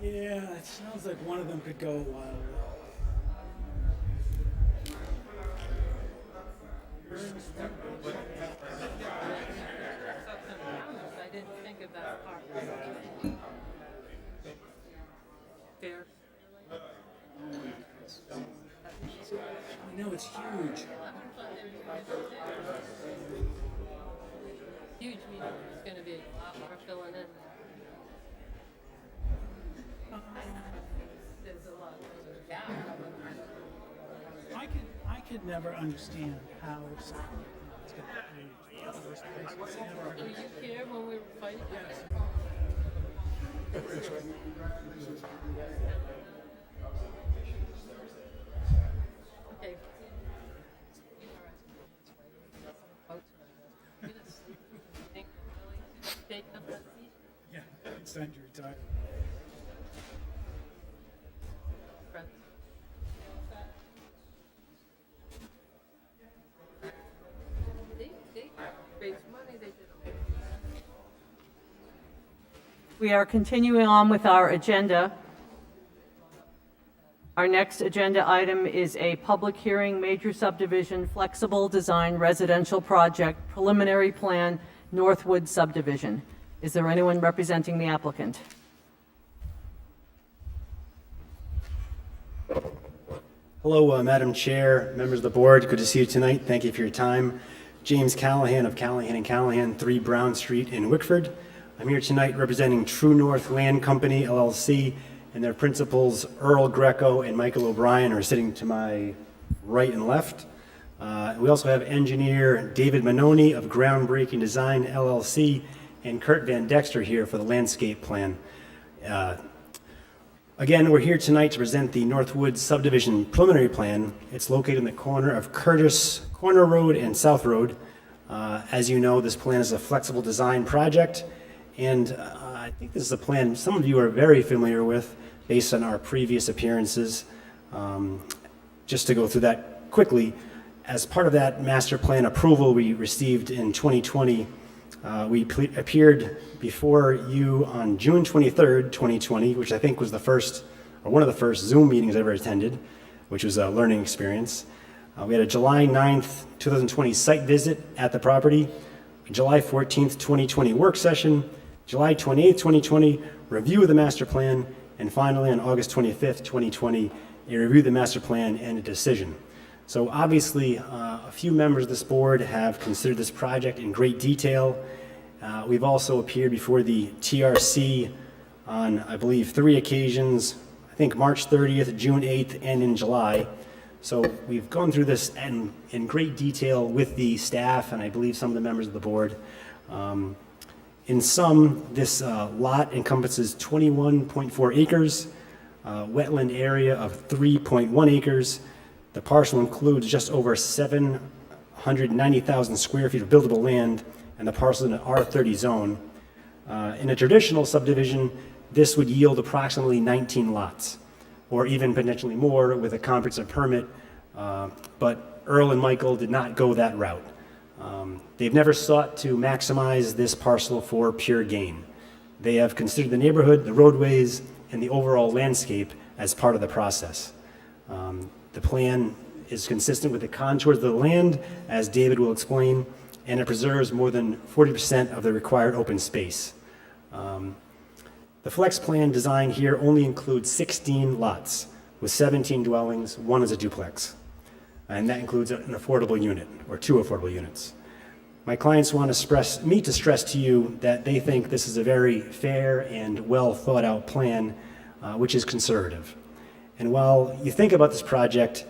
L: Yeah, it sounds like one of them could go a while.
E: I didn't think of that part. Fair.
L: I know, it's huge.
E: Huge meeting, there's gonna be a lot more filling in. There's a lot.
L: I could never understand how something it's going to be in the first place.
E: Were you here when we were fighting? Okay.
L: Yeah, it's time to retire.
D: We are continuing on with our agenda. Our next agenda item is a public hearing, major subdivision, flexible design residential project, preliminary plan, Northwood subdivision. Is there anyone representing the applicant?
Q: Hello, Madam Chair, members of the board. Good to see you tonight. Thank you for your time. James Callahan of Callahan & Callahan, 3 Brown Street in Wickford. I'm here tonight representing True North Land Company, LLC, and their principals, Earl Greco and Michael O'Brien, are sitting to my right and left. We also have engineer David Manoni of Groundbreaking Design, LLC, and Kurt Van Dexter here for the landscape plan. Again, we're here tonight to present the Northwood subdivision preliminary plan. It's located in the corner of Curtis Corner Road and South Road. As you know, this plan is a flexible design project, and I think this is a plan some of you are very familiar with based on our previous appearances. Just to go through that quickly, as part of that master plan approval we received in 2020, we appeared before you on June 23rd, 2020, which I think was the first, or one of the first Zoom meetings I ever attended, which was a learning experience. We had a July 9th, 2020 site visit at the property, a July 14th, 2020 work session, July 28th, 2020 review of the master plan, and finally on August 25th, 2020, a review of the master plan and a decision. So obviously, a few members of this board have considered this project in great detail. We've also appeared before the TRC on, I believe, 3 occasions, I think March 30th, June 8th, and in July. So we've gone through this in great detail with the staff and I believe some of the members of the board. In sum, this lot encompasses 21.4 acres, wetland area of 3.1 acres. The parcel includes just over 790,000 square feet of buildable land, and the parcel in an R30 zone. In a traditional subdivision, this would yield approximately 19 lots, or even potentially more with a comprehensive permit, but Earl and Michael did not go that route. They've never sought to maximize this parcel for pure gain. They have considered the neighborhood, the roadways, and the overall landscape as part of the process. The plan is consistent with the contours of the land, as David will explain, and it preserves more than 40% of the required open space. The flex plan design here only includes 16 lots with 17 dwellings, 1 is a duplex. And that includes an affordable unit, or 2 affordable units. My clients want to stress to you that they think this is a very fair and well thought out plan, which is conservative. And while you think about this project,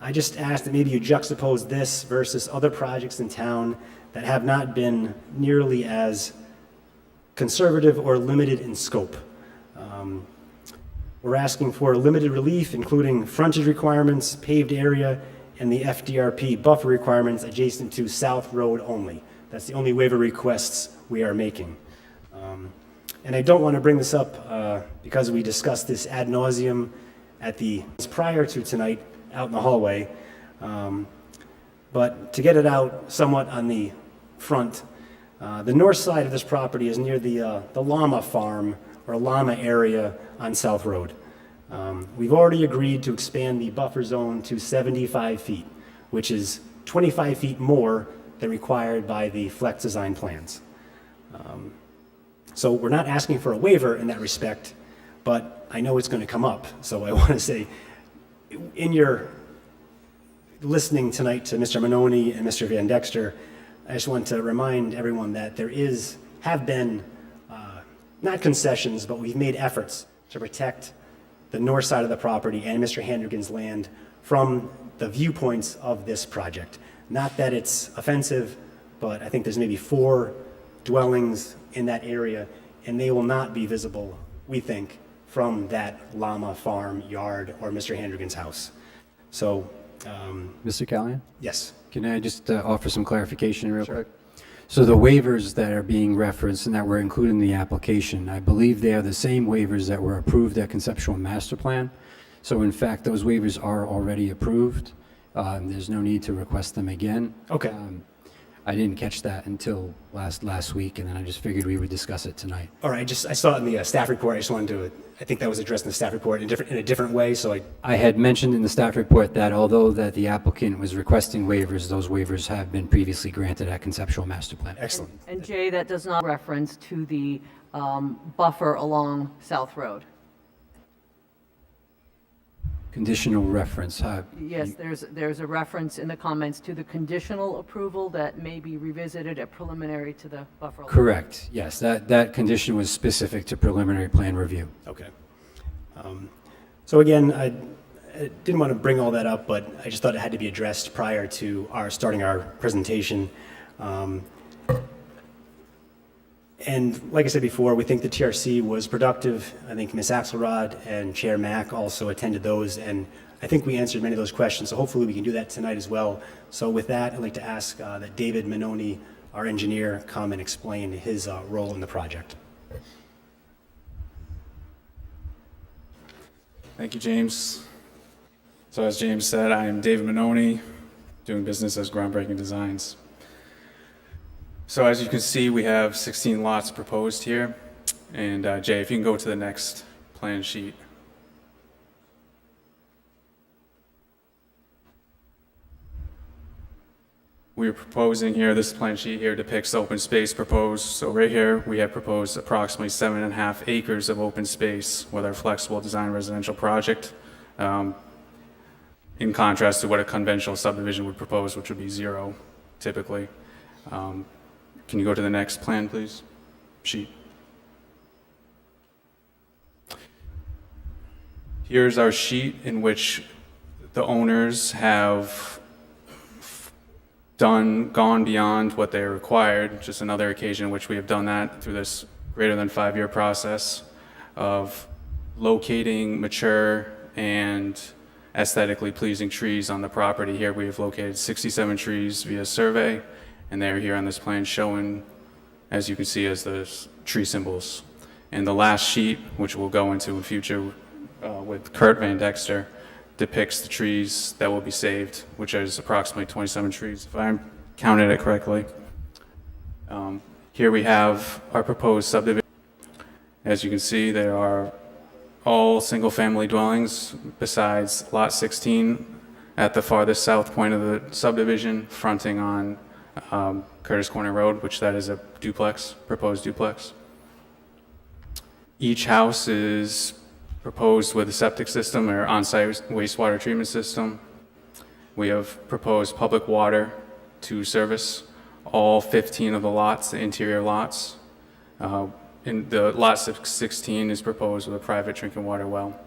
Q: I just ask that maybe you juxtapose this versus other projects in town that have not been nearly as conservative or limited in scope. We're asking for limited relief, including frontage requirements, paved area, and the FDRP buffer requirements adjacent to South Road only. That's the only waiver requests we are making. And I don't want to bring this up because we discussed this ad nauseum at prior to tonight out in the hallway. But to get it out somewhat on the front, the north side of this property is near the llama farm or Llama area on South Road. We've already agreed to expand the buffer zone to 75 feet, which is 25 feet more than required by the Flex design plans. So we're not asking for a waiver in that respect, but I know it's going to come up. So I want to say, in your listening tonight to Mr. Manoni and Mr. Van Dexter, I just want to remind everyone that have been, not concessions, but we've made efforts to protect the north side of the property and Mr. Handrigan's land from the viewpoints of this project. Not that it's offensive, but I think there's maybe 4 dwellings in that area, and they will not be visible, we think, from that Llama farm yard or Mr. Handrigan's house. So,
H: Mr. Callahan?
Q: yes.
H: Can I just offer some clarification real quick? So the waivers that are being referenced and that were included in the application, I believe they are the same waivers that were approved at conceptual master plan. So in fact, those waivers are already approved. There's no need to request them again.
Q: Okay.
H: I didn't catch that until last week, and then I just figured we would discuss it tonight.
Q: All right, I saw it in the staff report. I just wanted to, I think that was addressed in the staff report in a different way, so
H: I had mentioned in the staff report that although that the applicant was requesting waivers, those waivers have been previously granted at conceptual master plan.
Q: Excellent.
D: And Jay, that does not reference to the buffer along South Road.
H: Conditional reference.
D: Yes, there's a reference in the comments to the conditional approval that may be revisited at preliminary to the buffer.
H: Correct, yes. That condition was specific to preliminary plan review.
Q: Okay. So again, I didn't want to bring all that up, but I just thought it had to be addressed prior to starting our presentation. And like I said before, we think the TRC was productive. I think Ms. Axelrod and Chair Mack also attended those, and I think we answered many of those questions, so hopefully we can do that tonight as well. So with that, I'd like to ask that David Manoni, our engineer, come and explain his role in the project.
R: Thank you, James. So as James said, I am David Manoni, doing business as Groundbreaking Designs. So as you can see, we have 16 lots proposed here. And Jay, if you can go to the next plan sheet. We are proposing here, this plan sheet here depicts open space proposed. So right here, we have proposed approximately 7.5 acres of open space with our flexible design residential project. In contrast to what a conventional subdivision would propose, which would be 0 typically. Can you go to the next plan, please? Sheet. Here's our sheet in which the owners have gone beyond what they required. Just another occasion in which we have done that through this greater than 5-year process of locating mature and aesthetically pleasing trees on the property. Here we have located 67 trees via survey, and they're here on this plan shown, as you can see, as the tree symbols. And the last sheet, which we'll go into in future with Kurt Van Dexter, depicts the trees that will be saved, which is approximately 27 trees, if I counted it correctly. Here we have our proposed subdivision. As you can see, there are all single-family dwellings besides Lot 16 at the farthest south point of the subdivision, fronting on Curtis Corner Road, which that is a duplex, proposed duplex. Each house is proposed with a septic system or on-site wastewater treatment system. We have proposed public water to service all 15 of the lots, the interior lots. In the lot 16 is proposed with a private drinking water well.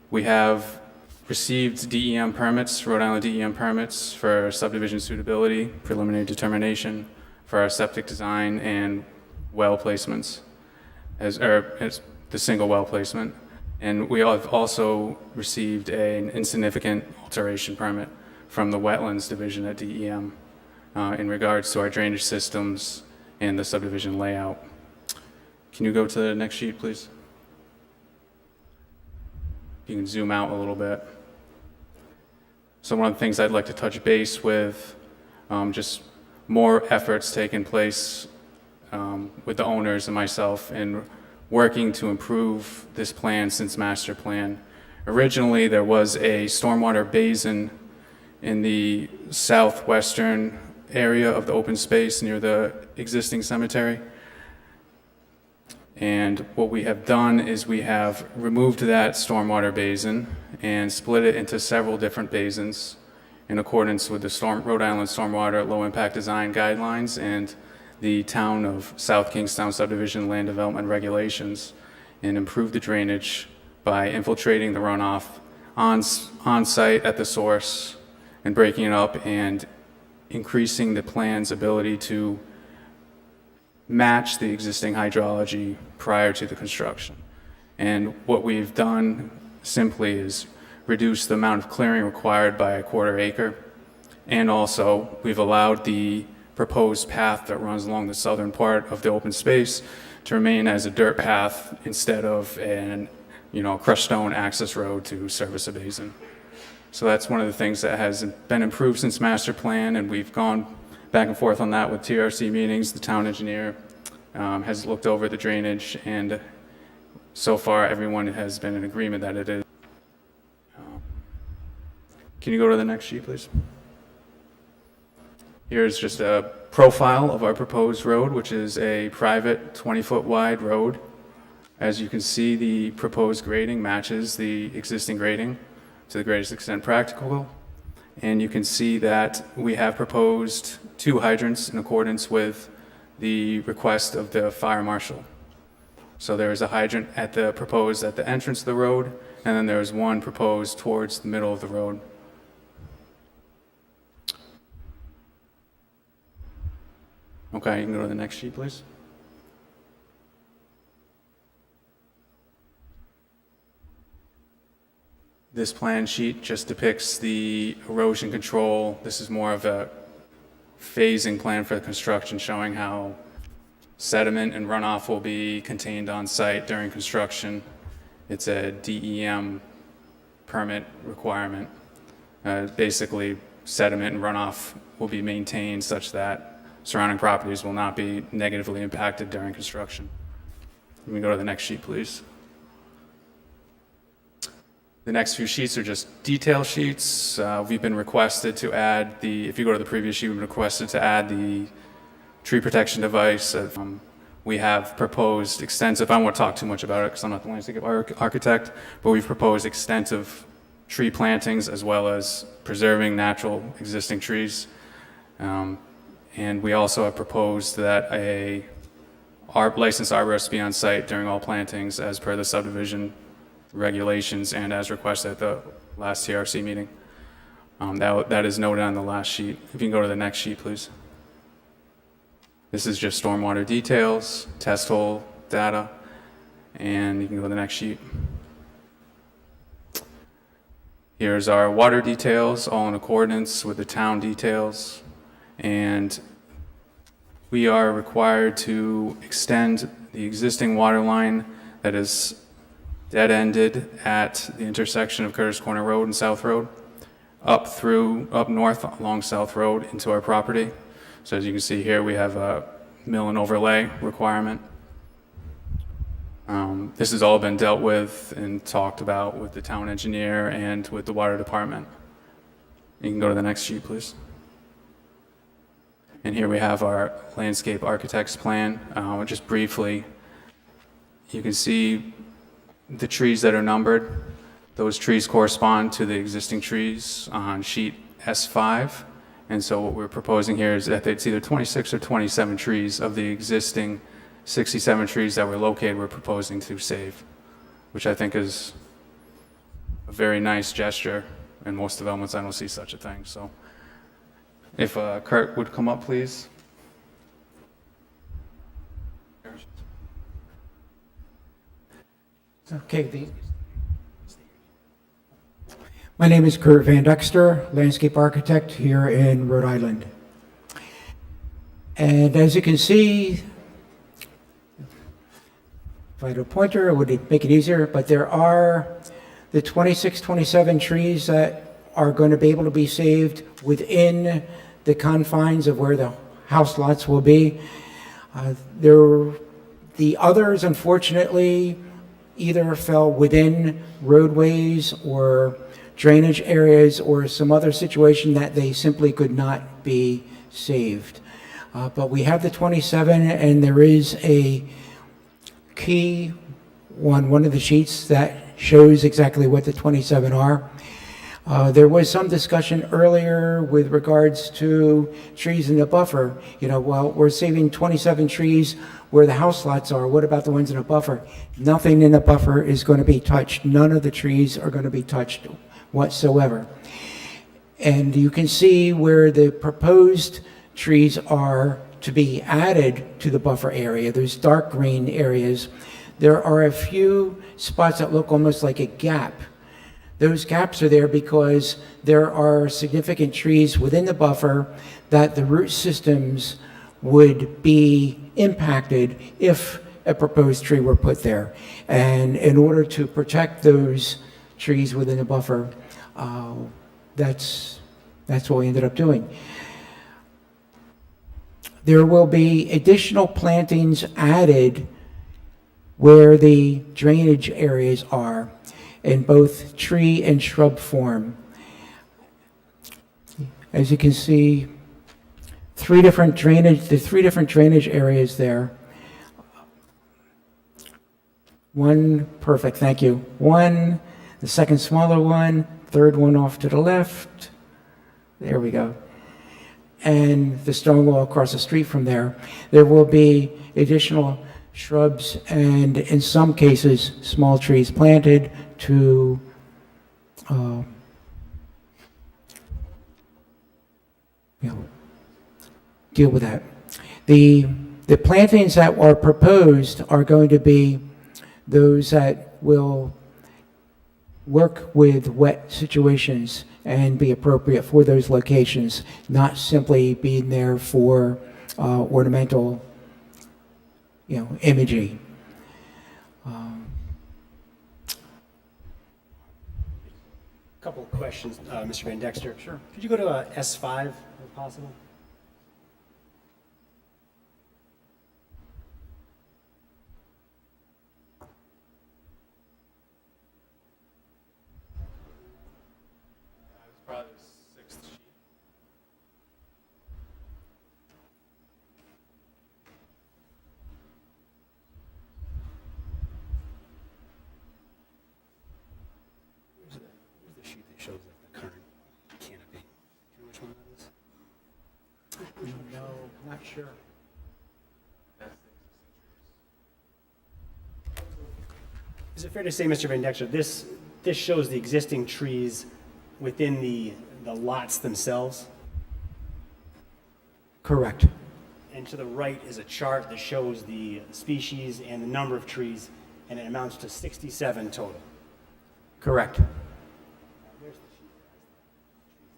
R: We have received DEM permits, Rhode Island DEM permits for subdivision suitability, preliminary determination for our septic design and well placements, as the single well placement. And we have also received an insignificant alteration permit from the wetlands division at DEM in regards to our drainage systems and the subdivision layout. Can you go to the next sheet, please? You can zoom out a little bit. So one of the things I'd like to touch base with, just more efforts taking place with the owners and myself in working to improve this plan since master plan. Originally, there was a stormwater basin in the southwestern area of the open space near the existing cemetery. And what we have done is we have removed that stormwater basin and split it into several different basins in accordance with the Rhode Island Stormwater Low Impact Design Guidelines and the Town of South Kingstown Subdivision Land Development Regulations, and improve the drainage by infiltrating the runoff on site at the source and breaking it up and increasing the plan's ability to match the existing hydrology prior to the construction. And what we've done simply is reduce the amount of clearing required by a 1/4 acre. And also, we've allowed the proposed path that runs along the southern part of the open space to remain as a dirt path instead of an, crushed stone access road to service a basin. So that's one of the things that has been improved since master plan, and we've gone back and forth on that with TRC meetings. The town engineer has looked over the drainage, and so far everyone has been in agreement that it is. Can you go to the next sheet, please? Here's just a profile of our proposed road, which is a private 20-foot wide road. As you can see, the proposed grading matches the existing grading to the greatest extent practicable. And you can see that we have proposed 2 hydrants in accordance with the request of the fire marshal. So there is a hydrant proposed at the entrance of the road, and then there is one proposed towards the middle of the road. Okay, you can go to the next sheet, please. This plan sheet just depicts the erosion control. This is more of a phasing plan for the construction, showing how sediment and runoff will be contained on site during construction. It's a DEM permit requirement. Basically, sediment and runoff will be maintained such that surrounding properties will not be negatively impacted during construction. We can go to the next sheet, please. The next few sheets are just detail sheets. We've been requested to add if you go to the previous sheet, we've been requested to add the tree protection device. We have proposed extensive, I don't want to talk too much about it because I'm not the landscape architect, but we've proposed extensive tree plantings as well as preserving natural existing trees. And we also have proposed that a licensed arborist be on site during all plantings as per the subdivision regulations and as requested at the last TRC meeting. That is noted on the last sheet. If you can go to the next sheet, please. This is just stormwater details, test hole data, and you can go to the next sheet. Here's our water details, all in accordance with the town details. And we are required to extend the existing water line that is dead-ended at the intersection of Curtis Corner Road and South Road up north along South Road into our property. So as you can see here, we have a mill and overlay requirement. This has all been dealt with and talked about with the town engineer and with the water department. You can go to the next sheet, please. And here we have our landscape architect's plan. Just briefly, you can see the trees that are numbered. Those trees correspond to the existing trees on sheet S5. And so what we're proposing here is that it's either 26 or 27 trees of the existing 67 trees that were located we're proposing to save, which I think is a very nice gesture. In most developments, I don't see such a thing. So if Kurt would come up, please.
S: Okay. My name is Kurt Van Dexter, landscape architect here in Rhode Island. And as you can see, if I had a pointer, it would make it easier, but there are the 26, 27 trees that are going to be able to be saved within the confines of where the house lots will be. They're The others, unfortunately, either fell within roadways or drainage areas or some other situation that they simply could not be saved. But we have the 27, and there is a key on one of the sheets that shows exactly what the 27 are. There was some discussion earlier with regards to trees in the buffer. You know, well, we're saving 27 trees where the house lots are. What about the ones in the buffer? Nothing in the buffer is going to be touched. None of the trees are going to be touched whatsoever. And you can see where the proposed trees are to be added to the buffer area, those dark green areas. There are a few spots that look almost like a gap. Those gaps are there because there are significant trees within the buffer that the root systems would be impacted if a proposed tree were put there. And in order to protect those trees within the buffer, that's what we ended up doing. There will be additional plantings added where the drainage areas are in both tree and shrub form. As you can see, the three different drainage areas there. One, perfect, thank you. One, the second smaller one, third one off to the left. There we go. And the stone wall across the street from there. There will be additional shrubs and, in some cases, small trees planted to deal with that. The plantings that are proposed are going to be those that will work with wet situations and be appropriate for those locations, not simply being there for ornamental, imagery.
Q: Couple of questions, Mr. Van Dexter. Sure. Could you go to S5 if possible?
S: Not sure.
Q: Is it fair to say, Mr. Van Dexter, this shows the existing trees within the lots themselves?
S: Correct.
Q: And to the right is a chart that shows the species and the number of trees, and it amounts to 67 total.
S: Correct.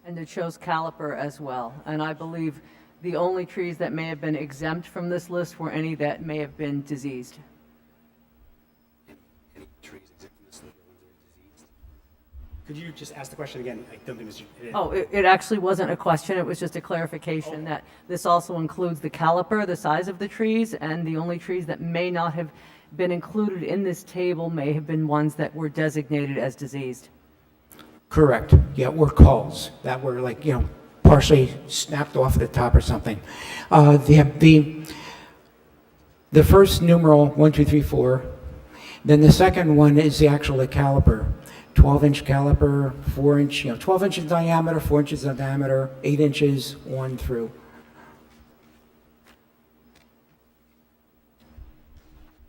D: And it shows caliper as well. And I believe the only trees that may have been exempt from this list were any that may have been diseased.
Q: Any trees exempt from this list are ones that are diseased? Could you just ask the question again? I don't think Mr.
D: Oh, it actually wasn't a question, it was just a clarification that this also includes the caliper, the size of the trees, and the only trees that may not have been included in this table may have been ones that were designated as diseased.
S: Correct. Yeah, or calls that were partially snapped off at the top or something. The first numeral, 1, 2, 3, 4. Then the second one is the actual caliper. 12-inch caliper, 4-inch, 12 inches in diameter, 4 inches in diameter, 8 inches on through.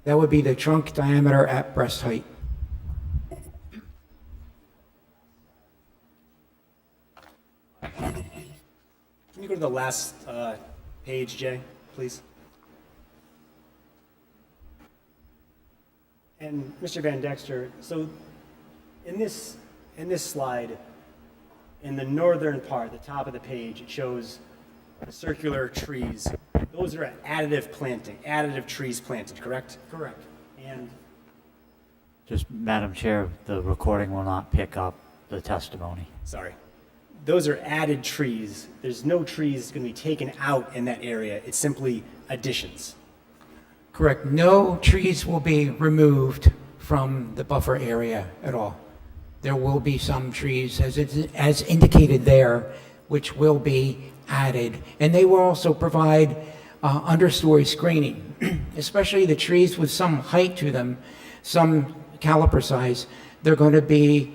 S: That would be the trunk diameter at breast height.
Q: Can you go to the last page, Jay, please? And Mr. Van Dexter, so in this slide, in the northern part, the top of the page, it shows the circular trees. Those are additive trees planted, correct?
S: Correct.
Q: And
F: Just, Madam Chair, the recording will not pick up the testimony.
Q: sorry. Those are added trees. There's no trees going to be taken out in that area. It's simply additions.
S: Correct. No trees will be removed from the buffer area at all. There will be some trees, as indicated there, which will be added. And they will also provide understory screening, especially the trees with some height to them, some caliper size. They're going to be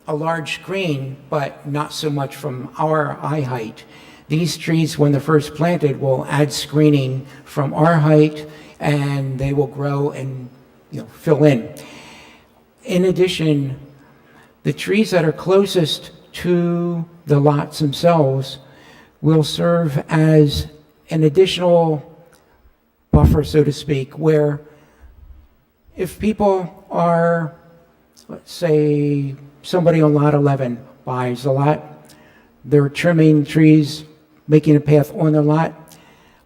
S: a large screen, but not so much from our eye height. These trees, when they're first planted, will add screening from our height, and they will grow and fill in. In addition, the trees that are closest to the lots themselves will serve as an additional buffer, so to speak, where if people are, let's say, somebody on lot 11 buys a lot, they're trimming trees, making a path on their lot,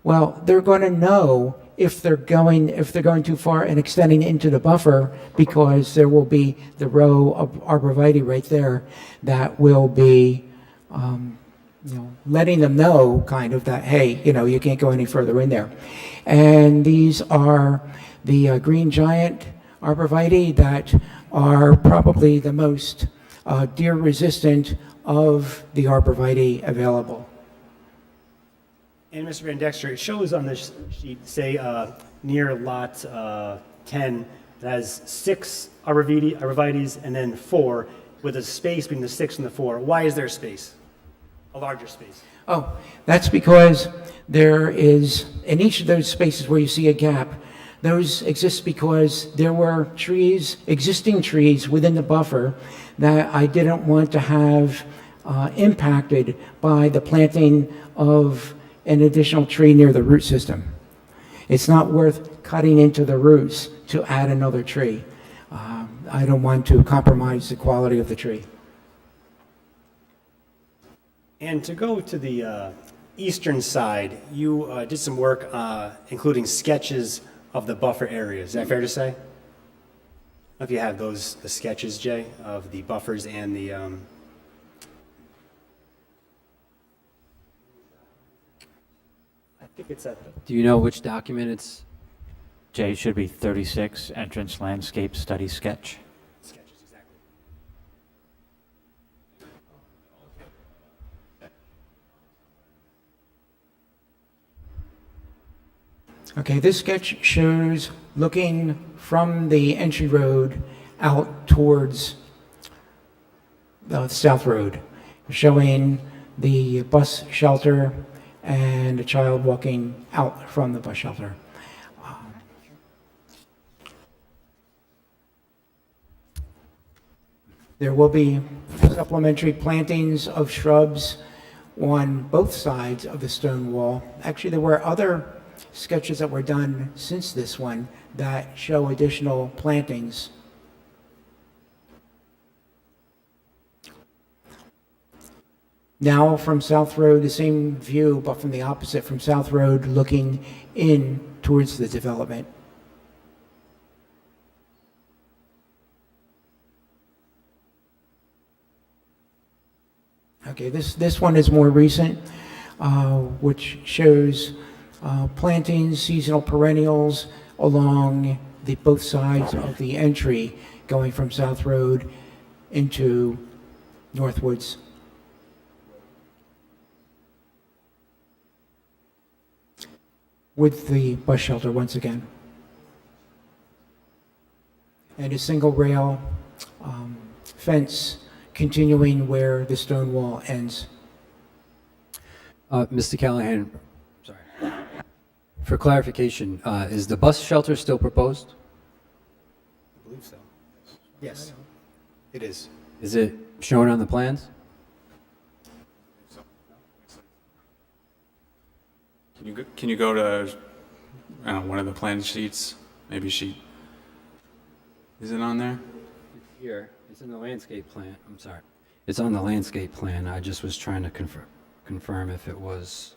S: well, they're going to know if they're going too far and extending into the buffer, because there will be the row of arborvitae right there that will be letting them know kind of that, hey, you can't go any further in there. And these are the green giant arborvitae that are probably the most deer resistant of the arborvitae available.
Q: And Mr. Van Dexter, it shows on this sheet, say, near lot 10, it has 6 arborvitaes and then 4, with a space between the 6 and the 4. Why is there a space? A larger space?
S: Oh, that's because there is, in each of those spaces where you see a gap, those exist because there were trees, existing trees within the buffer that I didn't want to have impacted by the planting of an additional tree near the root system. It's not worth cutting into the roots to add another tree. I don't want to compromise the quality of the tree.
Q: And to go to the eastern side, you did some work including sketches of the buffer areas. Is that fair to say? I don't know if you have the sketches, Jay, of the buffers and the... I think it's at the...
H: Do you know which document it's?
F: Jay, should be 36, entrance landscape study sketch.
Q: Sketches, exactly.
S: Okay, this sketch shows looking from the entry road out towards the South Road, showing the bus shelter and a child walking out from the bus shelter. There will be supplementary plantings of shrubs on both sides of the stone wall. Actually, there were other sketches that were done since this one that show additional plantings. Now from South Road, the same view, but from the opposite, from South Road, looking in towards the development. Okay, this one is more recent, which shows plantings, seasonal perennials along both sides of the entry going from South Road into Northwoods. With the bus shelter once again. And a single rail fence continuing where the stone wall ends.
H: Mr. Callahan, sorry. For clarification, is the bus shelter still proposed?
Q: I believe so. Yes, it is.
H: Is it shown on the plans?
R: Can you go to one of the plan sheets? Maybe sheet. Is it on there?
H: It's here. It's in the landscape plan. I'm sorry. It's on the landscape plan. I just was trying to confirm if it was.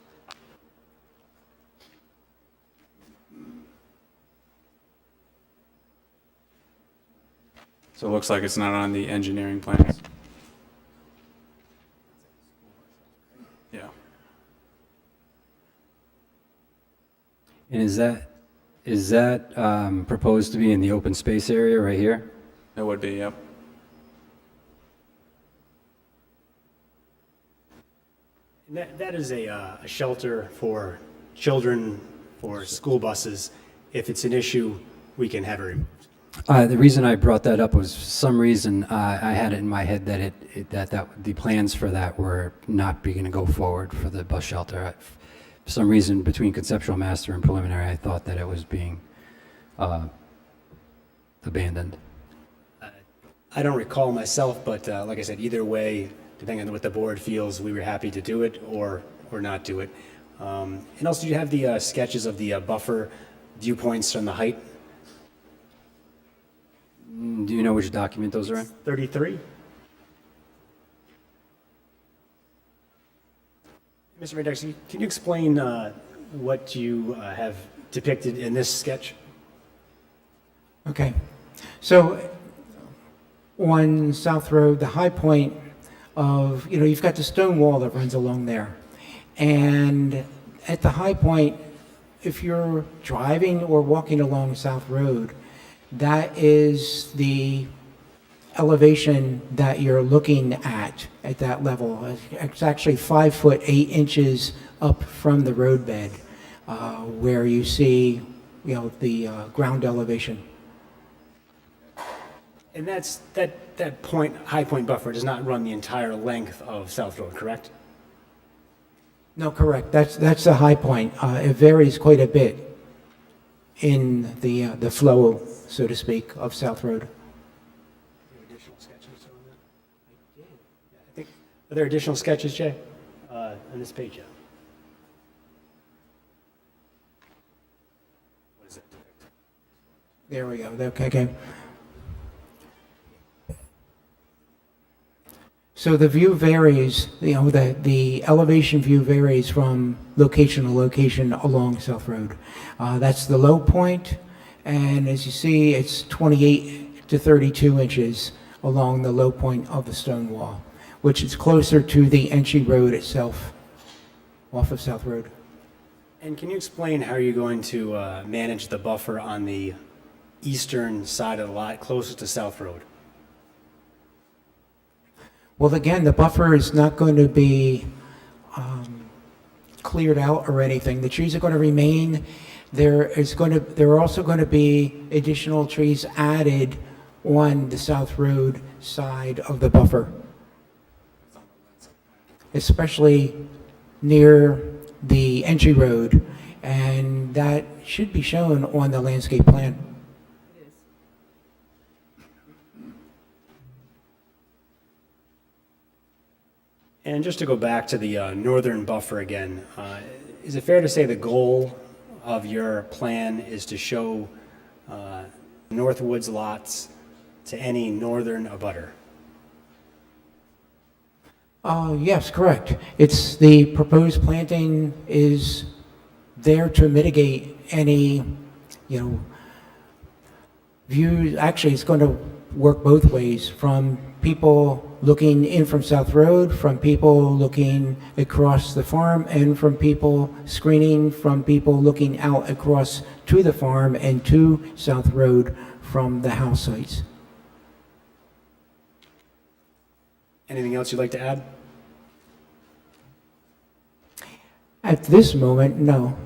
R: So it looks like it's not on the engineering plans. Yeah.
H: And is that Is that proposed to be in the open space area right here?
R: It would be, yep.
Q: And that is a shelter for children, for school buses. If it's an issue, we can have it removed.
H: The reason I brought that up was for some reason I had it in my head that that the plans for that were not going to go forward for the bus shelter. For some reason, between conceptual master and preliminary, I thought that it was being abandoned.
Q: I don't recall myself, but like I said, either way, depending on what the board feels, we were happy to do it or not do it. And also, do you have the sketches of the buffer viewpoints on the height?
H: Do you know which document those are in?
Q: 33? Mr. Radexy, can you explain what you have depicted in this sketch?
S: Okay. So on South Road, the high point of, you've got the stone wall that runs along there. And at the high point, if you're driving or walking along South Road, that is the elevation that you're looking at that level. It's actually 5 foot 8 inches up from the roadbed, where you see, the ground elevation.
Q: And that point, high point buffer does not run the entire length of South Road, correct?
S: No, correct. That's the high point. It varies quite a bit in the flow, so to speak, of South Road.
Q: Are there additional sketches, Jay, on this page? Yeah. What is it?
S: There we go. Okay. So the view varies, the elevation view varies from location to location along South Road. That's the low point, and as you see, it's 28 to 32 inches along the low point of the stone wall, which is closer to the entry road itself, off of South Road.
Q: And can you explain how you're going to manage the buffer on the eastern side of the lot, closest to South Road?
S: Well, again, the buffer is not going to be cleared out or anything. The trees are going to remain. There are also going to be additional trees added on the South Road side of the buffer, especially near the entry road, and that should be shown on the landscape plan.
Q: And just to go back to the northern buffer again, is it fair to say the goal of your plan is to show Northwoods lots to any northern abutter?
S: Yes, correct. It's the proposed planting is there to mitigate any, views. Actually, it's going to work both ways, from people looking in from South Road, from people looking across the farm, and from people screening from people looking out across to the farm and to South Road from the house sites.
Q: Anything else you'd like to add?
S: At this moment, no.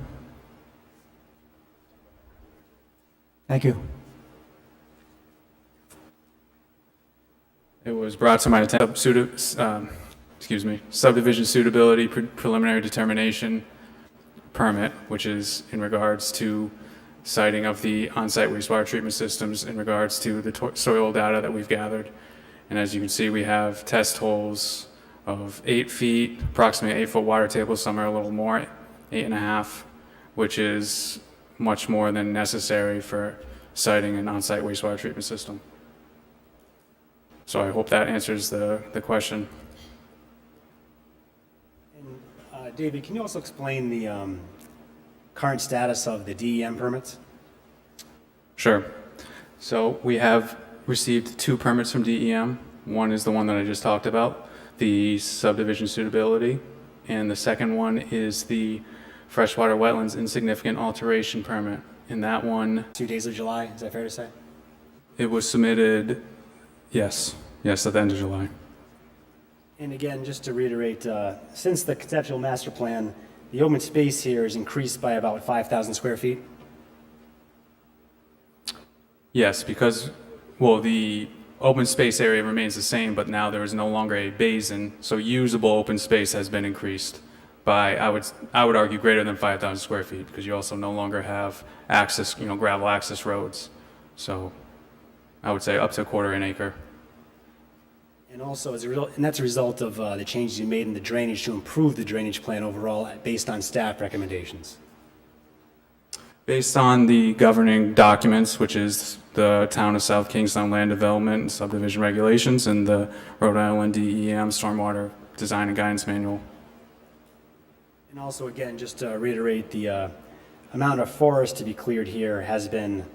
S: Thank you.
R: It was brought to my attention, subdivision suitability preliminary determination permit, which is in regards to siting of the on-site wastewater treatment systems in regards to the soil data that we've gathered. And as you can see, we have test holes of 8 feet, approximately 8-foot water table, some are a little more, 8.5, which is much more than necessary for siting an on-site wastewater treatment system. So I hope that answers the question.
Q: And David, can you also explain the current status of the DEM permits?
R: Sure. So we have received 2 permits from DEM. One is the one that I just talked about, the subdivision suitability, and the second one is the freshwater wetlands insignificant alteration permit, In that one,
Q: 2 days of July, is that fair to say?
R: it was submitted, yes, at the end of July.
Q: And again, just to reiterate, since the conceptual master plan, the open space here is increased by about 5,000 square feet.
R: Yes, because, well, the open space area remains the same, but now there is no longer a basin, so usable open space has been increased by, I would argue, greater than 5,000 square feet, because you also no longer have access, gravel access roads. So I would say up to a quarter an acre.
Q: And also, and that's a result of the changes you made in the drainage to improve the drainage plan overall based on staff recommendations.
R: Based on the governing documents, which is the Town of South Kingstown Land Development and Subdivision Regulations and the Rhode Island DEM Stormwater Design and Guidance Manual.
Q: And also, again, just to reiterate, the amount of forest to be cleared here has been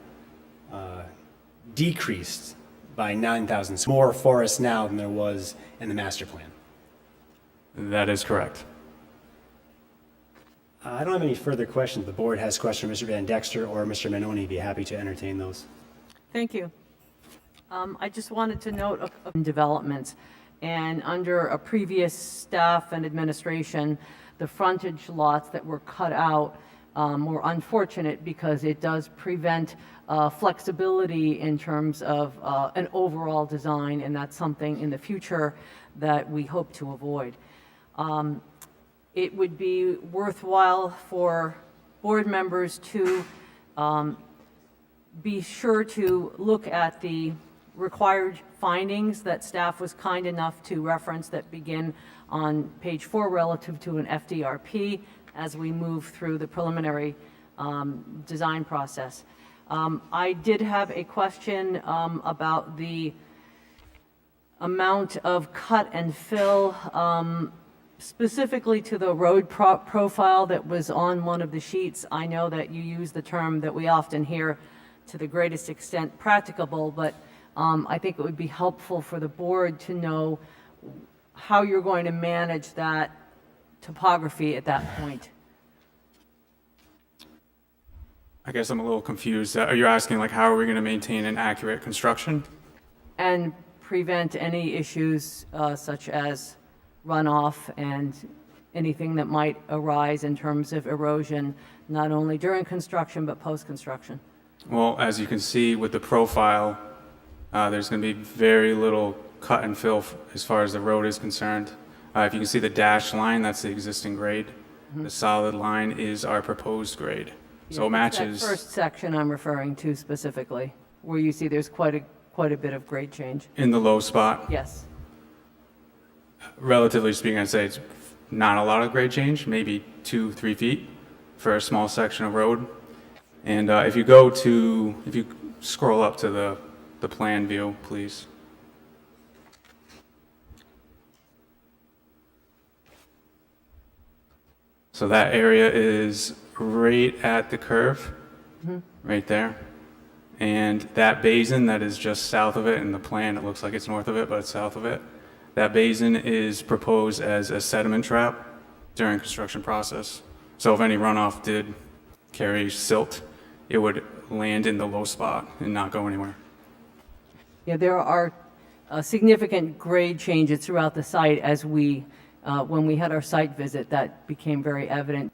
Q: decreased by 9,000. More forest now than there was in the master plan.
R: That is correct.
Q: I don't have any further questions. The board has questions for Mr. Van Dexter or Mr. Manoni. Be happy to entertain those.
D: Thank you. I just wanted to note of developments, and under a previous staff and administration, the frontage lots that were cut out were unfortunate because it does prevent flexibility in terms of an overall design, and that's something in the future that we hope to avoid. It would be worthwhile for board members to be sure to look at the required findings that staff was kind enough to reference that begin on page 4 relative to an FDRP as we move through the preliminary design process. I did have a question about the amount of cut and fill, specifically to the road profile that was on one of the sheets. I know that you use the term that we often hear, to the greatest extent practicable, but I think it would be helpful for the board to know how you're going to manage that topography at that point.
R: I guess I'm a little confused. Are you asking, like, how are we going to maintain an accurate construction?
D: And prevent any issues such as runoff and anything that might arise in terms of erosion, not only during construction but post-construction.
R: Well, as you can see with the profile, there's going to be very little cut and fill as far as the road is concerned. If you can see the dashed line, that's the existing grade.
D: Mm-hmm.
R: The solid line is our proposed grade. So it
D: It's
R: matches.
D: that first section I'm referring to specifically, where you see there's quite a bit of grade change.
R: In the low spot.
D: Yes.
R: Relatively speaking, I'd say it's not a lot of grade change, maybe 2-3 feet for a small section of road. And if you scroll up to the plan view, please. So that area is right at the curve, right there. And that basin that is just south of it, in the plan it looks like it's north of it, but it's south of it. That basin is proposed as a sediment trap during construction process. So if any runoff did carry silt, it would land in the low spot and not go anywhere.
D: Yeah, there are significant grade changes throughout the site as when we had our site visit, that became very evident.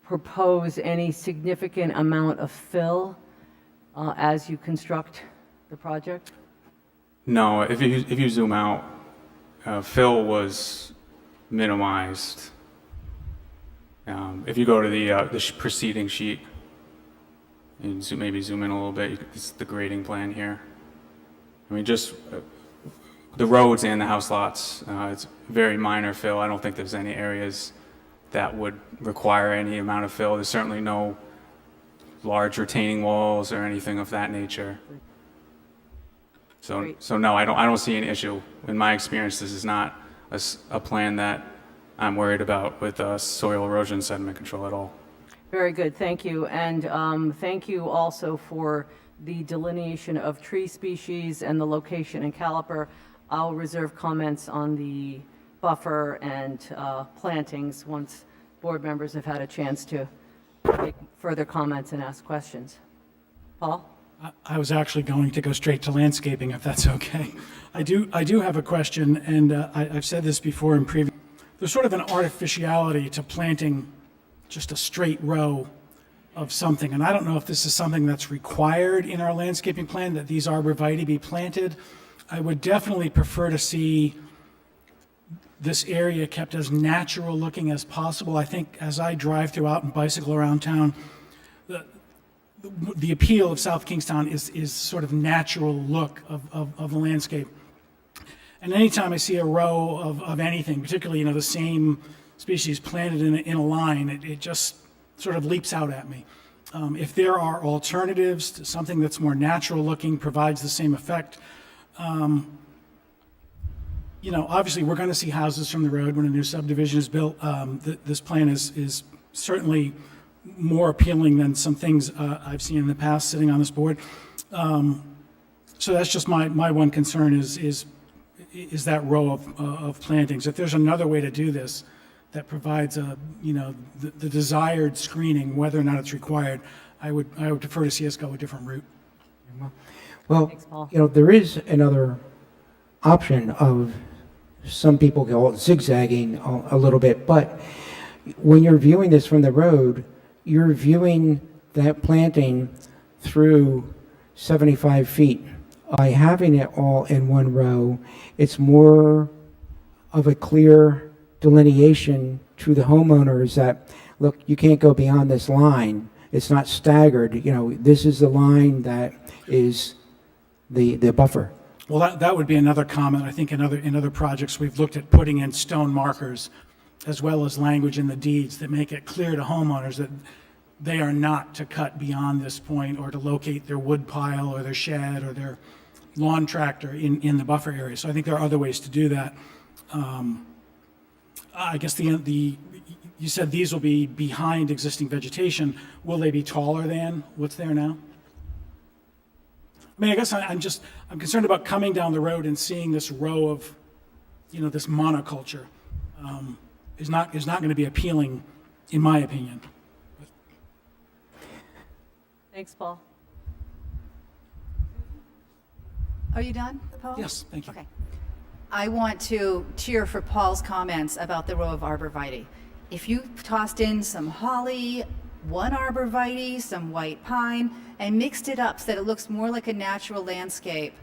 D: Propose any significant amount of fill as you construct the project?
R: No, if you zoom out, fill was minimized. If you go to the preceding sheet, and maybe zoom in a little bit, it's the grading plan here. I mean, just the roads and the house lots, it's very minor fill. I don't think there's any areas that would require any amount of fill. There's certainly no large retaining walls or anything of that nature. So no, I don't see any issue. In my experience, this is not a plan that I'm worried about with soil erosion sediment control at all.
D: Very good, thank you. And thank you also for the delineation of tree species and the location in caliper. I'll reserve comments on the buffer and plantings once board members have had a chance to take further comments and ask questions. Paul?
L: I was actually going to go straight to landscaping, if that's okay. I do have a question, and I've said this before in previous. There's sort of an artificiality to planting just a straight row of something, and I don't know if this is something that's required in our landscaping plan, that these arborvitae be planted. I would definitely prefer to see this area kept as natural looking as possible. I think as I drive throughout and bicycle around town, the appeal of South Kingstown is sort of natural look of the landscape. And anytime I see a row of anything, particularly, the same species planted in a line, it just sort of leaps out at me. If there are alternatives to something that's more natural looking, provides the same effect, obviously we're going to see houses from the road when a new subdivision is built. This plan is certainly more appealing than some things I've seen in the past sitting on this board. So that's just my one concern is that row of plantings. If there's another way to do this that provides the desired screening, whether or not it's required, I would prefer to see us go a different route.
S: Well,
D: Thanks, Paul.
S: there is another option of, some people call it zigzagging a little bit, but when you're viewing this from the road, you're viewing that planting through 75 feet. By having it all in one row, it's more of a clear delineation to the homeowners that, look, you can't go beyond this line. It's not staggered. This is the line that is the buffer.
L: Well, that would be another comment. I think in other projects, we've looked at putting in stone markers as well as language in the deeds that make it clear to homeowners that they are not to cut beyond this point or to locate their wood pile or their shed or their lawn tractor in the buffer area. So I think there are other ways to do that. I guess you said these will be behind existing vegetation. Will they be taller than what's there now? I mean, I guess I'm concerned about coming down the road and seeing this row of, this monoculture is not going to be appealing, in my opinion.
D: Thanks, Paul.
A: Are you done, Paul?
L: Yes, thank you.
A: Okay. I want to cheer for Paul's comments about the row of arborvitae. If you tossed in some holly, one arborvitae, some white pine, and mixed it up so that it looks more like a natural landscape,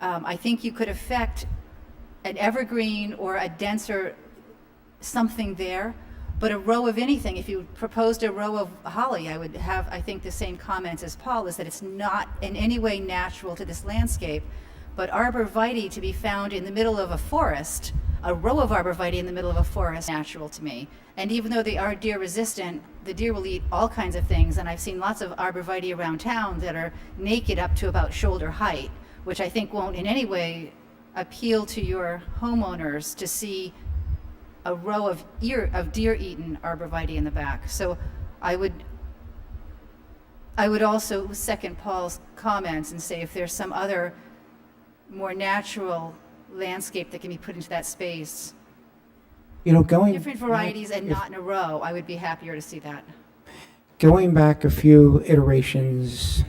A: I think you could affect an evergreen or a denser something there. But a row of anything, if you proposed a row of holly, I would have, I think, the same comments as Paul, is that it's not in any way natural to this landscape. But arborvitae to be found in the middle of a forest, a row of arborvitae in the middle of a forest, natural to me. And even though they are deer resistant, the deer will eat all kinds of things. And I've seen lots of arborvitae around town that are naked up to about shoulder height, which I think won't in any way appeal to your homeowners to see a row of deer-eaten arborvitae in the back. So I would also second Paul's comments and say if there's some other more natural landscape that can be put into that space, different varieties and not in a row, I would be happier to see that.
S: Going back a few iterations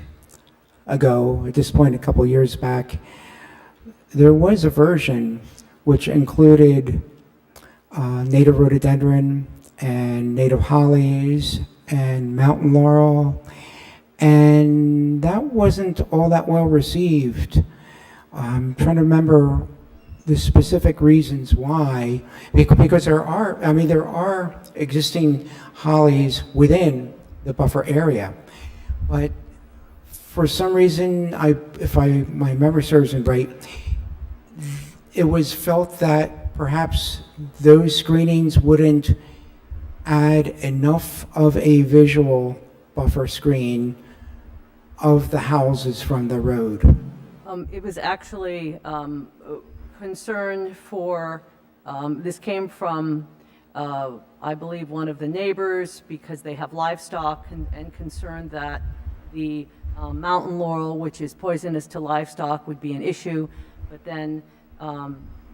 S: ago, at this point a couple years back, there was a version which included native rhododendron and native hollies and mountain laurel, and that wasn't all that well received. I'm trying to remember the specific reasons why, because there are existing hollies within the buffer area, but for some reason, my memory serves me right, it was felt that perhaps those screenings wouldn't add enough of a visual buffer screen of the houses from the road.
D: It was actually concern for, this came from, I believe, one of the neighbors because they have livestock and concerned that the mountain laurel, which is poisonous to livestock, would be an issue. But then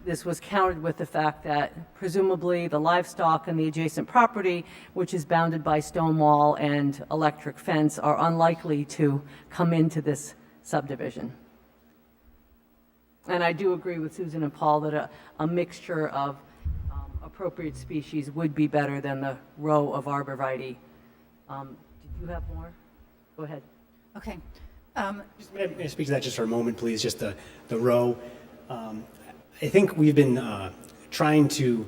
D: this was countered with the fact that presumably the livestock and the adjacent property, which is bounded by stone wall and electric fence, are unlikely to come into this subdivision. And I do agree with Susan and Paul that a mixture of appropriate species would be better than the row of arborvitae. Did you have more? Go ahead.
A: Okay.
Q: May I speak to that just for a moment, please? Just the row. I think we've been trying to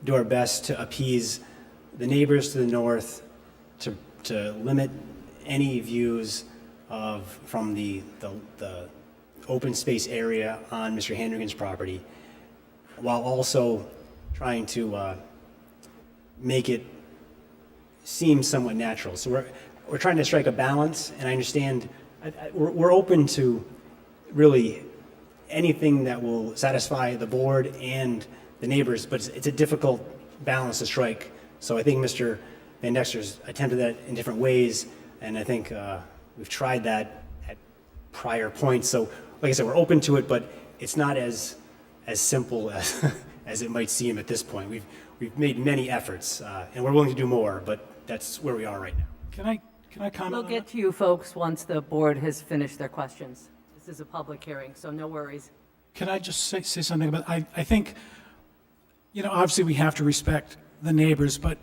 Q: do our best to appease the neighbors to the north, to limit any views from the open space area on Mr. Handrigan's property, while also trying to make it seem somewhat natural. So we're trying to strike a balance, and I understand we're open to really anything that will satisfy the board and the neighbors, but it's a difficult balance to strike. So I think Mr. Van Dexter's attempted that in different ways, and I think we've tried that at prior points. So like I said, we're open to it, but it's not as simple as as it might seem at this point. We've made many efforts, and we're willing to do more, but that's where we are right now.
L: Can I comment
D: We'll
L: on
D: get to you folks once the board has finished their questions. This is a public hearing, so no worries.
L: Can I just say something about, I think, obviously we have to respect the neighbors, but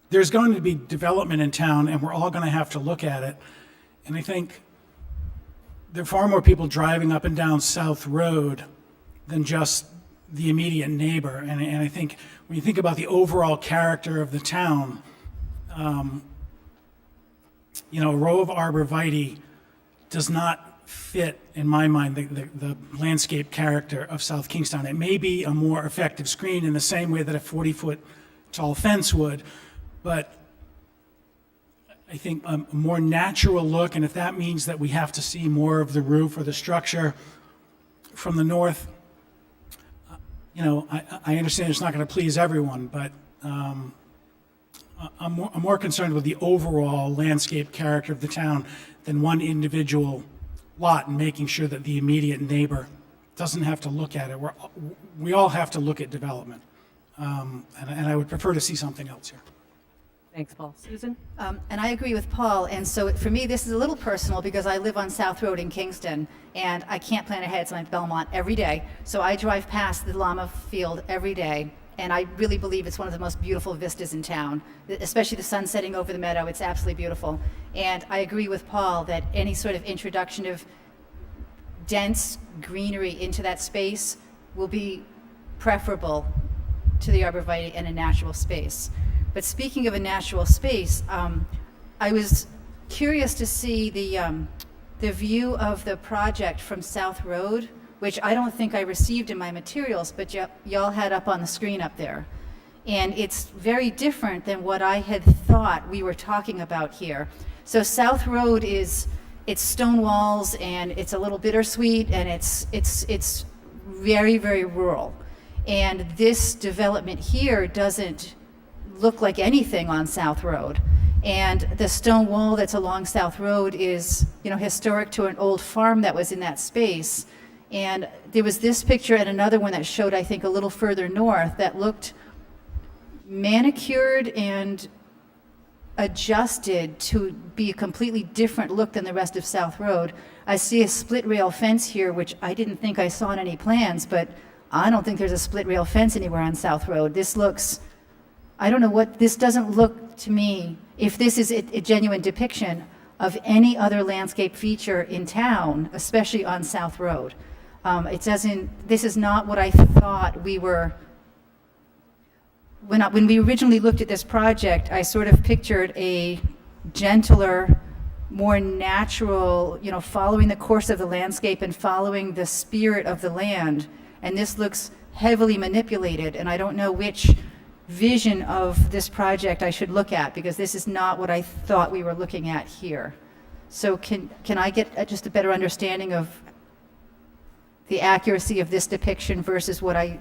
L: there's going to be development in town, and we're all going to have to look at it. And I think there are far more people driving up and down South Road than just the immediate neighbor. And I think when you think about the overall character of the town, a row of arborvitae does not fit, in my mind, the landscape character of South Kingstown. It may be a more effective screen in the same way that a 40-foot tall fence would, but I think a more natural look, and if that means that we have to see more of the roof or the structure from the north, I understand it's not going to please everyone, but I'm more concerned with the overall landscape character of the town than one individual lot, and making sure that the immediate neighbor doesn't have to look at it. We all have to look at development, and I would prefer to see something else here.
D: Thanks, Paul. Susan?
A: And I agree with Paul, and so for me, this is a little personal because I live on South Road in Kingston, and I can't plan ahead, so I'm at Belmont every day. So I drive past the llama field every day, and I really believe it's one of the most beautiful vistas in town, especially the sun setting over the meadow. It's absolutely beautiful. And I agree with Paul that any sort of introduction of dense greenery into that space will be preferable to the arborvitae and a natural space. But speaking of a natural space, I was curious to see the view of the project from South Road, which I don't think I received in my materials, but y'all had up on the screen up there. And it's very different than what I had thought we were talking about here. So South Road it's stone walls, and it's a little bittersweet, and it's very, very rural. And this development here doesn't look like anything on South Road. And the stone wall that's along South Road is, historic to an old farm that was in that space. And there was this picture and another one that showed, I think, a little further north that looked manicured and adjusted to be a completely different look than the rest of South Road. I see a split rail fence here, which I didn't think I saw in any plans, but I don't think there's a split rail fence anywhere on South Road. This looks, I don't know what, this doesn't look to me, if this is a genuine depiction of any other landscape feature in town, especially on South Road. This is not what I thought we were, when we originally looked at this project, I sort of pictured a gentler, more natural, following the course of the landscape and following the spirit of the land. And this looks heavily manipulated, and I don't know which vision of this project I should look at, because this is not what I thought we were looking at here. So can I get just a better understanding of the accuracy of this depiction versus what I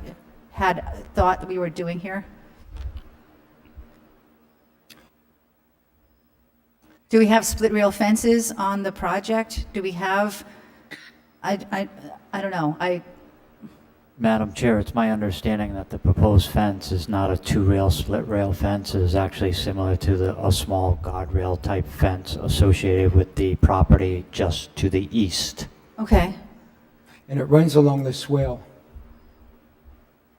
A: had thought that we were doing here? Do we have split rail fences on the project? Do we have, I don't know,
F: Madam Chair, it's my understanding that the proposed fence is not a two-rail split rail fence. It is actually similar to a small guardrail type fence associated with the property just to the east.
A: Okay.
S: And it runs along the swale.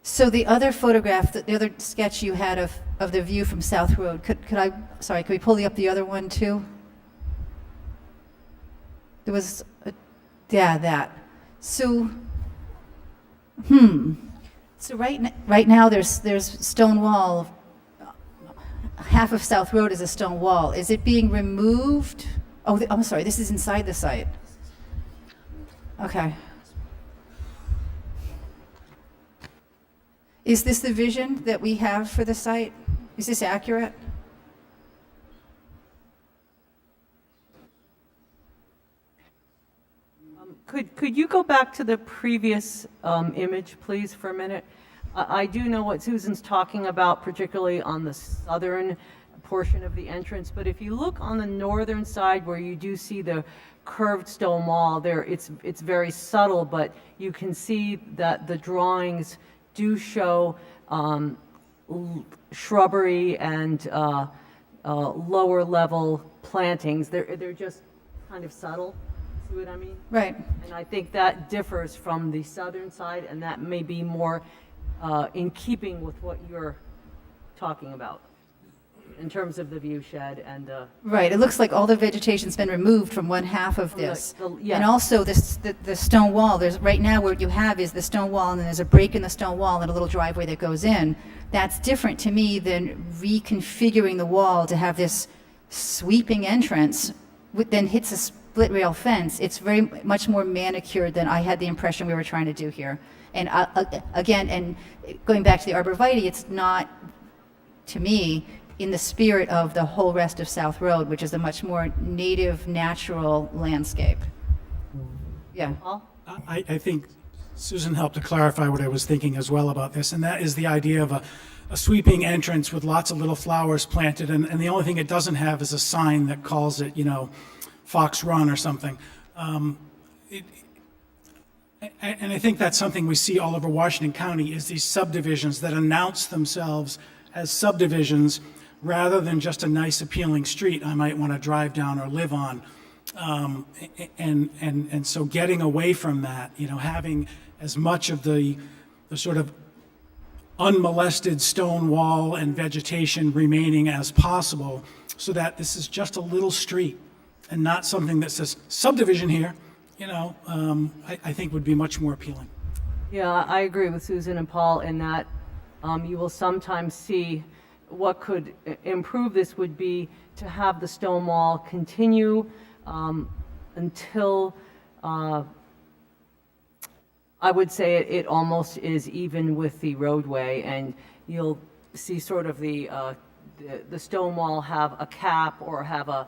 A: So the other photograph, the other sketch you had of the view from South Road, could we pull up the other one too? There was, that. So, So right now there's stone wall. Half of South Road is a stone wall. Is it being removed? Oh, I'm sorry. This is inside the site. Okay. Is this the vision that we have for the site? Is this accurate?
D: Could you go back to the previous image, please, for a minute? I do know what Susan's talking about, particularly on the southern portion of the entrance, but if you look on the northern side where you do see the curved stone wall there, it's very subtle, but you can see that the drawings do show shrubbery and lower level plantings. They're just kind of subtle. See what I mean?
A: Right.
D: And I think that differs from the southern side, and that may be more in keeping with what you're talking about in terms of the view shed and
A: Right. It looks like all the vegetation's been removed from one half of this.
D: yes.
A: And also the stone wall, there's right now what you have is the stone wall, and then there's a break in the stone wall and a little driveway that goes in. That's different to me than reconfiguring the wall to have this sweeping entrance, then hits a split rail fence. It's very much more manicured than I had the impression we were trying to do here. And again, and going back to the arborvitae, it's not, to me, in the spirit of the whole rest of South Road, which is a much more native, natural landscape. Yeah.
L: I think Susan helped to clarify what I was thinking as well about this, and that is the idea of a sweeping entrance with lots of little flowers planted, and the only thing it doesn't have is a sign that calls it, Fox Run or something. And I think that's something we see all over Washington County, is these subdivisions that announce themselves as subdivisions rather than just a nice appealing street I might want to drive down or live on. And so getting away from that, having as much of the sort of unmolested stone wall and vegetation remaining as possible, so that this is just a little street and not something that says subdivision here, I think would be much more appealing.
D: Yeah, I agree with Susan and Paul in that you will sometimes see what could improve this would be to have the stone wall continue until I would say it almost is even with the roadway, and you'll see sort of the stone wall have a cap or have a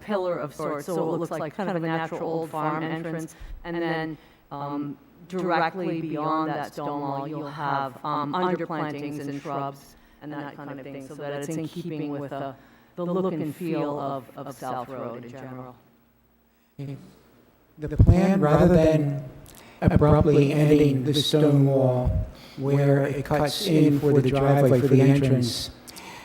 D: pillar of sorts, so it looks like kind of a natural old farm entrance, and then directly beyond that stone wall, you'll have underplantings and shrubs and that kind of thing, so that it's in keeping with the look and feel of South Road in general.
S: The plan, rather than abruptly ending the stone wall where it cuts in for the driveway for the entrance,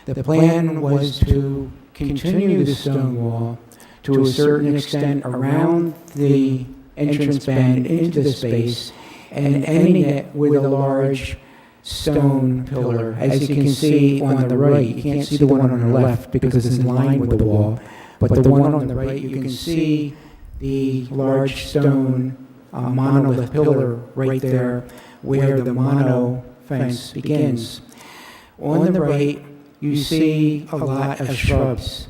S: the plan was to continue the stone wall to a certain extent around the entrance band into the space and ending it with a large stone pillar. As you can see on the right, you can't see the one on the left because it's in line with the wall, but the one on the right, you can see the large stone monolith pillar right there where the mono fence begins. On the right, you see a lot of shrubs,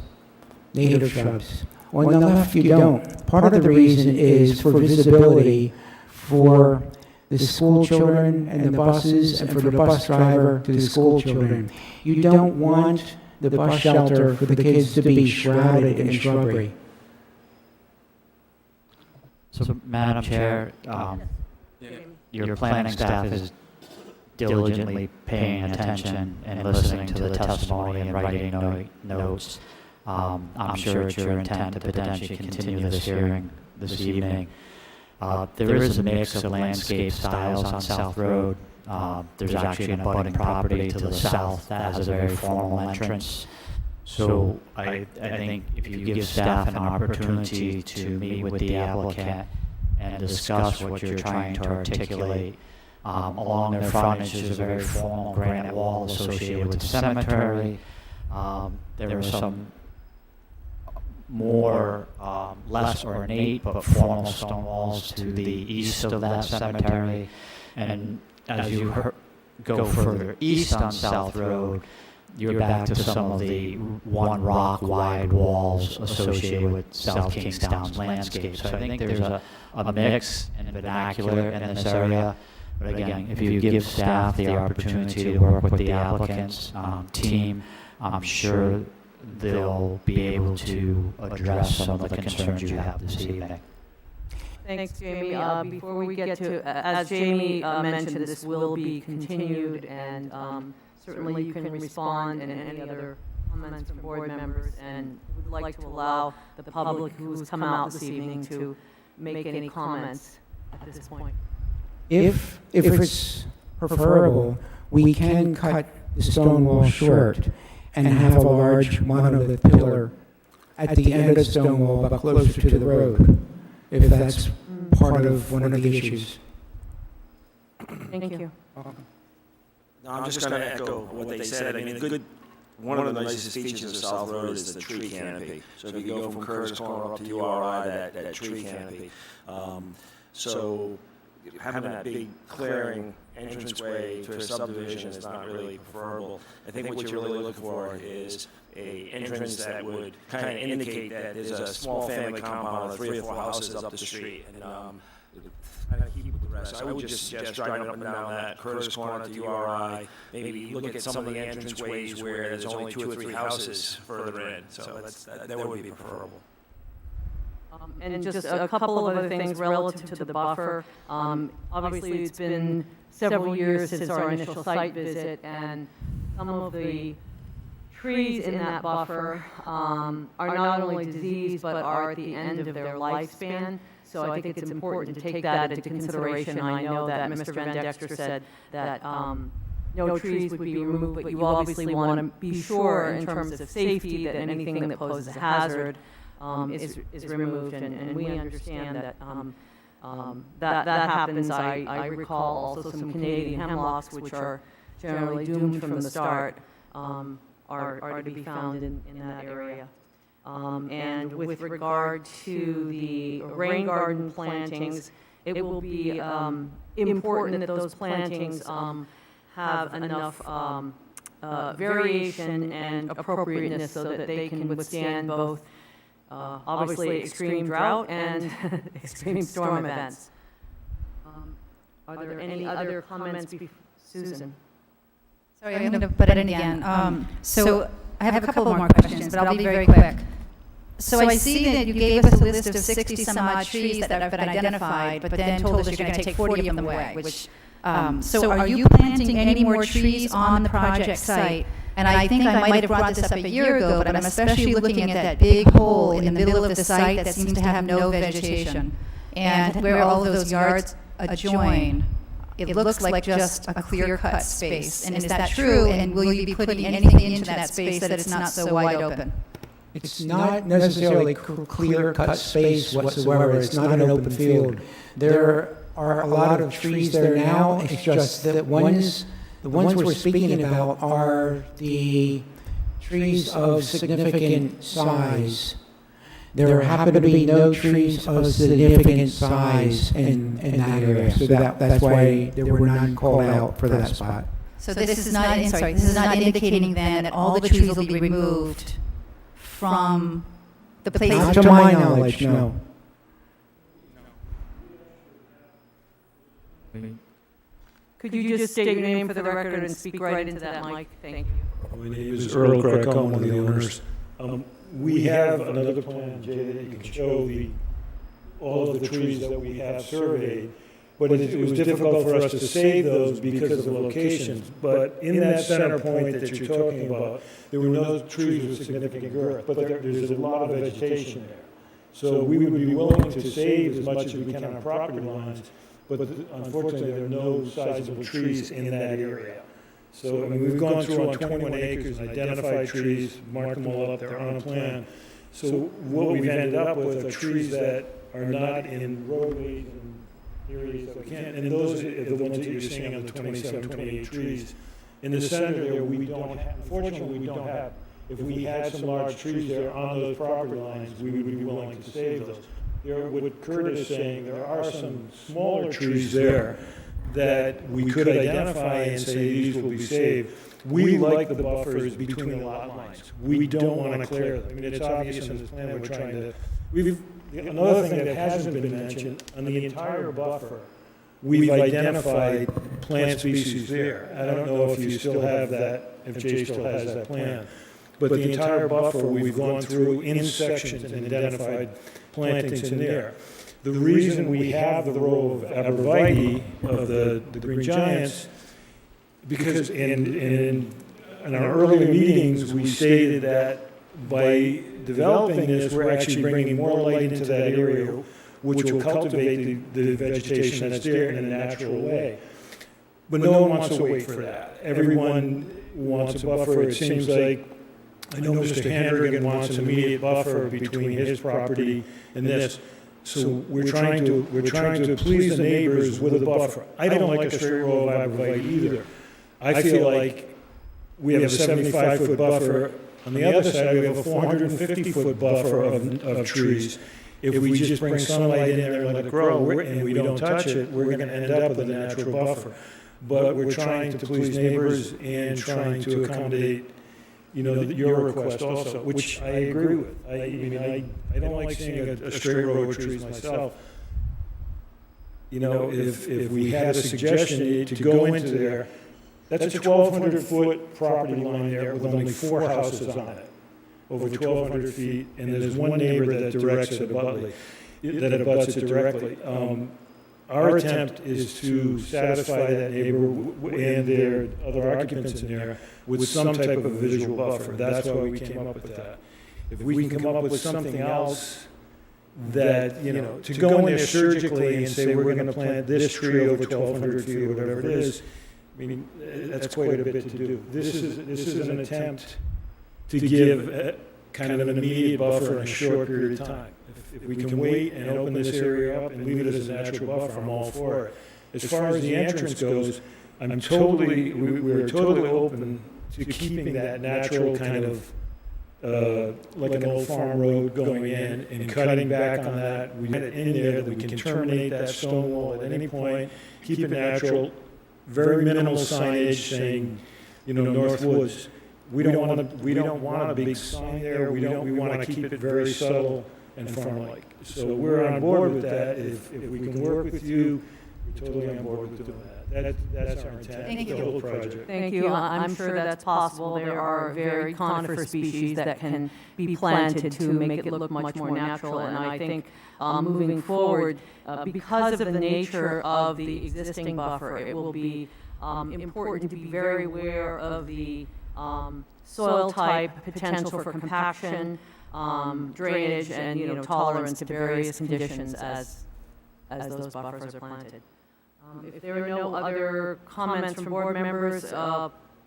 S: native shrubs. On the left, you don't. Part of the reason is for visibility for the school children and the buses and for the bus driver to the school children. You don't want the bus shelter for the kids to be shrouded in shrubbery.
F: So, Madam Chair, your planning staff is diligently paying attention and listening to the testimony and writing notes. I'm sure it's your intent to potentially continue this hearing this evening. There is a mix of landscape styles on South Road. There's actually an abutting property to the south that has a very formal entrance. So I think if you give staff an opportunity to meet with the applicant and discuss what you're trying to articulate, along their frontage, there's a very formal granite wall associated with the cemetery. There are some more less ornate but formal stone walls to the east of that cemetery. And as you go further east on South Road, you're back to some of the one rock wide walls associated with South Kingstown's landscape. So I think there's a mix and vernacular in this area. But again, if you give staff the opportunity to work with the applicant's team, I'm sure they'll be able to address some of the concerns you have this evening.
D: Thanks, Jamie. Before we get to, as Jamie mentioned, this will be continued, and certainly you can respond and any other comments from board members, and would like to allow the public who's come out this evening to make any comments at this point.
S: If it's preferable, we can cut the stone wall short and have a large monolith pillar at the end of the stone wall, but closer to the road, if that's part of one of the issues.
D: Thank you.
C: No, I'm just going to echo what they said. I mean, one of the nicest features of South Road is the tree canopy. So if you go from Curtis Corner up to URI, that tree canopy. So having that big clearing entranceway to a subdivision is not really preferable. I think what you're really looking for is a entrance that would kind of indicate that there's a small family compound of 3 or 4 houses up the street. And kind of keep with the rest. I would just suggest driving up and down that Curtis Corner to URI, maybe look at some of the entranceways where there's only 2 or 3 houses further in. So that would be preferable.
D: And just a couple of other things relative to the buffer. Obviously, it's been several years since our initial site visit, and some of the trees in that buffer are not only diseased, but are at the end of their lifespan. So I think it's important to take that into consideration. I know that Mr. Van Dexter said that no trees would be removed, but you obviously want to be sure in terms of safety that anything that poses a hazard is removed, and we understand that that happens. I recall also some Canadian hemlocks, which are generally doomed from the start, are to be found in that area. And with regard to the rain garden plantings, it will be important that those plantings have enough variation and appropriateness so that they can withstand both obviously extreme drought and extreme storm events. Are there any other comments? Susan?
A: Sorry, I'm going to butt in again. So I have a couple more questions, but I'll be very quick. So I see that you gave us a list of 60 some odd trees that have been identified, but then told us you're going to take 40 of them away, which, so are you planting any more trees on the project site? And I think I might have brought this up a year ago, but I'm especially looking at that big hole in the middle of the site that seems to have no vegetation. And where all of those yards adjoin, it looks like just a clear-cut space. And is that true? And will you be putting anything into that space that it's not so wide open?
S: It's not necessarily clear-cut space whatsoever. It's not an open field. There are a lot of trees there now. It's just that the ones we're speaking about are the trees of significant size. There happen to be no trees of significant size in that area, so that's why there were none called out for that spot.
A: So this is not, this is not indicating then that all the trees will be removed from the places?
S: Not to my knowledge, no.
D: Could you just state your name for the record and speak right into that mic? Thank you.
T: My name is Earl Craig. I'm one of the owners. We have another plan, Jay, that you can show all of the trees that we have surveyed, but it was difficult for us to save those because of the locations. But in that center point that you're talking about, there were no trees with significant girth, but there's a lot of vegetation there. So we would be willing to save as much as we can on property lines, but unfortunately, there are no sizable trees in that area. So, I mean, we've gone through on 21 acres, and identified trees, marked them all up, they're on a plan. So what we've ended up with are trees that are not in roadways and areas that we can't, and those are the ones that you're seeing on the 27, 28 trees. In the center there, we don't have, unfortunately, we don't have, if we had some large trees there on those property lines, we would be willing to save those. There, what Kurt is saying, there are some smaller trees there that we could identify and say these will be saved. We like the buffers between the lot lines. We don't want to clear them. I mean, it's obvious in this plan we're trying to, another thing that hasn't been mentioned, on the entire buffer, we've identified plant species there. I don't know if you still have that, if Jay still has that plan. But the entire buffer, we've gone through in sections and identified plantings in there. The reason we have the row of arborvitae, of the green giants, because in our earlier meetings, we stated that by developing this, we're actually bringing more light into that area, which will cultivate the vegetation that's there in a natural way. But no one wants to wait for that. Everyone wants a buffer. It seems like, I know Mr. Hannigan wants an immediate buffer between his property and this. So we're trying to please the neighbors with a buffer. I don't like a straight row of arborvitae either. I feel like we have a 75-foot buffer. On the other side, we have a 450-foot buffer of trees. If we just bring sunlight in there and let it grow, and we don't touch it, we're going to end up with a natural buffer. But we're trying to please neighbors and trying to accommodate, your request also, which I agree with. I don't like seeing a straight row of trees myself. If we had a suggestion to go into there, that's a 1,200-foot property line there with only 4 houses on it, over 1,200 feet, and there's one neighbor that directs it that abuts it directly. Our attempt is to satisfy that neighbor and their other occupants in there with some type of a visual buffer. That's why we came up with that. If we can come up with something else that, to go in there surgically and say we're going to plant this tree over 1,200 feet or whatever it is, I mean, that's quite a bit to do. This is an attempt to give kind of an immediate buffer in a short period of time. If we can wait and open this area up and leave it as a natural buffer, I'm all for it. As far as the entrance goes, we're totally open to keeping that natural kind of, like an old farm road going in and cutting back on that. We get it in there that we can terminate that stone wall at any point, keep it natural, very minimal signage saying, North Woods. We don't want a big sign there. We want to keep it very subtle and farm-like. So we're on board with that. If we can work with you, we're totally on board with doing that. That's our intent, the whole project.
D: Thank you. I'm sure that's possible. There are very conifer species that can be planted to make it look much more natural. And I think moving forward, because of the nature of the existing buffer, it will be important to be very aware of the soil type, potential for compaction, drainage, and tolerance to various conditions as those buffers are planted. If there are no other comments from board members,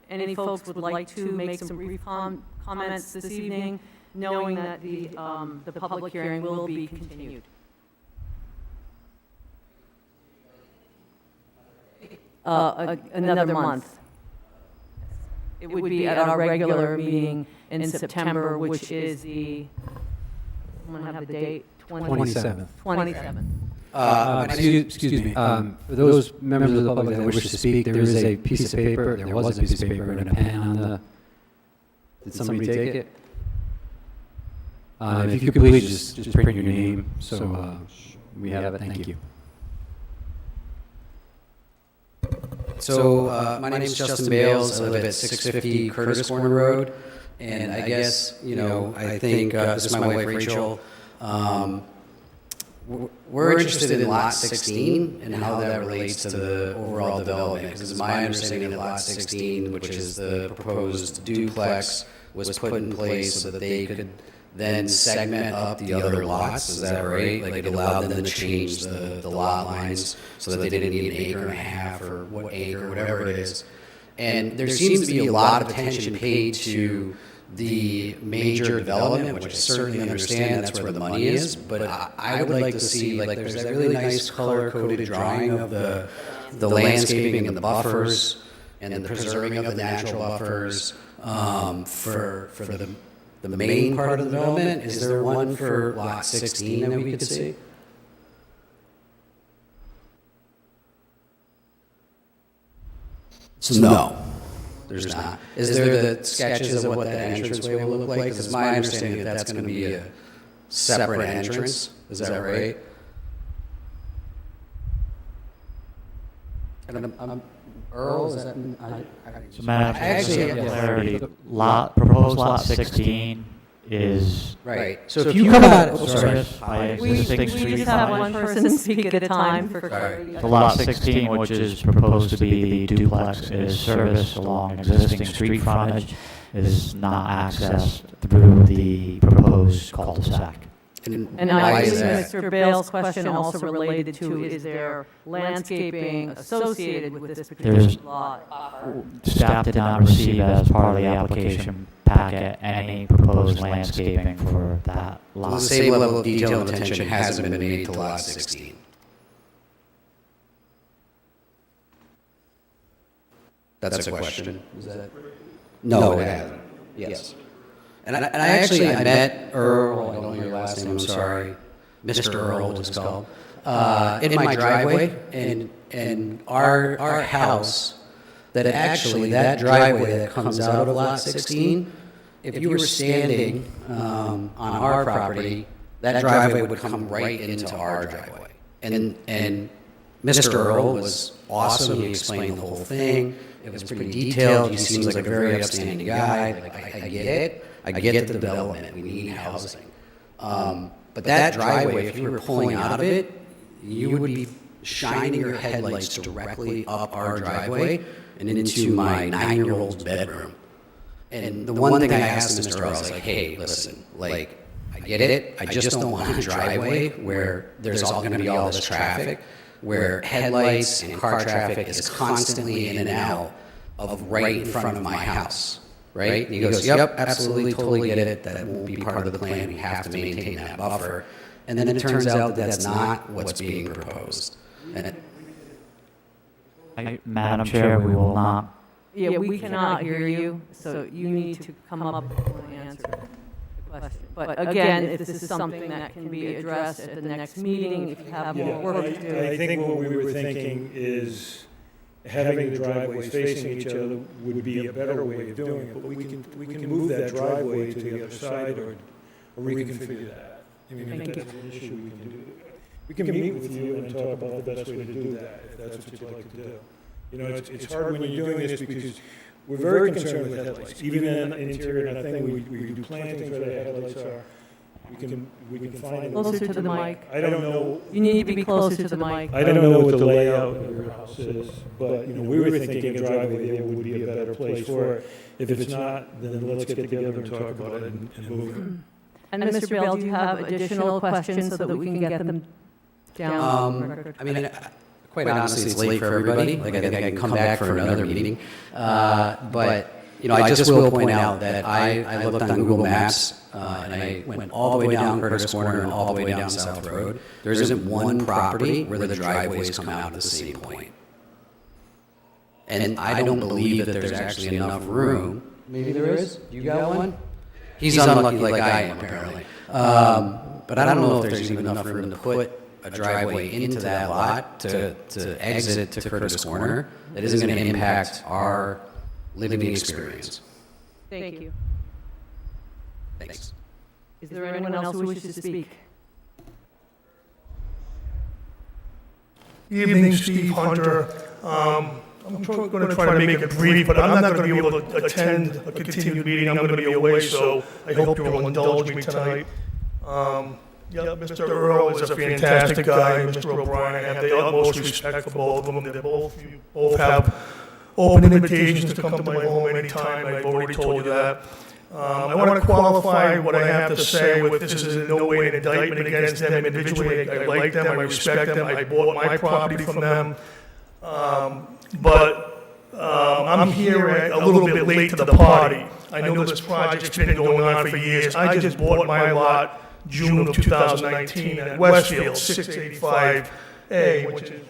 D: any folks would like to make some brief comments this evening, knowing that the public hearing will be continued. Another month. It would be at our regular meeting in September, which is I'm going to have the date,
H: 27th.
D: 27th.
H: Excuse me. For those members of the public that wish to speak, there is a piece of paper. There was a piece of paper and a pen on the. Did somebody take it? If you could please just print your name so we have it. Thank you.
U: So my name is Justin Bales. I live at 650 Curtis Corner Road, and I guess I think this is my wife Rachel. We're interested in Lot 16 and how that relates to the overall development, because it's my understanding that Lot 16, which is the proposed duplex, was put in place so that they could then segment up the other lots, is that right? Like it allowed them to change the lot lines so that they didn't need an acre and a half or what acre, whatever it is. And there seems to be a lot of attention paid to the major development, which I certainly understand that's where the money is, but I would like to see, like, there's that really nice color-coded drawing of the landscaping and the buffers and the preserving of the natural buffers for the main part of the development. Is there one for lot 16 that we could see? No, there's not. Is there the sketches of what that entranceway will look like? Because it's my understanding that that's going to be a separate entrance. Is that right? And Earl, is that?
F: So Madam Chair,
U: Actually,
F: for clarity, proposed lot 16 is.
U: Right. So if you come out,
D: We just have one person speak at a time for clarity.
F: The lot 16, which is proposed to be the duplex, is serviced along existing street frontage, is not accessed through the proposed cul-de-sac.
D: And I believe Mr. Bale's question also related to, is there landscaping associated with this particular lot?
F: Staff did not receive as part of the application packet any proposed landscaping for that lot.
U: The same level of detail and attention hasn't been made to lot 16. That's a question. Is that? No, it hasn't. Yes. And I actually met Earl, I don't know your last name, I'm sorry, Mr. Earl was called, in my driveway, and our house, that driveway that comes out of lot 16, if you were standing on our property, that driveway would come right into our driveway. And Mr. Earl was awesome, he explained the whole thing, it was pretty detailed, he seems like a very upstanding guy, I get it. I get the development, we need housing. But that driveway, if you were pulling out of it, you would be shining your headlights directly up our driveway and into my 9-year-old's bedroom. And the one thing I asked Mr. Earl, I was like, hey, listen, like, I get it, I just don't want a driveway where there's all gonna be all this traffic, where headlights and car traffic is constantly in and out of right in front of my house. Right? And he goes, yep, absolutely, totally get it. That won't be part of the plan. We have to maintain that buffer. And then it turns out that that's not what's being proposed.
F: Madam Chair, we will not.
D: Yeah, we cannot hear you, so you need to come up and answer the question. But again, if this is something that can be addressed at the next meeting, if you have more work to do.
T: I think what we were thinking is having the driveways facing each other would be a better way of doing it, but we can move that driveway to the other side or reconfigure that. I mean, if that's an issue, we can do it. We can meet with you and talk about the best way to do that, if that's what you'd like to do. You know, it's hard when you're doing this because we're very concerned with headlights. Even in the interior, and I think we do plantings where the headlights are. We can find
D: Closer to the mic.
T: I don't know.
D: You need to be closer to the mic.
T: I don't know what the layout of your house is, but, you know, we were thinking a driveway there would be a better place for it. If it's not, then let's get together and talk about it and move it.
D: And Mr. Bale, do you have additional questions so that we can get them down?
U: I mean, quite honestly, it's late for everybody. Like, I think I can come back for another meeting. But, you know, I just will point out that I looked on Google Maps, and I went all the way down Curtis Corner and all the way down South Road. There isn't one property where the driveways come out at the same point. And I don't believe that there's actually enough room. Maybe there is? You got one? He's unlucky like I am, apparently. But I don't know if there's even enough room to put a driveway into that lot to exit to Curtis Corner that isn't going to impact our living experience.
D: Thank you.
U: Thanks.
D: Is there anyone else who wishes to speak?
I: Evening, Steve Hunter. I'm going to try to make it brief, but I'm not going to be able to attend a continued meeting. I'm going to be away, so I hope you'll indulge me tonight. Mr. Earl is a fantastic guy. Mr. O'Brien, I have the utmost respect for both of them. You both have open invitations to come to my home anytime. I've already told you that. I want to qualify what I have to say with this is in no way an indictment against them individually. I like them, I respect them, I bought my property from them. But I'm here a little bit late to the party. I know this project's been going on for years. I just bought my lot June of 2019 at Westfield, 685A, which is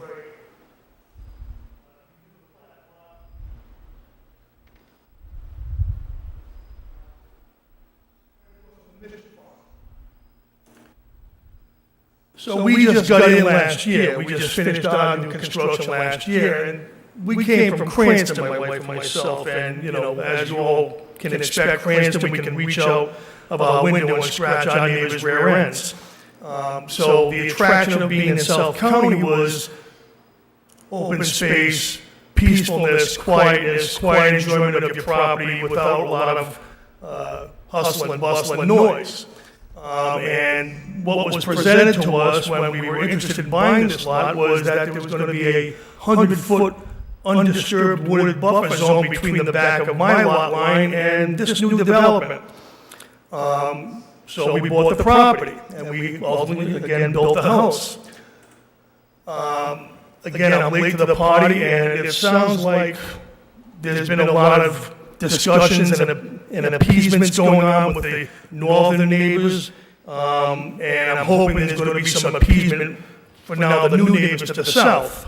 I: So we just got in last year. We just finished our new construction last year, and we came from Cranston, my wife and myself, and, you know, as you all can expect, Cranston, we can reach out of our window and scratch our neighbors' rear ends. So the attraction of being in South County was open space, peacefulness, quietness, quiet enjoyment of your property without a lot of hustle and bustle and noise. And what was presented to us when we were interested in buying this lot was that there was going to be a 100-foot undisturbed wooded buffer zone between the back of my lot line and this new development. So we bought the property, and we ultimately, again, built the house. Again, I'm late to the party, and it sounds like there's been a lot of discussions and appeasements going on with the northern neighbors, and I'm hoping there's going to be some appeasement for now the new neighbors to the south,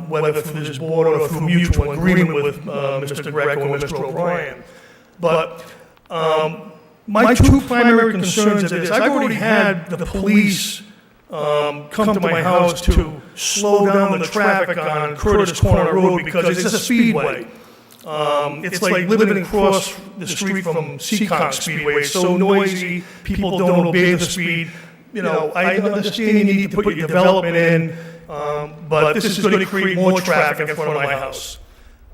I: whether through this board or through mutual agreement with Mr. Greco and Mr. O'Brien. But my two primary concerns are this. I've already had the police come to my house to slow down the traffic on Curtis Corner Road because it's a speedway. It's like living across the street from Seekonk Speedway. It's so noisy, people don't obey the speed. You know, I understand you need to put your development in, but this is going to create more traffic in front of my house.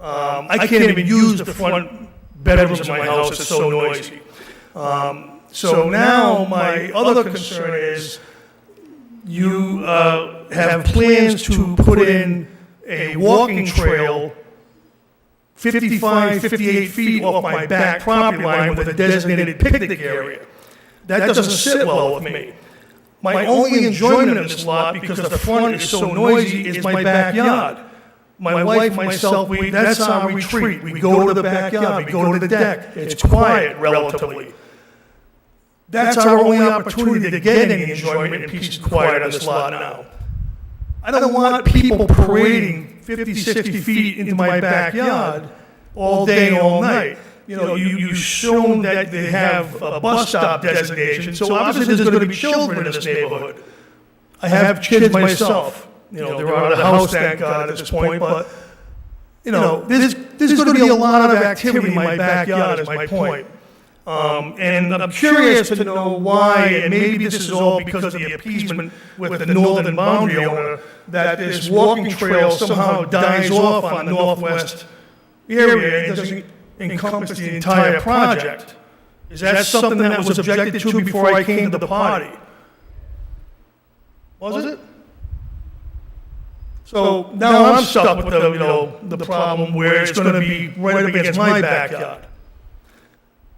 I: I can't even use the front bedrooms of my house, it's so noisy. So now my other concern is you have plans to put in a walking trail 55, 58 feet off my back property line with a designated picnic area. That doesn't sit well with me. My only enjoyment of this lot, because the front is so noisy, is my backyard. My wife, myself, that's our retreat. We go to the backyard, we go to the deck. It's quiet relatively. That's our only opportunity to get any enjoyment and peace and quiet on this lot now. I don't want people parading 50, 60 feet into my backyard all day and all night. You know, you've shown that they have a bus stop designation, so obviously there's going to be children in this neighborhood. I have kids myself. You know, they're out of the house, thank God, at this point, but, you know, there's going to be a lot of activity in my backyard is my point. And I'm curious to know why, and maybe this is all because of the appeasement with the northern boundary owner, that this walking trail somehow dies off on the northwest area and doesn't encompass the entire project. Is that something that was objected to before I came to the party? Was it? So now I'm stuck with the problem where it's going to be right up against my backyard.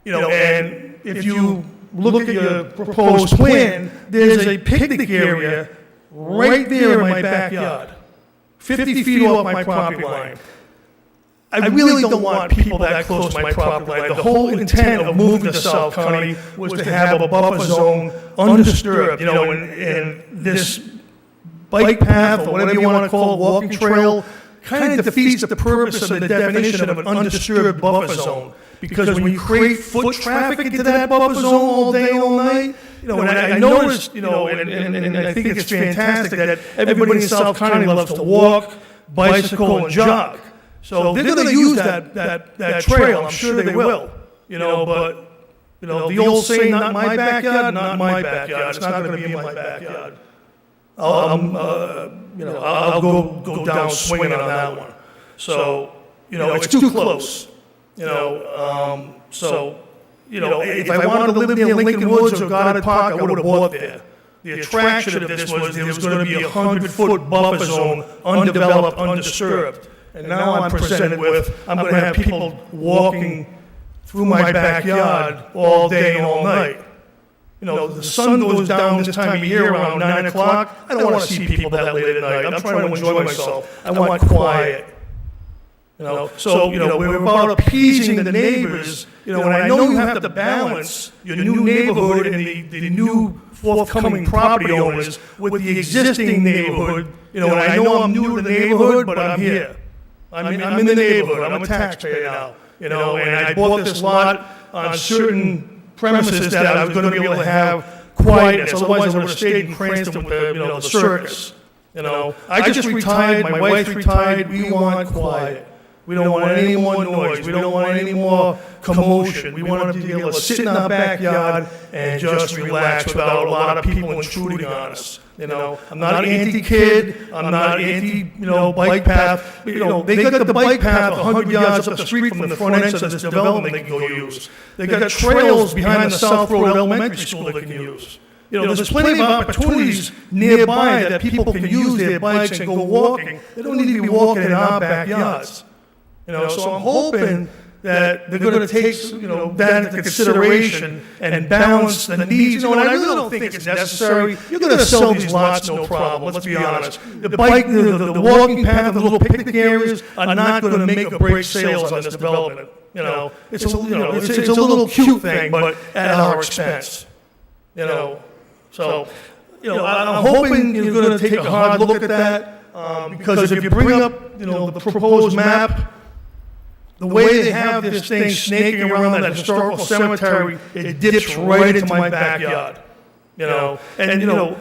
I: You know, and if you look at your proposed plan, there's a picnic area right there in my backyard, 50 feet off my property line. I really don't want people that close to my property line. The whole intent of moving to South County was to have a buffer zone undisturbed, you know, and this bike path, or whatever you want to call it, walking trail, kind of defeats the purpose of the definition of an undisturbed buffer zone. Because when you create foot traffic into that buffer zone all day, all night, you know, and I noticed, you know, and I think it's fantastic that everybody in South County loves to walk, bicycle, and jog. So they're going to use that trail. I'm sure they will. You know, but you know the old saying, "Not my backyard, not my backyard." It's not going to be in my backyard. I'll go down swinging on that one. So you know, it's too close. You know, if I wanted to live near Lincoln Woods or Goddard Park, I would have bought there. The attraction of this was there was going to be a 100-foot buffer zone, undeveloped, undisturbed. And now I'm presented with, I'm going to have people walking through my backyard all day and all night. You know, the sun goes down this time of year around 9 o'clock. I don't want to see people that late at night. I'm trying to enjoy myself. I want quiet. You know, so, you know, we're about appeasing the neighbors, you know, and I know you have to balance your new neighborhood and the new forthcoming property owners with the existing neighborhood, you know, and I know I'm new to the neighborhood, but I'm here. I'm in the neighborhood, I'm a taxpayer now, you know, and I bought this lot on certain premises that I was gonna be able to have quietness, otherwise I would have stayed in Cranston with the, you know, the circus. You know, I just retired, my wife retired, we want quiet. We don't want any more noise. We don't want any more commotion. We want to be able to sit in our backyard and just relax without a lot of people intruding on us. You know, I'm not anti-kid. I'm not anti, you know, bike path. You know, they got the bike path 100 yards up the street from the front entrance of this development they can go use. They got trails behind the South Road Elementary School they can use. You know, there's plenty of opportunities nearby that people can use their bikes and go walking. They don't need to be walking in our backyards. You know, so I'm hoping that they're going to take, you know, that into consideration and balance the needs. You know, and I really don't think it's necessary. You're going to sell these lots, no problem. Let's be honest. The bike, the walking path, the little picnic areas are not going to make or break sales on this development. You know, it's a little cute thing, but at our expense. You know, so, you know, I'm hoping you're going to take a hard look at that because if you bring up, you know, the proposed map. The way they have this thing snaking around that historical cemetery, it dips right into my backyard. You know, and you know,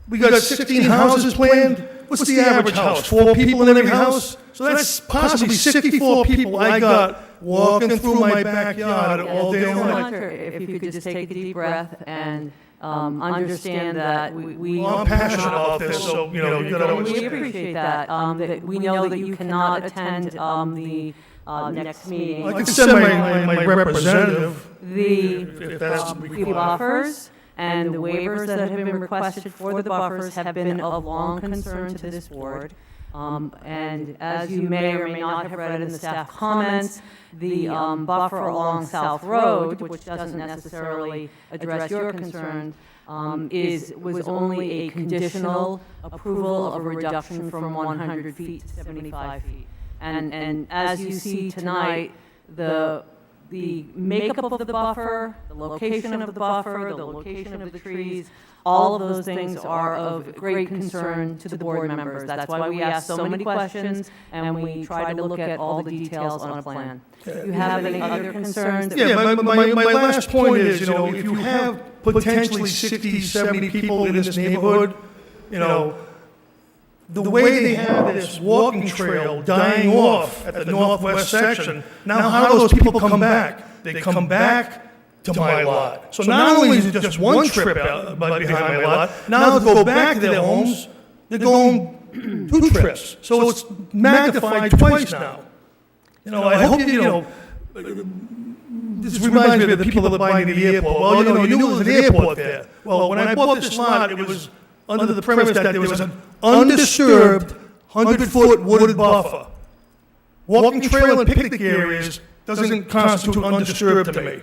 I: we got 16 houses planned. What's the average house? 4 people in every house? So that's possibly 64 people I got walking through my backyard all day long.
D: If you could just take a deep breath and understand that we
I: I'm passionate about this, so, you know, you gotta
D: we
I: understand.
D: appreciate that, that we know that you cannot attend the next meeting.
I: I can send my representative.
D: The buffers and the waivers that have been requested for the buffers have been of long concern to this board. And as you may or may not have read in the staff comments, the buffer along South Road, which doesn't necessarily address your concerns, was only a conditional approval of a reduction from 100 feet to 75 feet. And as you see tonight, the makeup of the buffer, the location of the buffer, the location of the trees, all of those things are of great concern to the board members. That's why we ask so many questions, and we try to look at all the details on a plan. Do you have any other concerns?
I: Yeah, my last point is, you know, if you have potentially 60, 70 people in this neighborhood, you know, the way they have this walking trail dying off at the northwest section, now how do those people come back? They come back to my lot. So not only is it just one trip behind my lot, now to go back to their homes, they're going 2 trips. So it's magnified twice now. You know, I hope you know, this reminds me of the people that buy near the airport. Well, you know, you knew there was an airport there. Well, when I bought this lot, it was under the premise that there was an undisturbed 100-foot wooded buffer. Walking trail and picnic areas doesn't constitute undisturbed to me.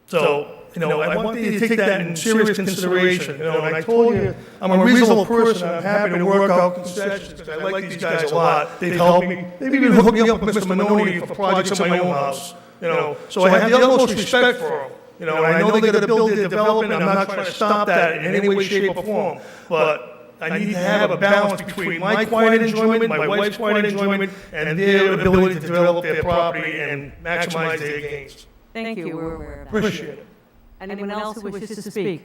I: So, you know, I want you to take that in serious consideration. You know, and I told you, I'm a reasonable person. I'm happy to work out concessions because I like these guys a lot. They've helped me. They've even hooked me up with Mr. Manoni for projects in my own house. You know, so I have the utmost respect for them. You know, and I know they got to build their development. I'm not trying to stop that in any way, shape, or form. But I need to have a balance between my quiet enjoyment, my wife's quiet enjoyment, and their ability to develop their property and maximize their gains.
D: Thank you. We're aware of that.
I: Appreciate it.
D: Anyone else who wishes to speak?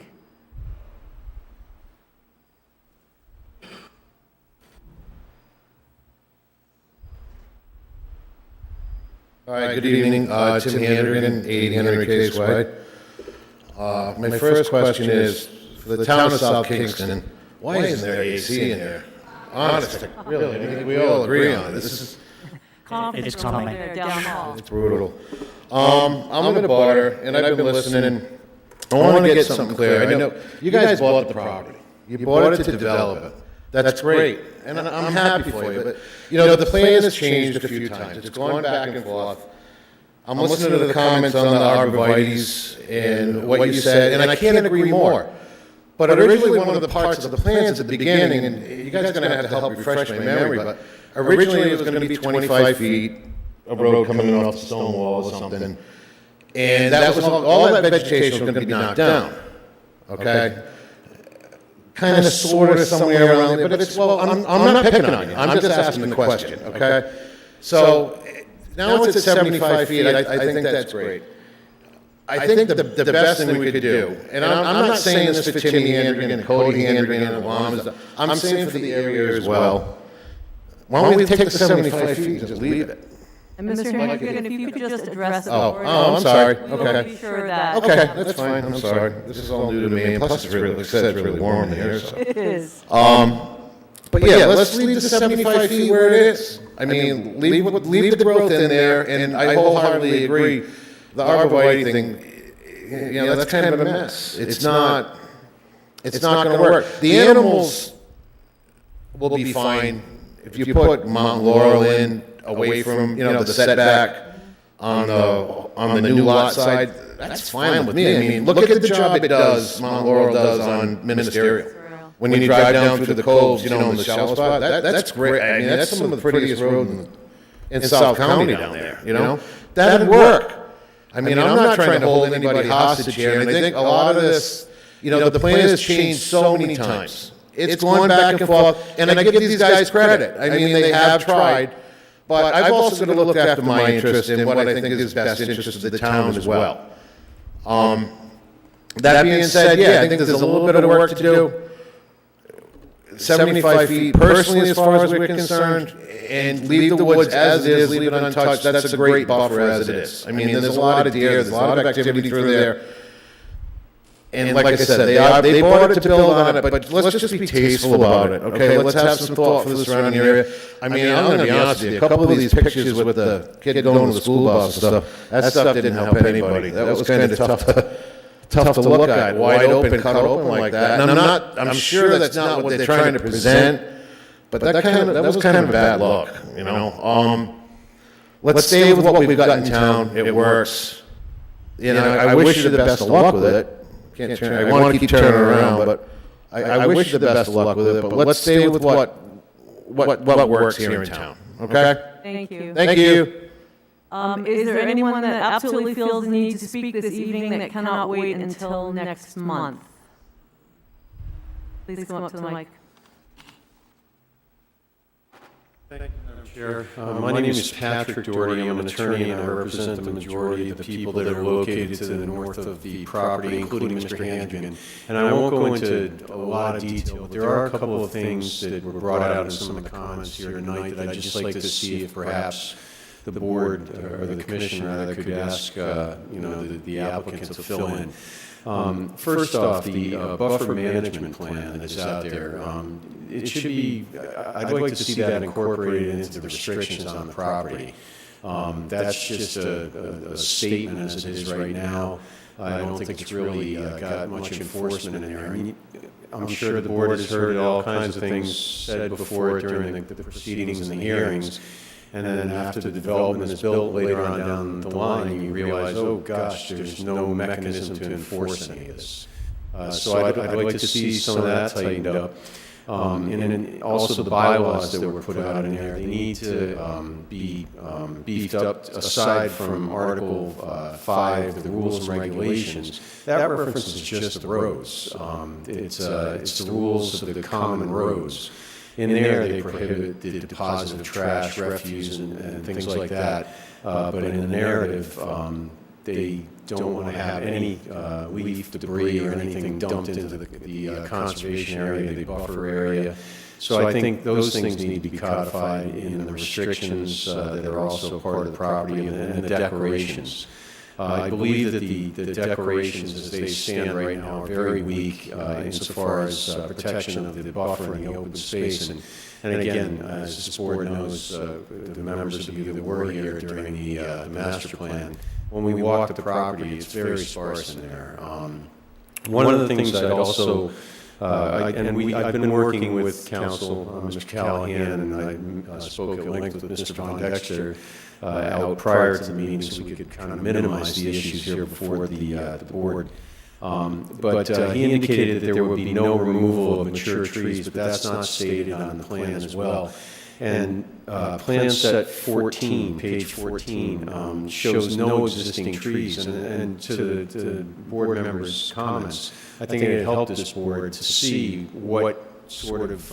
K: Hi, good evening. Tim Hannigan, 80 Henry Case Way. My first question is, for the town of South Kingston, why isn't there AC in there? Honestly, really, I think we all agree on it. This is...
F: It's coming.
K: It's brutal. I'm in a bar, and I've been listening. I want to get something clear. I know you guys bought the property. You bought it to develop it. That's great, and I'm happy for you. But, you know, the plan has changed a few times. It's gone back and forth. I'm listening to the comments on the arborvitae's and what you said, and I can't agree more. But originally, one of the parts of the plans at the beginning, and you guys are going to have to help refresh my memory, but originally it was going to be 25 feet of road coming in off the stone wall or something. And that was all that vegetation was going to be knocked down. Okay? Kind of, sort of, somewhere around there. But it's, well, I'm not picking on you. I'm just asking the question. Okay? So now it's at 75 feet. I think that's great. I think the best thing we could do, and I'm not saying this for Tim Handrigan and Cody Handrigan and Alonzo, I'm saying for the area as well. Why don't we take the 75 feet and just leave it?
D: And Mr. Hannigan, if you could just address the
K: Oh,
D: board.
K: I'm sorry.
D: We'll
K: Okay.
D: be sure that.
K: Okay, that's fine. I'm sorry. This is all new to me. And plus, it's really, like I said, it's really warm in here. So.
D: It is.
K: But yeah, let's leave the 75 feet where it is. I mean, leave the growth in there, and I wholeheartedly agree. The arborvitae thing, you know, that's kind of a mess. It's not going to work. The animals will be fine if you put Mount Laurel in away from, you know, the setback on the new lot side. That's fine with me. I mean, look at the job it does, Mount Laurel does on Ministerial. When you drive down through the coves, you know, in the shallow spot, that's great. I mean, that's some of the prettiest roads in South County down there, you know? That'd work. I mean, I'm not trying to hold anybody hostage here, and I think a lot of this, you know, the plan has changed so many times. It's going back and forth, and I give these guys credit. I mean, they have tried, but I've also got to look after my interest and what I think is best interest of the town as well. That being said, yeah, I think there's a little bit of work to do. 75 feet, personally, as far as we're concerned, and leave the woods as it is, leave it untouched. That's a great buffer as it is. I mean, there's a lot of deer, there's a lot of activity through there. And like I said, they bought it to build on it, but let's just be tasteful about it, okay? Let's have some thought for the surrounding area. I mean, I'm going to be honest with you, a couple of these pictures with the kid going to the school bus and stuff, that stuff didn't help anybody. That was kind of tough to look at, wide open, cut open like that. And I'm sure that's not what they're trying to present, but that was kind of a bad look, you know? Let's stay with what we've got in town. It works. You know, I wish you the best of luck with it. I want to keep turning around, but I wish you the best of luck with it. But let's stay with what works here in town. Okay?
D: Thank you.
K: Thank you.
D: Is there anyone that absolutely feels the need to speak this evening that cannot wait until next month? Please come up to the mic.
G: Thank you, Madam Chair. My name is Patrick Doherty. I'm an attorney, and I represent the majority of the people that are located to the north of the property, including Mr. Hannigan. And I won't go into a lot of detail, but there are a couple of things that were brought out in some of the comments here tonight that I'd just like to see if perhaps the board, or the commission rather, could ask the applicant to fill in. First off, the buffer management plan that is out there, it should be, I'd like to see that incorporated into the restrictions on the property. That's just a statement as it is right now. I don't think it's really got much enforcement in there. I mean, I'm sure the board has heard all kinds of things said before during the proceedings and the hearings. And then after the development is built later on down the line, you realize, oh gosh, there's no mechanism to enforce any of this. So I'd like to see some of that tightened up. And then also the bylaws that were put out in there, they need to be beefed up aside from Article 5, the rules and regulations. That references just the roads. It's the rules of the common roads. In there, they prohibit the deposit of trash, refuse, and things like that. But in the narrative, they don't want to have any leaf, debris, or anything dumped into the conservation area, the buffer area. So I think those things need to be codified in the restrictions that are also part of the property and the declarations. I believe that the declarations as they stand right now are very weak insofar as protection of the buffer and the open space. And again, as this board knows, the members of you that were here during the master plan, when we walk the property, it's very sparse in there. One of the things I'd also I've been working with council, Mr. Callahan, and I spoke at length with Mr. Von Dexter out prior to the meeting so we could kind of minimize the issues here before the board. But he indicated that there would be no removal of mature trees, but that's not stated on the plan as well. And plan set 14, page 14, shows no existing trees. And to the board members' comments, I think it helped this board to see what sort of,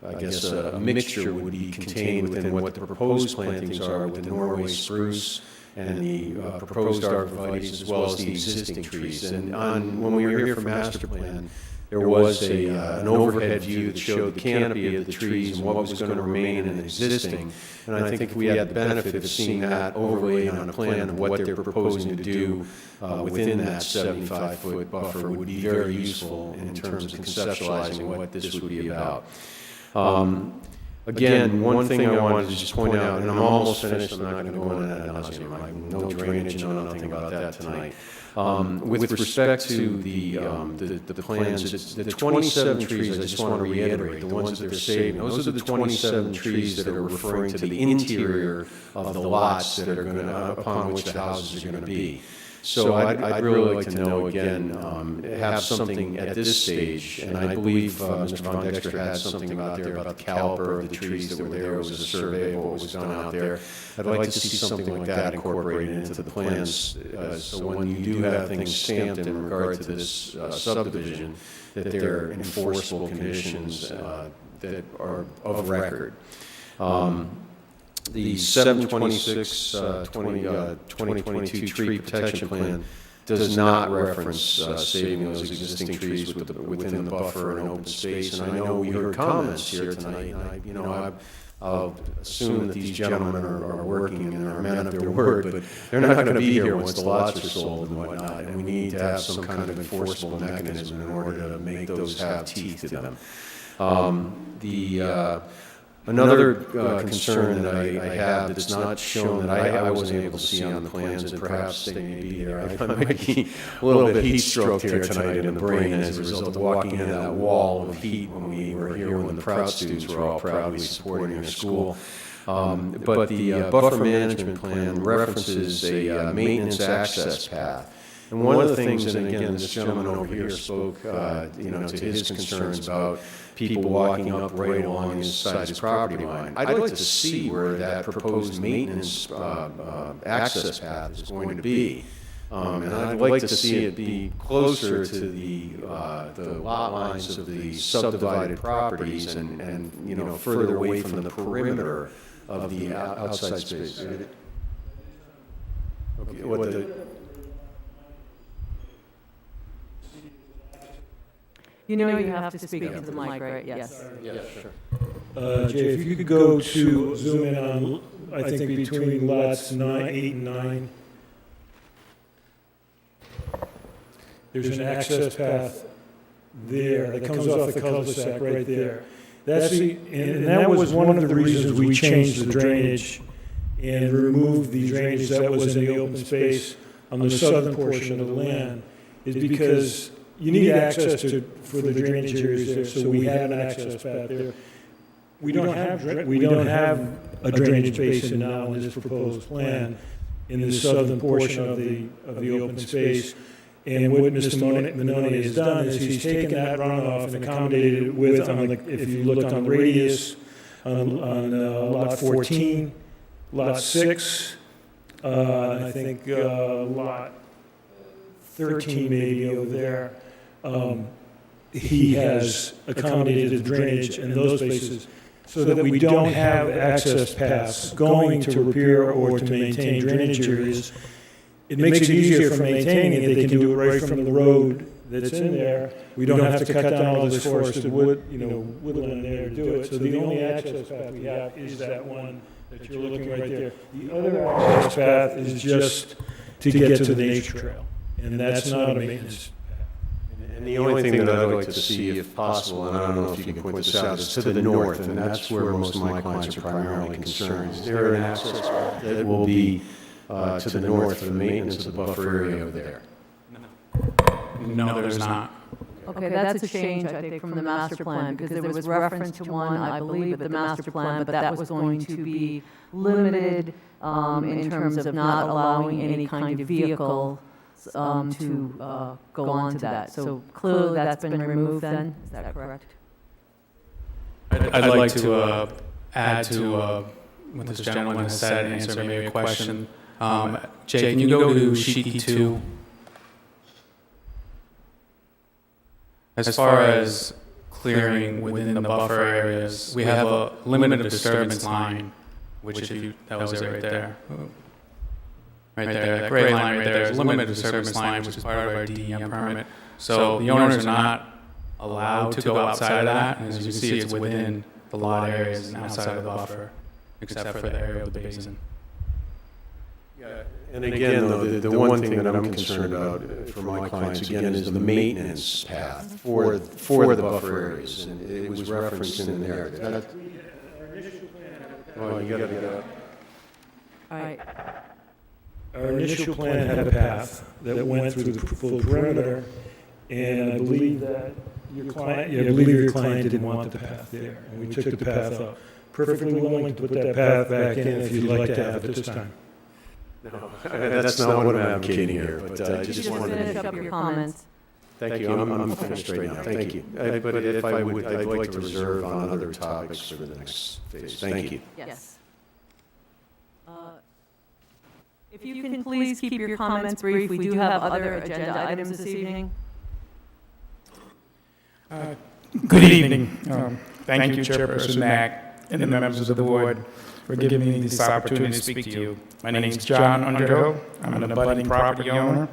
G: I guess, a mixture would be contained within what the proposed plantings are with the Norway spruce and the proposed arborvitaes as well as the existing trees. And when we were here for master plan, there was an overhead view that showed the canopy of the trees and what was going to remain in existing. And I think if we had the benefit of seeing that overlaid on a plan of what they're proposing to do within that 75-foot buffer would be very useful in terms of conceptualizing what this would be about. Again, one thing I wanted to just point out, and I'm almost finished, I'm not going to go into that ad nauseam. No drainage, no nothing about that tonight. With respect to the plans, the 27 trees, I just want to reiterate, the ones that they're saving, those are the 27 trees that are referring to the interior of the lots that are going to, upon which the houses are going to be. So I'd really like to know, again, have something at this stage, and I believe Mr. Von Dexter had something out there about the caliper of the trees that were there. It was a survey of what was done out there. I'd like to see something like that incorporated into the plans, so when you do have things stamped in regard to this subdivision, that they're enforceable conditions that are of record. The 726 2022 tree protection plan does not reference saving those existing trees within the buffer and open space. And I know we heard comments here tonight, and I'll assume that these gentlemen are working and are men of their word, but they're not going to be here once the lots are sold and whatnot. And we need to have some kind of enforceable mechanism in order to make those have teeth to them. Another concern that I have that's not shown that I wasn't able to see on the plans, and perhaps they may be there. I might be a little bit heat stroked here tonight in the brain as a result of walking into that wall of heat when we were here when the Proud students were all proudly supporting their school. But the buffer management plan references a maintenance access path. And one of the things, and again, this gentleman over here spoke, to his concerns about people walking up right along his side his property line. I'd like to see where that proposed maintenance access path is going to be. And I'd like to see it be closer to the lot lines of the subdivided properties and further away from the perimeter of the outside space. Okay,
D: You know you have to speak into the mic, right? Yes.
G: Yeah, sure.
T: Jay, if you could go to zoom in on, I think between lots 8 and 9. There's an access path there that comes off the cul-de-sac right there. And that was one of the reasons we changed the drainage and removed the drainage that was in the open space on the southern portion of the land, is because you need access for the drainage areas there, so we have an access path there. We don't have a drainage basin now in this proposed plan in the southern portion of the open space. And what Mr. Minoni has done is he's taken that runoff and accommodated it with, if you looked on the radius, on lot 14, lot 6, I think lot 13 maybe over there. He has accommodated the drainage in those places so that we don't have access paths going to repair or to maintain drainage areas. It makes it easier for maintaining it. They can do it right from the road that's in there. We don't have to cut down all this forested woodland there to do it. So the only access path we have is that one that you're looking right there. The other access path is just to get to the nature trail, and that's not a maintenance.
G: And the only thing that I'd like to see, if possible, and I don't know if you can point this out, is to the north, and that's where most of my clients are primarily concerned. Is there an access that will be to the north for the maintenance of the buffer area over there?
R: No, there's not.
D: Okay, that's a change, I think, from the master plan, because there was reference to one, I believe, at the master plan, but that was going to be limited in terms of not allowing any kind of vehicle to go on to that. So clearly that's been removed then, is that correct?
R: I'd like to add to what this gentleman has said and answer maybe a question. Jay, can you go to sheet E2? As far as clearing within the buffer areas, we have a limited disturbance line, which that was it right there. Right there, that gray line right there is a limited disturbance line, which is part of our DEM permit. So the owners are not allowed to go outside of that, and as you can see, it's within the lot areas and outside of the buffer, except for the area of the basin.
G: And again, though, the one thing that I'm concerned about for my clients, again, is the maintenance path for the buffer areas, and it was referenced in there. Oh, you gotta get up.
D: All right.
T: Our initial plan had a path that went through the full perimeter, and I believe that your client didn't want the path there, and we took the path out. Perfectly willing to put that path back in if you'd like to have it this time.
G: No, that's not what I'm advocating here, but I just wanted to
D: finish up your comments.
G: Thank you. I'm finished right now. Thank you. But if I would, I'd like to reserve on other topics for the next phase. Thank you.
D: Yes. If you can please keep your comments brief, we do have other agenda items this evening.
L: Good evening. Thank you, Chairperson Mack, and the members of the board for giving me this opportunity to speak to you. My name is John Underhill. I'm an abutting property owner.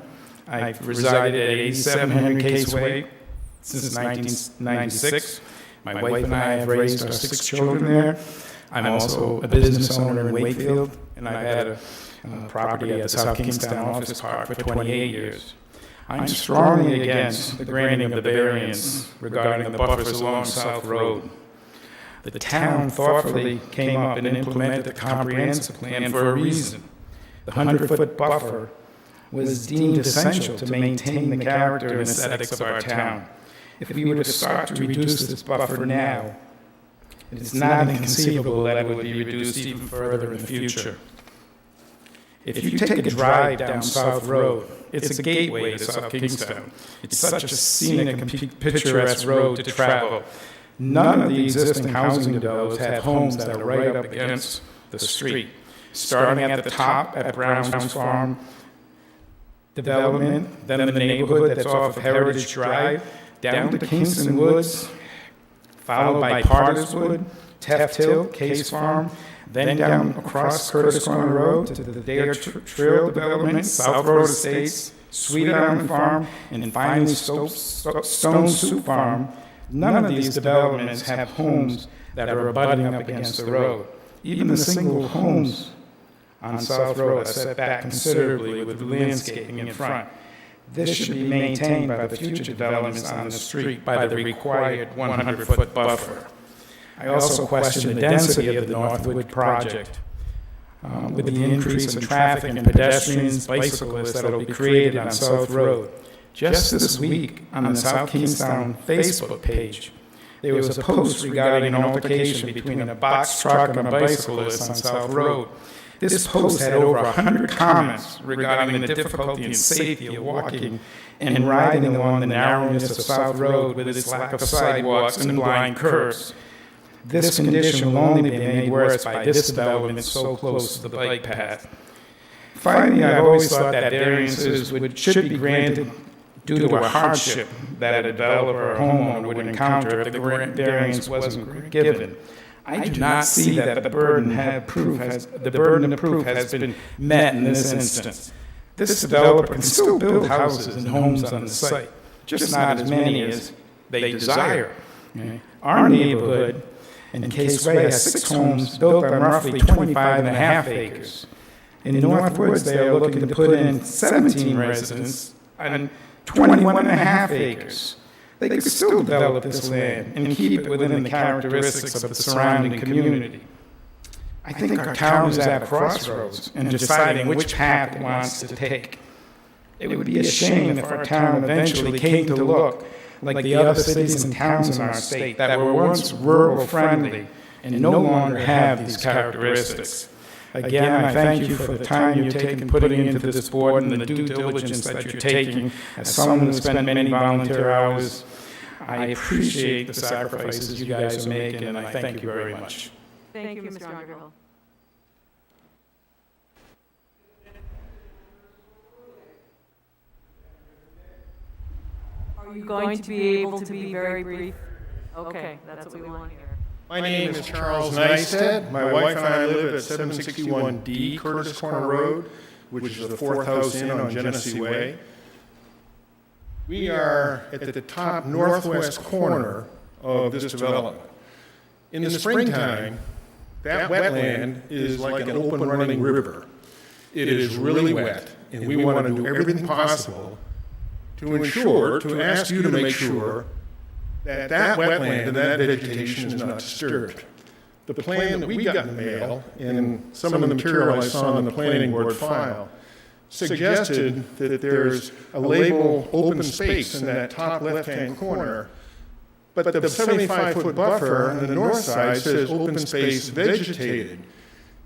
L: I've resided at 87 Henry Case Way since 1996. My wife and I have raised our 6 children there. I'm also a business owner in Wakefield, and I've had a property at the South Kingstown Office Park for 28 years. I'm strongly against the granting of the variance regarding the buffers along South Road. The town thoughtfully came up and implemented the comprehensive plan for a reason. The 100-foot buffer was deemed essential to maintain the character and aesthetics of our town. If we were to start to reduce this buffer now, it's not inconceivable that it would be reduced even further in the future. If you take a drive down South Road, it's a gateway to South Kingstown. It's such a scenic and picturesque road to travel. None of the existing housing developers have homes that are right up against the street. Starting at the top at Brown's Farm development, then the neighborhood that's off of Heritage Drive, down to Kingston Woods, followed by Potterswood, Teft Hill, Case Farm, then down across Curtis Corner Road to the Dare Trail Development, South Road Estates, Sweet Island Farm, and finally Stone Soup Farm. None of these developments have homes that are abutting up against the road. Even the single homes on South Road are set back considerably with landscaping in front. This should be maintained by the future developments on the street by the required 100-foot buffer. I also question the density of the Northwood project. With the increase in traffic and pedestrians, bicyclists that will be created on South Road. Just this week, on the South Kingstown Facebook page, there was a post regarding an altercation between a box truck and a bicyclist on South Road. This post had over 100 comments regarding the difficulty and safety of walking and riding along the narrowness of South Road with its lack of sidewalks and blind curves. This condition will only be made worse by this development so close to the bike path. Finally, I've always thought that variances should be granted due to a hardship that a developer or homeowner would encounter if the variance wasn't given. I do not see that the burden of proof has been met in this instance. This developer can still build houses and homes on the site, just not as many as they desire. Our neighborhood in Case Way has 6 homes built on roughly 25.5 acres. In Northwoods, they are looking to put in 17 residents on 21.5 acres. They could still develop this land and keep it within the characteristics of the surrounding community. I think our town is at a crossroads in deciding which path it wants to take. It would be a shame if our town eventually came to look like the other cities and towns in our state that were once rural-friendly and no longer have these characteristics. Again, I thank you for the time you've taken putting into this board and the due diligence that you're taking. As someone who spent many volunteer hours, I appreciate the sacrifices you guys are making, and I thank you very much.
D: Thank you, Mr. Underhill. Are you going to be able to be very brief? Okay, that's what we want to hear.
G: My name is Charles Neistat. My wife and I live at 761D Curtis Corner Road, which is the fourth house in on Genesee Way. We are at the top northwest corner of this development. In the springtime, that wetland is like an open running river. It is really wet, and we want to do everything possible to ask you to make sure that wetland and that vegetation is not disturbed. The plan that we got in the mail, and some of the material I saw in the planning board file, suggested that there's a label open space in that top left-hand corner, but the 75-foot buffer on the north side says open space vegetated.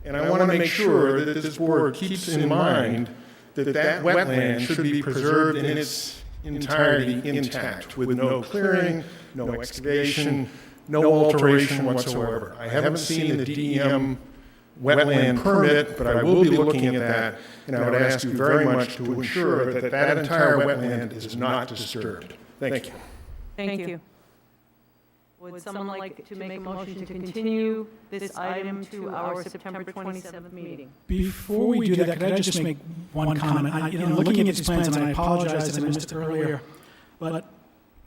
G: And I want to make sure that this board keeps in mind that wetland should be preserved in its entirety intact, with no clearing, no excavation, no alteration whatsoever. I haven't seen the DEM wetland permit, but I will be looking at that, and I would ask you very much to ensure that that entire wetland is not disturbed. Thank you.
D: Thank you. Would someone like to make a motion to continue this item to our September 27th meeting?
L: Before we do that, could I just make one comment? Looking at these plans, and I apologize that I missed it earlier, but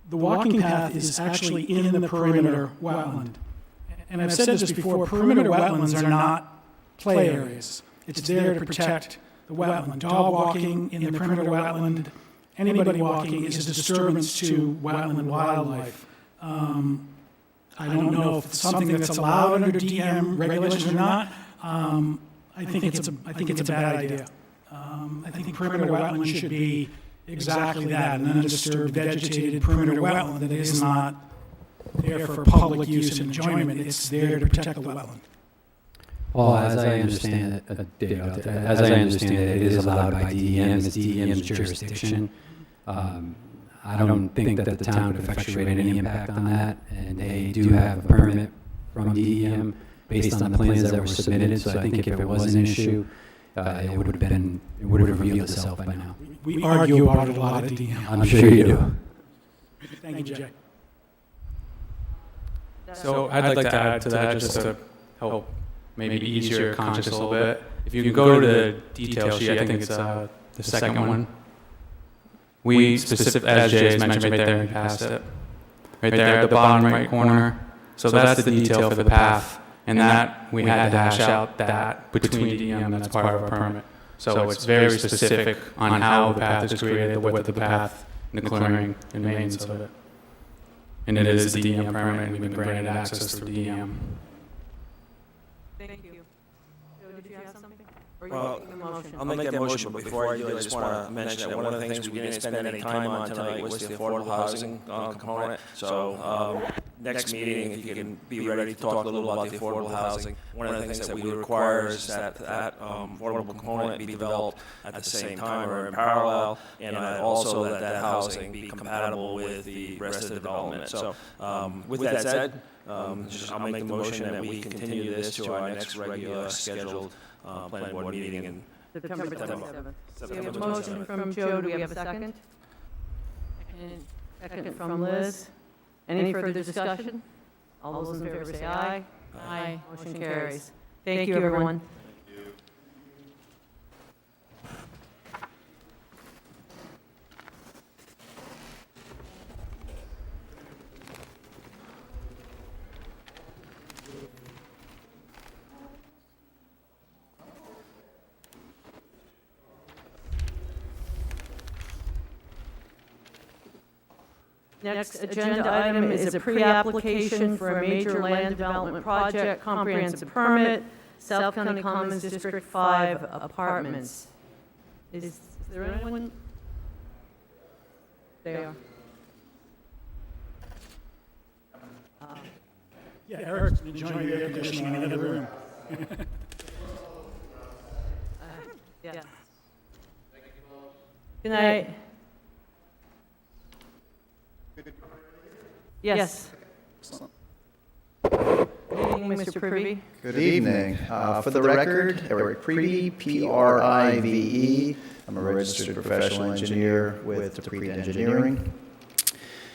L: the walking path is actually in the perimeter wetland. And I've said this before, perimeter wetlands are not play areas. It's there to protect the wetland. Dog walking in the perimeter wetland, anybody walking is a disturbance to wetland wildlife. I don't know if it's something that's allowed under DEM regulations or not. I think it's a bad idea. I think perimeter wetland should be exactly that, an undisturbed vegetated perimeter wetland that is not there for public use and enjoyment. It's there to protect the wetland.
H: Well, as I understand it, Dave, as I understand it, it is allowed by DEM. It's DEM's jurisdiction. I don't think that the town would effectuate any impact on that, and they do have a permit from DEM based on the plans that were submitted, so I think if it was an issue, it would have revealed itself by now.
L: We argue about it a lot at DEM.
H: I'm sure you do.
L: Thank you, Jay.
R: So I'd like to add to that just to help maybe ease your conscience a little bit. If you can go to the detail sheet, I think it's the second one. We specifically, as Jay has mentioned right there, and passed it. Right there at the bottom right corner. So that's the detail for the path. And that, we had to hash out that between DEM, that's part of our permit. So it's very specific on how the path is created, the width of the path, and the clearing and maintenance of it. And it is the DEM permit, and we've been granted access through DEM.
D: Thank you. Joe, did you have something? Or
C: Well, I'll make that motion, but before I do, I just want to mention that one of the things we didn't spend any time on tonight was the affordable housing component. So next meeting, if you can be ready to talk a little about the affordable housing. One of the things that we require is that affordable component be developed at the same time or in parallel, and also that housing be compatible with the rest of the development. So with that said, I'll make the motion that we continue this to our next regular scheduled planning board meeting in
D: September 27th. We have a motion from Joe. Do we have a second? Second from Liz. Any further discussion? All those in favor say aye. Aye. Motion carries. Thank you, everyone. Next agenda item is a pre-application for a major land development project, comprehensive permit, South County Commons District 5 apartments. Is there anyone? There.
L: Yeah, Eric's been enjoying the air conditioning in the other room.
D: Yeah. Good night. Yes. Good evening, Mr. Privy.
B: Good evening. For the record, Eric Privy, Prive. I'm a registered professional engineer with Dupree Engineering.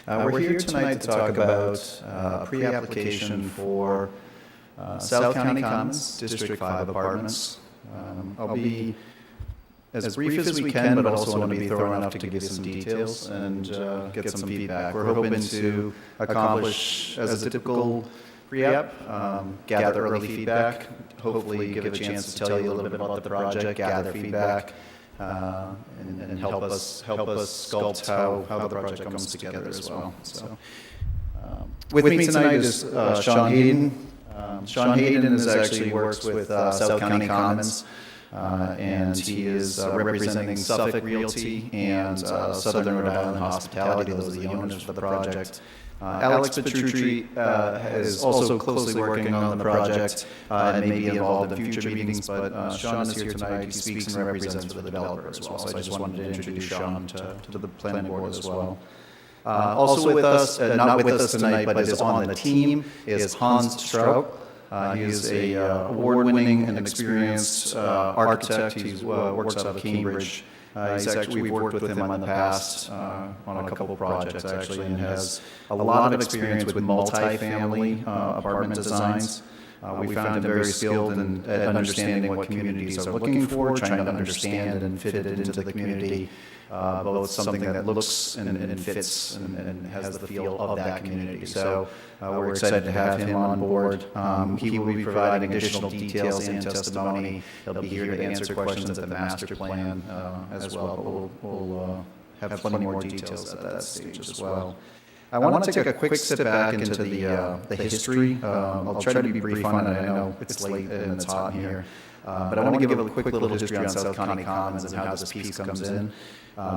B: We're here tonight to talk about a pre-application for South County Commons, District 5 apartments. I'll be as brief as we can, but also want to be thorough enough to give you some details and get some feedback. We're hoping to accomplish, as a typical pre-app, gather early feedback, hopefully give a chance to tell you a little bit about the project, gather feedback, and help us sculpt how the project comes together as well. So, with me tonight is Sean Hayden. Sean Hayden actually works with South County Commons, and he is representing Suffolk Realty and Southern Rhode Island Hospitality. Those are the owners for the project. Alex Petrucci is also closely working on the project and may be involved in future meetings, but Sean is here tonight. He speaks and represents for the developer as well, so I just wanted to introduce Sean to the planning board as well. Also with us, not with us tonight, but is on the team, is Hans Straub. He is a award-winning and experienced architect. He works out of Cambridge. We've worked with him in the past on a couple of projects actually, and has a lot of experience with multi-family apartment designs. We found him very skilled at understanding what communities are looking for, trying to understand it and fit it into the community, both something that looks and fits and has the feel of that community. So we're excited to have him on board. He will be providing additional details and testimony. He'll be here to answer questions at the master plan as well, but we'll have plenty more details at that stage as well. I want to take a quick step back into the history. I'll try to be brief on it. I know it's late and it's hot in here. But I want to give a quick little history on South County Commons and how this piece comes in.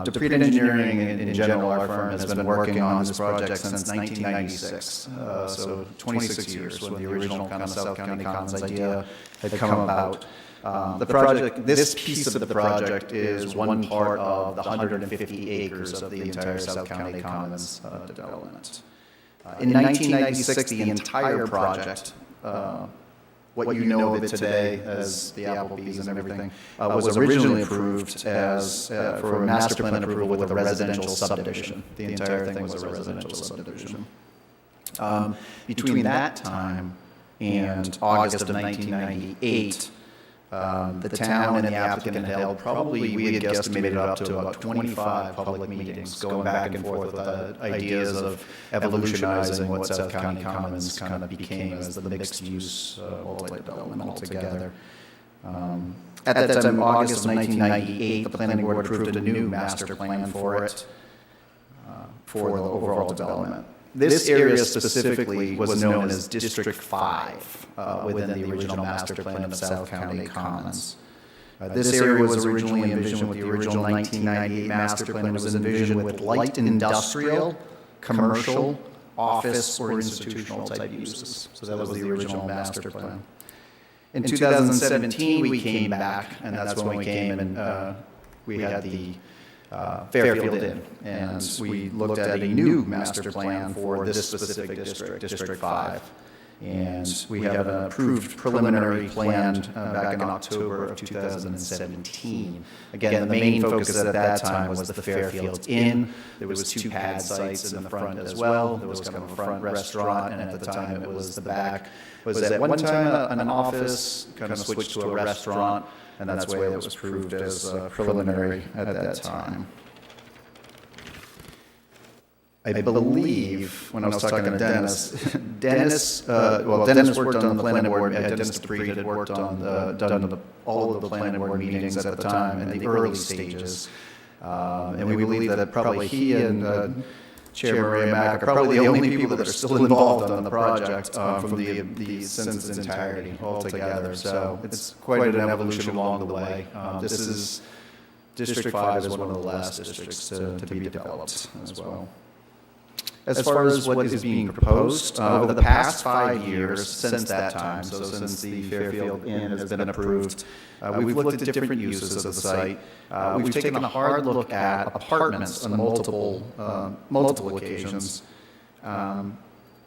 B: Dupree Engineering in general, our firm, has been working on this project since 1996. So 26 years when the original kind of South County Commons idea had come about. The project, this piece of the project is one part of the 150 acres of the entire South County Commons development. In 1996, the entire project, what you know of it today as the Applebee's and everything, was originally approved as for a master plan approval with a residential subdivision. The entire thing was a residential subdivision. Between that time and August of 1998, the town and the applicant held probably, we had guesstimated up to about 25 public meetings, going back and forth with ideas of evolutionizing what South County Commons kind of became as the mixed-use multi-development altogether. At that time, August of 1998, the planning board approved a new master plan for it, for the overall development. This area specifically was known as District 5 within the original master plan of South County Commons. This area was originally envisioned with the original 1998 master plan. It was envisioned with light industrial, commercial, office, or institutional type uses. So that was the original master plan. In 2017, we came back, and that's when we came and we had the Fairfield Inn, and we looked at a new master plan for this specific district, District 5. And we have an approved preliminary plan back in October of 2017. Again, the main focus at that time was the Fairfield Inn. There was 2 pad sites in the front as well. There was kind of a front restaurant, and at the time it was the back. It was at one time an office, kind of switched to a restaurant, and that's why it was approved as preliminary at that time. I believe, when I was talking to Dennis, Dennis worked on the planning board, Dennis Dupree had worked on done all of the planning board meetings at the time in the early stages. And we believe that probably he and Chair Maria Mack are probably the only people that are still involved on the project since its entirety altogether. So it's quite an evolution along the way. District 5 is one of the last districts to be developed as well. As far as what is being proposed, over the past 5 years since that time, so since the Fairfield Inn has been approved, we've looked at different uses of the site. We've taken a hard look at apartments on multiple occasions.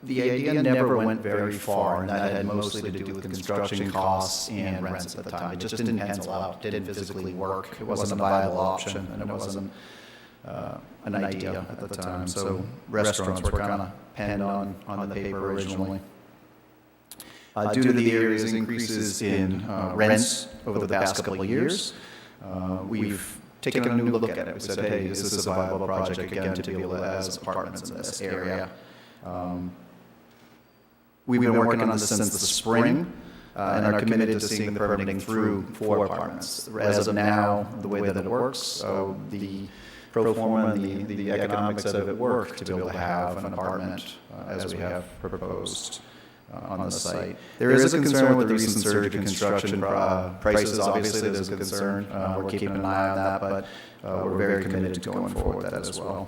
B: The idea never went very far, and that had mostly to do with construction costs and rents at the time. It just didn't pencil out, didn't physically work. It wasn't a viable option, and it wasn't an idea at the time. So restaurants were kind of penned on the paper originally. Due to the area's increases in rents over the past couple of years, we've taken a new look at it. We said, hey, is this a viable project again to be able to have apartments in this area? We've been working on this since the spring and are committed to seeing the permitting through for apartments. As of now, the way that it works, the pro forma and the economics of it work to be able to have an apartment as we have proposed on the site. There is a concern with the recent surge in construction prices. Obviously, there's a concern. We're keeping an eye on that, but we're very committed to going forward with that as well.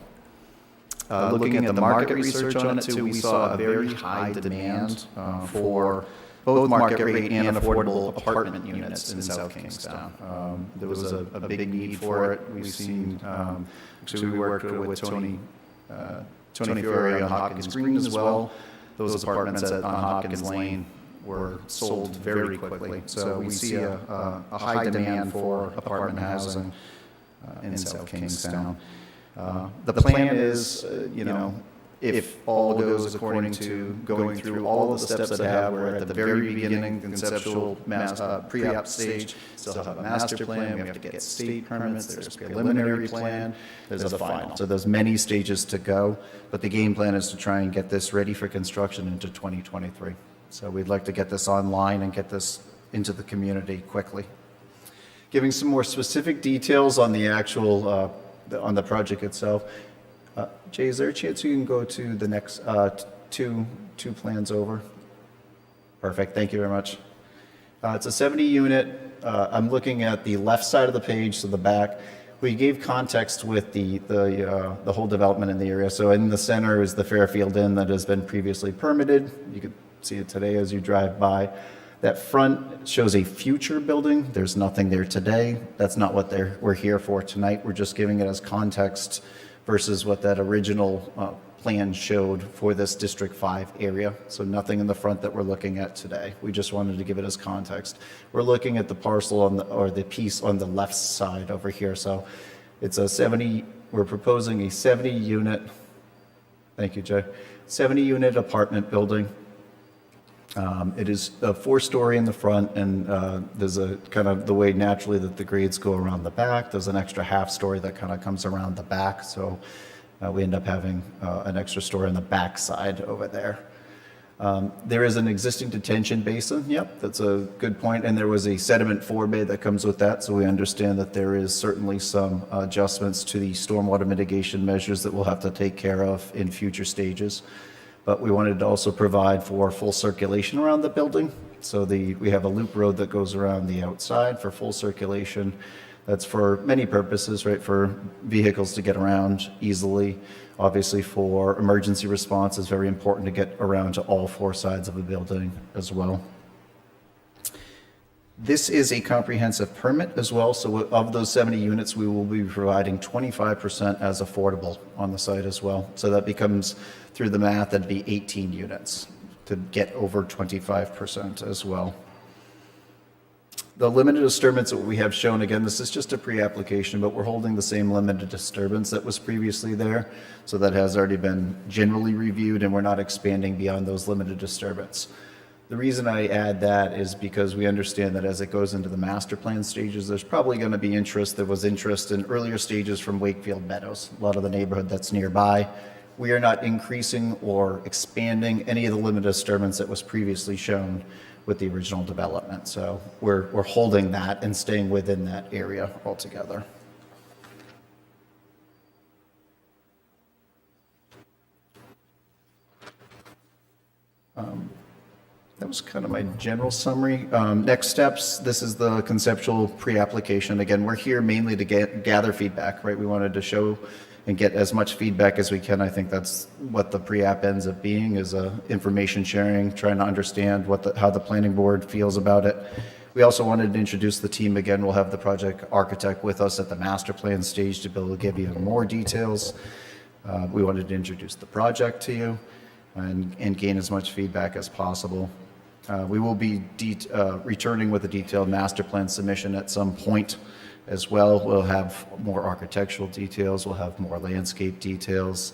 B: Looking at the market research on it too, we saw a very high demand for both market rate and affordable apartment units in South Kingstown. There was a big need for it. We've seen, actually we worked with Tony Fiore on Hopkins Green as well. Those apartments on Hopkins Lane were sold very quickly. So we see a high demand for apartment housing in South Kingstown. The plan is, if all goes according to going through all the steps that I have, we're at the very beginning, conceptual pre-app stage, still have a master plan, we have to get state permits, there's a preliminary plan, there's a final. So there's many stages to go, but the game plan is to try and get this ready for construction into 2023. So we'd like to get this online and get this into the community quickly. Giving some more specific details on the actual on the project itself. Jay, is there a chance you can go to the next two plans over? Perfect, thank you very much. It's a 70 unit. I'm looking at the left side of the page, so the back. We gave context with the whole development in the area. So in the center is the Fairfield Inn that has been previously permitted. You can see it today as you drive by. That front shows a future building. There's nothing there today. That's not what we're here for tonight. We're just giving it as context versus what that original plan showed for this District 5 area. So nothing in the front that we're looking at today. We just wanted to give it as context. We're looking at the parcel or the piece on the left side over here. So it's we're proposing a 70 unit, thank you, Jay, 70 unit apartment building. It is a 4-story in the front, and there's a kind of the way naturally that the grades go around the back. There's an extra half-story that kind of comes around the back, so we end up having an extra story on the back side over there. There is an existing detention basin. Yep, that's a good point. And there was a sediment forebay that comes with that, so we understand that there is certainly some adjustments to the stormwater mitigation measures that we'll have to take care of in future stages. But we wanted to also provide for full circulation around the building. So we have a loop road that goes around the outside for full circulation. That's for many purposes, right? For vehicles to get around easily. Obviously for emergency response, it's very important to get around to all 4 sides of a building as well. This is a comprehensive permit as well. So of those 70 units, we will be providing 25% as affordable on the site as well. So that becomes, through the math, that'd be 18 units to get over 25% as well. The limited disturbance that we have shown, again, this is just a pre-application, but we're holding the same limited disturbance that was previously there. So that has already been generally reviewed, and we're not expanding beyond those limited disturbance. The reason I add that is because we understand that as it goes into the master plan stages, there's probably going to be interest. There was interest in earlier stages from Wakefield Meadows, a lot of the neighborhood that's nearby. We are not increasing or expanding any of the limited disturbance that was previously shown with the original development. So we're holding that and staying within that area altogether. That was kind of my general summary. Next steps, this is the conceptual pre-application. Again, we're here mainly to gather feedback, right? We wanted to show and get as much feedback as we can. I think that's what the pre-app ends up being, is information sharing, trying to understand how the planning board feels about it. We also wanted to introduce the team again. We'll have the project architect with us at the master plan stage to be able to give even more details. We wanted to introduce the project to you and gain as much feedback as possible. We will be returning with a detailed master plan submission at some point as well. We'll have more architectural details. We'll have more landscape details.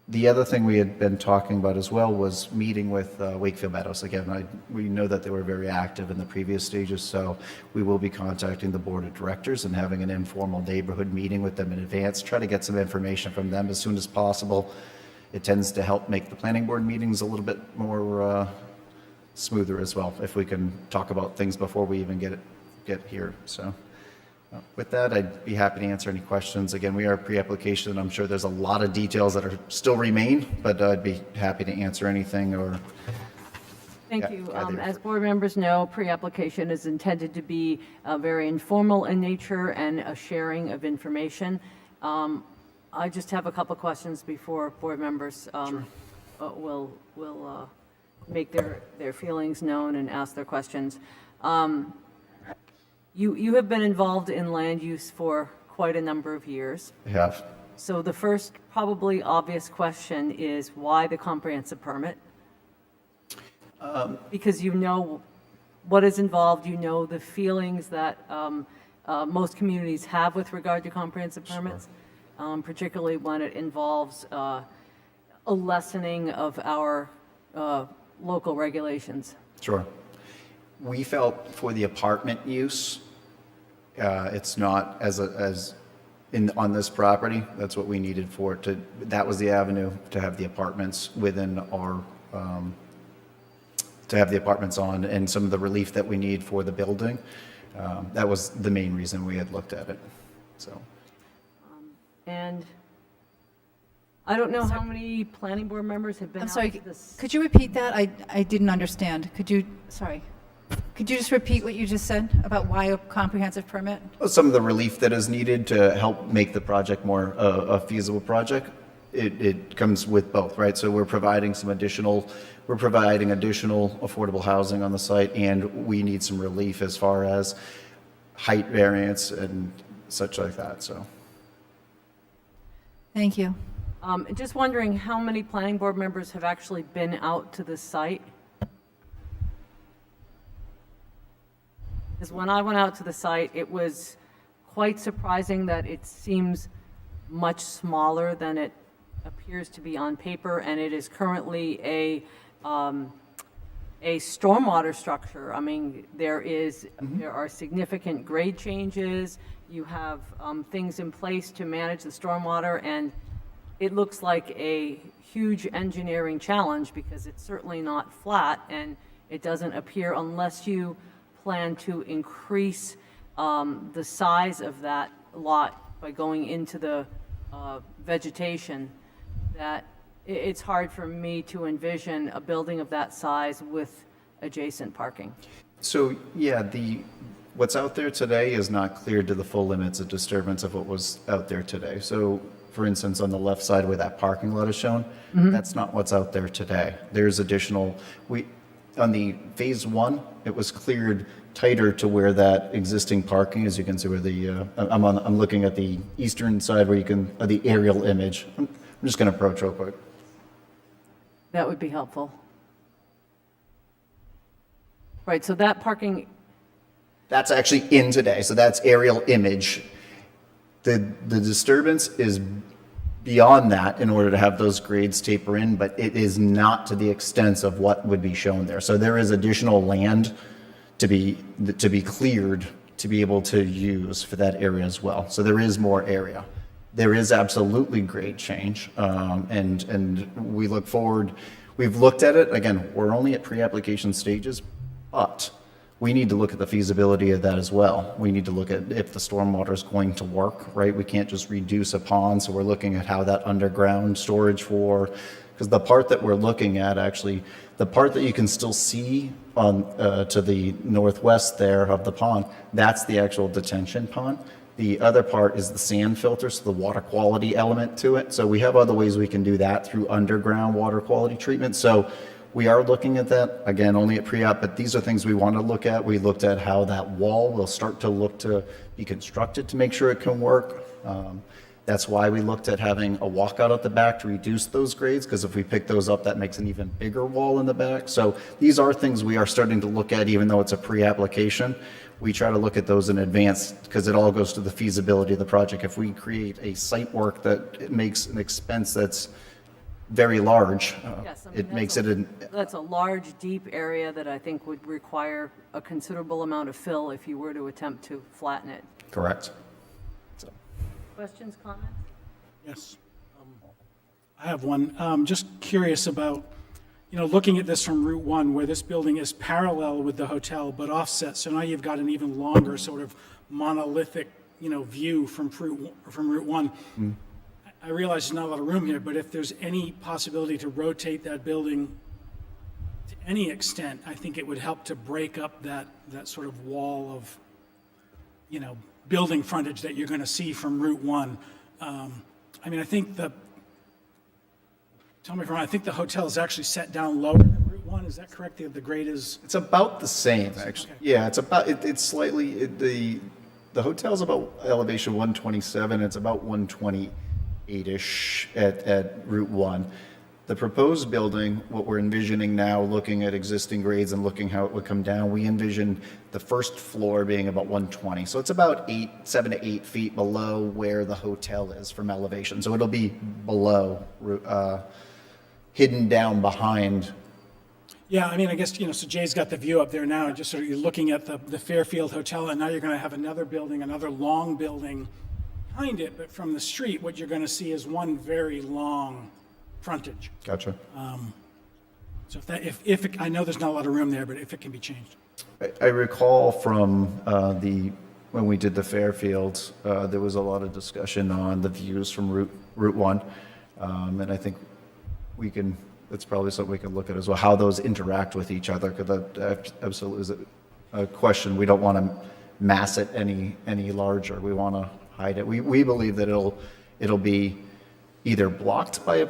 B: The other thing we had been talking about as well was meeting with Wakefield Meadows. Again, we know that they were very active in the previous stages, so we will be contacting the board of directors and having an informal neighborhood meeting with them in advance, try to get some information from them as soon as possible. It tends to help make the planning board meetings a little bit more smoother as well, if we can talk about things before we even get here. So with that, I'd be happy to answer any questions. Again, we are pre-application. I'm sure there's a lot of details that are still remain, but I'd be happy to answer anything or.
D: Thank you. As board members know, pre-application is intended to be very informal in nature and a sharing of information. I just have a couple questions before board members will make their feelings known and ask their questions. You have been involved in land use for quite a number of years.
B: I have.
D: So the first probably obvious question is why the comprehensive permit? Because you know what is involved, you know the feelings that most communities have with regard to comprehensive permits, particularly when it involves a lessening of our local regulations.
B: Sure. We felt for the apartment use, it's not on this property. That's what we needed for it to. That was the avenue to have the apartments within our. To have the apartments on, and some of the relief that we need for the building. That was the main reason we had looked at it. So.
D: And I don't know how many planning board members have been
A: I'm
D: out
A: sorry,
D: to this.
A: could you repeat that? I didn't understand. Could you just repeat what you just said about why a comprehensive permit?
B: Some of the relief that is needed to help make the project more a feasible project. It comes with both, right? So we're providing additional affordable housing on the site, and we need some relief as far as height variance and such like that, so.
A: Thank you.
D: Just wondering how many planning board members have actually been out to the site? Because when I went out to the site, it was quite surprising that it seems much smaller than it appears to be on paper, and it is currently a stormwater structure. I mean, there are significant grade changes. You have things in place to manage the stormwater, and it looks like a huge engineering challenge because it's certainly not flat, and it doesn't appear, unless you plan to increase the size of that lot by going into the vegetation, that it's hard for me to envision a building of that size with adjacent parking.
B: So, yeah, what's out there today is not cleared to the full limits of disturbance of what was out there today. So, for instance, on the left side where that parking lot is shown, that's not what's out there today. There's additional, on the phase one, it was cleared tighter to where that existing parking, as you can see where I'm looking at the eastern side where the aerial image. I'm just going to approach real quick.
D: That would be helpful. Right, so that parking.
B: That's actually in today, so that's aerial image. The disturbance is beyond that in order to have those grades taper in, but it is not to the extent of what would be shown there. So there is additional land to be cleared to be able to use for that area as well. So there is more area. There is absolutely grade change, and we look forward. We've looked at it. Again, we're only at pre-application stages, but we need to look at the feasibility of that as well. We need to look at if the stormwater is going to work, right? We can't just reduce a pond, so we're looking at how that underground storage because the part that we're looking at, actually, the part that you can still see on to the northwest there of the pond, that's the actual detention pond. The other part is the sand filter, so the water quality element to it. So we have other ways we can do that through underground water quality treatment. So we are looking at that, again, only at pre-app, but these are things we want to look at. We looked at how that wall will start to look to be constructed to make sure it can work. That's why we looked at having a walkout at the back to reduce those grades, because if we pick those up, that makes an even bigger wall in the back. So these are things we are starting to look at, even though it's a pre-application. We try to look at those in advance, because it all goes to the feasibility of the project. If we create a site work that makes an expense that's very large,
D: Yes, I mean,
B: it makes it an,
D: That's a large, deep area that I think would require a considerable amount of fill if you were to attempt to flatten it.
B: correct.
D: Questions, comments?
L: Yes. I have one. Just curious about, looking at this from Route 1, where this building is parallel with the hotel but offset, so now you've got an even longer sort of monolithic, view from Route 1. I realize there's not a lot of room here, but if there's any possibility to rotate that building to any extent, I think it would help to break up that sort of wall of, building frontage that you're going to see from Route 1. I mean, tell me if I'm wrong, I think the hotel is actually set down lower than Route 1. Is that correct? The grade is?
B: It's about the same, actually. Yeah, it's slightly, the hotel's about elevation 127, it's about 128-ish at Route 1. The proposed building, what we're envisioning now, looking at existing grades and looking how it would come down, we envision the first floor being about 120. So it's about 7 to 8 feet below where the hotel is from elevation. So it'll be below, hidden down behind.
L: Yeah, I mean, I guess, so Jay's got the view up there now, and just sort of you're looking at the Fairfield Hotel, and now you're going to have another building, another long building behind it, but from the street, what you're going to see is one very long frontage.
B: Gotcha.
L: So if I know there's not a lot of room there, but if it can be changed.
B: I recall from when we did the Fairfield, there was a lot of discussion on the views from Route 1, and I think that's probably something we can look at as well, how those interact with each other, because that absolutely is a question. We don't want to mass it any larger. We want to hide it. We believe that it'll be either blocked by a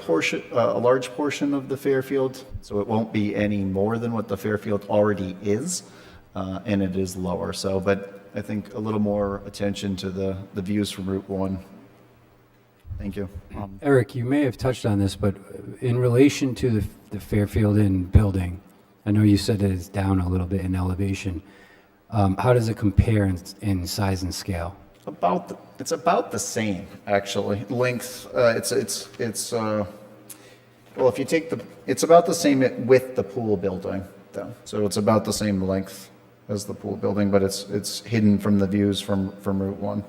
B: large portion of the Fairfield, so it won't be any more than what the Fairfield already is, and it is lower. So, but I think a little more attention to the views from Route 1. Thank you.
H: Eric, you may have touched on this, but in relation to the Fairfield Inn building, I know you said that it's down a little bit in elevation. How does it compare in size and scale?
B: It's about the same, actually. Length, well, if you take it's about the same with the pool building, though. So it's about the same length as the pool building, but it's hidden from the views from Route 1.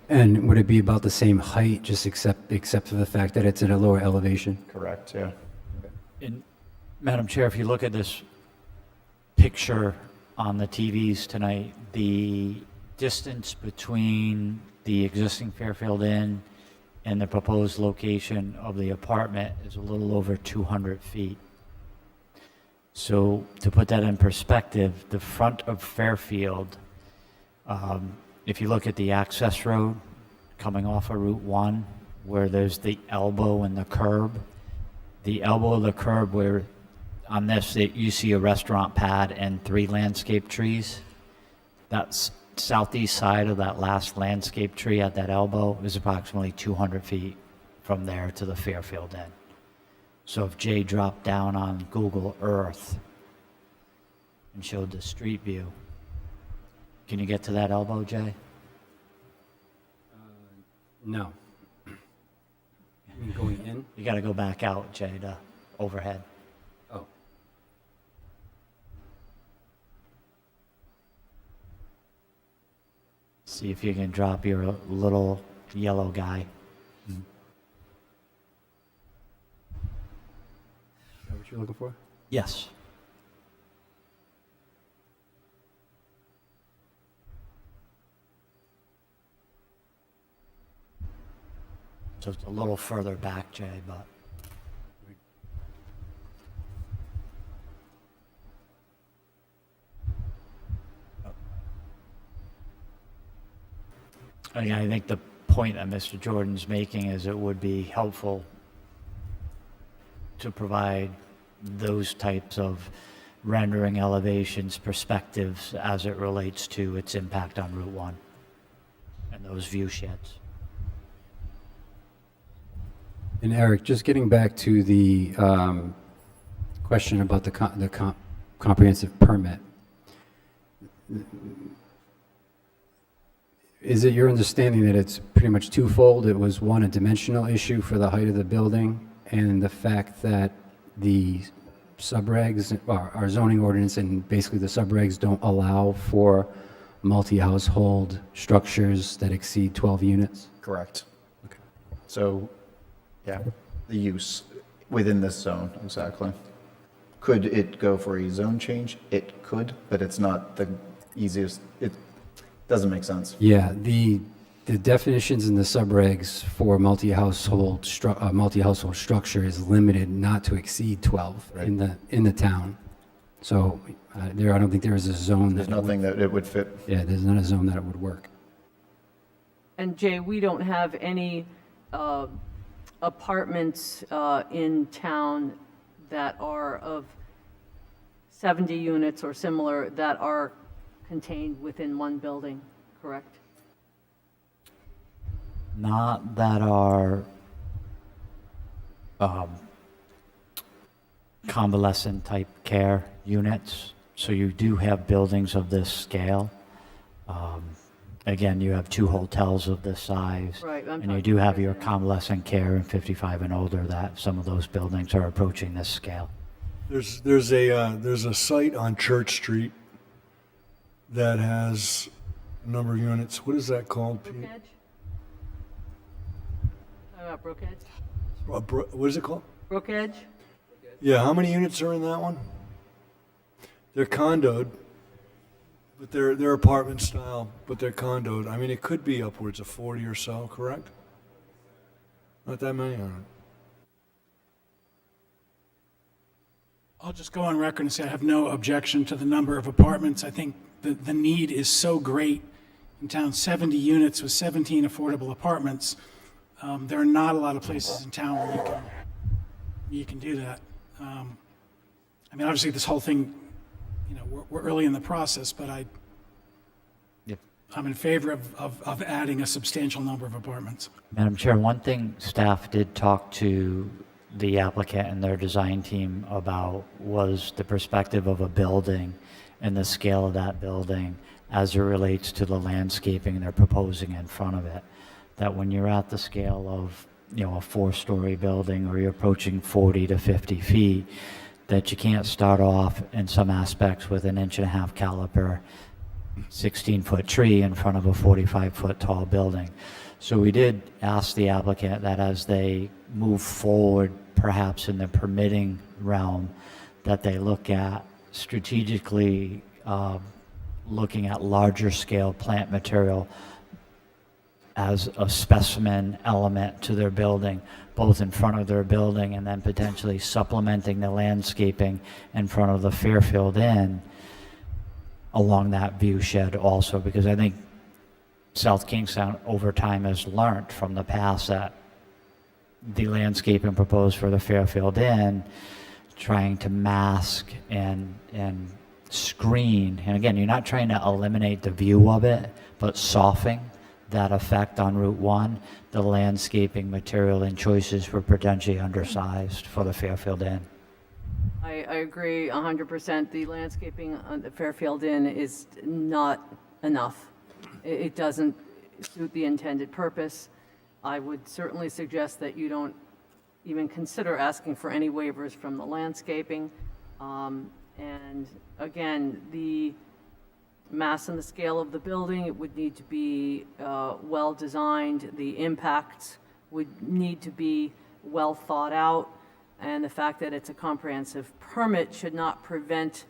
H: And would it be about the same height, just except for the fact that it's at a lower elevation?
B: Correct, yeah.
F: And Madam Chair, if you look at this picture on the TVs tonight, the distance between the existing Fairfield Inn and the proposed location of the apartment is a little over 200 feet. So to put that in perspective, the front of Fairfield, if you look at the access road coming off of Route 1, where there's the elbow and the curb of the curb where on this you see a restaurant pad and 3 landscape trees, that's southeast side of that last landscape tree at that elbow is approximately 200 feet from there to the Fairfield Inn. So if Jay dropped down on Google Earth and showed the street view, can you get to that elbow, Jay?
H: No. You mean going in?
F: You got to go back out, Jay, to overhead.
H: Oh.
F: See if you can drop your little yellow guy.
H: Is that what you're looking for?
F: Yes. So it's a little further back, Jay, but. Again, I think the point that Mr. Jordan's making is it would be helpful to provide those types of rendering elevations, perspectives as it relates to its impact on Route 1 and those view sheds.
H: And Eric, just getting back to the question about the comprehensive permit. Is it your understanding that it's pretty much twofold? It was, one, a dimensional issue for the height of the building, and the fact that the subregs, our zoning ordinance and basically the subregs don't allow for multi-household structures that exceed 12 units?
B: Correct. Okay. So, yeah, the use within this zone, exactly. Could it go for a zone change? It could, but it's not the easiest. It doesn't make sense.
H: Yeah, the definitions in the subregs for multi-household structure is limited not to exceed 12 in the town. So I don't think there is a zone.
B: There's nothing that it would fit.
H: Yeah, there's not a zone that it would work.
D: And Jay, we don't have any apartments in town that are of 70 units or similar that are contained within one building, correct?
F: Not that are convalescent type care units. So you do have buildings of this scale. Again, you have 2 hotels of this size.
D: Right, I'm
F: and you do have your convalescent care in 55 and older, that some of those buildings are approaching this scale.
T: There's a site on Church Street that has a number of units. What is that called, Pete?
D: Brookedge? Talking about Brookedge?
T: What is it called?
D: Brookedge?
T: Yeah, how many units are in that one? They're condoed, but they're apartment style, but they're condoed. I mean, it could be upwards of 40 or so, correct? Not that many, all right.
L: I'll just go on record and say I have no objection to the number of apartments. I think the need is so great in town, 70 units with 17 affordable apartments. There are not a lot of places in town where you can do that. I mean, obviously, this whole thing, we're early in the process, but I'm in favor of adding a substantial number of apartments.
F: Madam Chair, one thing staff did talk to the applicant and their design team about was the perspective of a building and the scale of that building as it relates to the landscaping they're proposing in front of it. That when you're at the scale of, a 4-story building or you're approaching 40 to 50 feet, that you can't start off in some aspects with an 1.5-inch caliper 16-foot tree in front of a 45-foot tall building. So we did ask the applicant that as they move forward, perhaps in the permitting realm, that they look at strategically looking at larger scale plant material as a specimen element to their building, both in front of their building and then potentially supplementing the landscaping in front of the Fairfield Inn along that view shed also, because I think South Kingstown over time has learned from the past that the landscaping proposed for the Fairfield Inn, trying to mask and screen, and again, you're not trying to eliminate the view of it, but softening that effect on Route 1, the landscaping material and choices were potentially undersized for the Fairfield Inn.
D: I agree 100%. The landscaping on the Fairfield Inn is not enough. It doesn't suit the intended purpose. I would certainly suggest that you don't even consider asking for any waivers from the landscaping. And again, the mass and the scale of the building, it would need to be well designed. The impacts would need to be well thought out. And the fact that it's a comprehensive permit should not prevent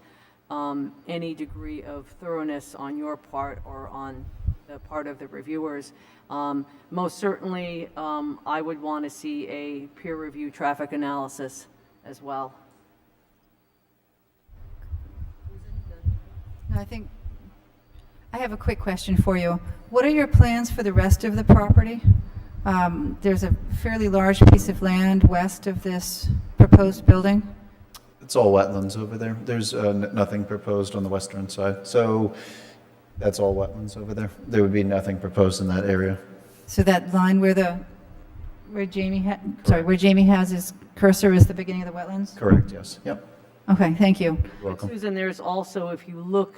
D: any degree of thoroughness on your part or on the part of the reviewers. Most certainly, I would want to see a peer review traffic analysis as well.
A: No, I think I have a quick question for you. What are your plans for the rest of the property? There's a fairly large piece of land west of this proposed building.
B: It's all wetlands over there. There's nothing proposed on the western side. So that's all wetlands over there. There would be nothing proposed in that area.
A: So that line where Jamie has his cursor is the beginning of the wetlands?
B: Correct, yes. Yep.
A: Okay, thank you.
B: You're welcome.
D: Susan, there's also, if you look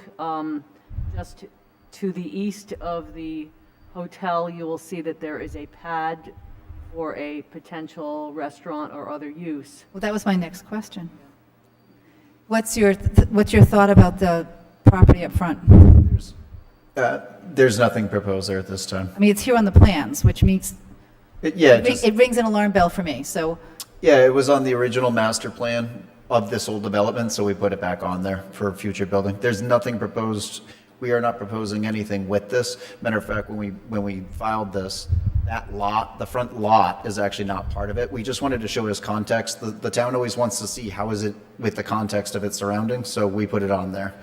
D: just to the east of the hotel, you will see that there is a pad for a potential restaurant or other use.
A: Well, that was my next question. What's your thought about the property up front?
B: There's nothing proposed there at this time.
A: I mean, it's here on the plans, which means
B: It
A: it rings an alarm bell for me, so.
B: Yeah, it was on the original master plan of this old development, so we put it back on there for future building. There's nothing proposed. We are not proposing anything with this. Matter of fact, when we filed this, that lot, the front lot, is actually not part of it. We just wanted to show it as context. The town always wants to see how is it with the context of its surroundings, so we put it on there.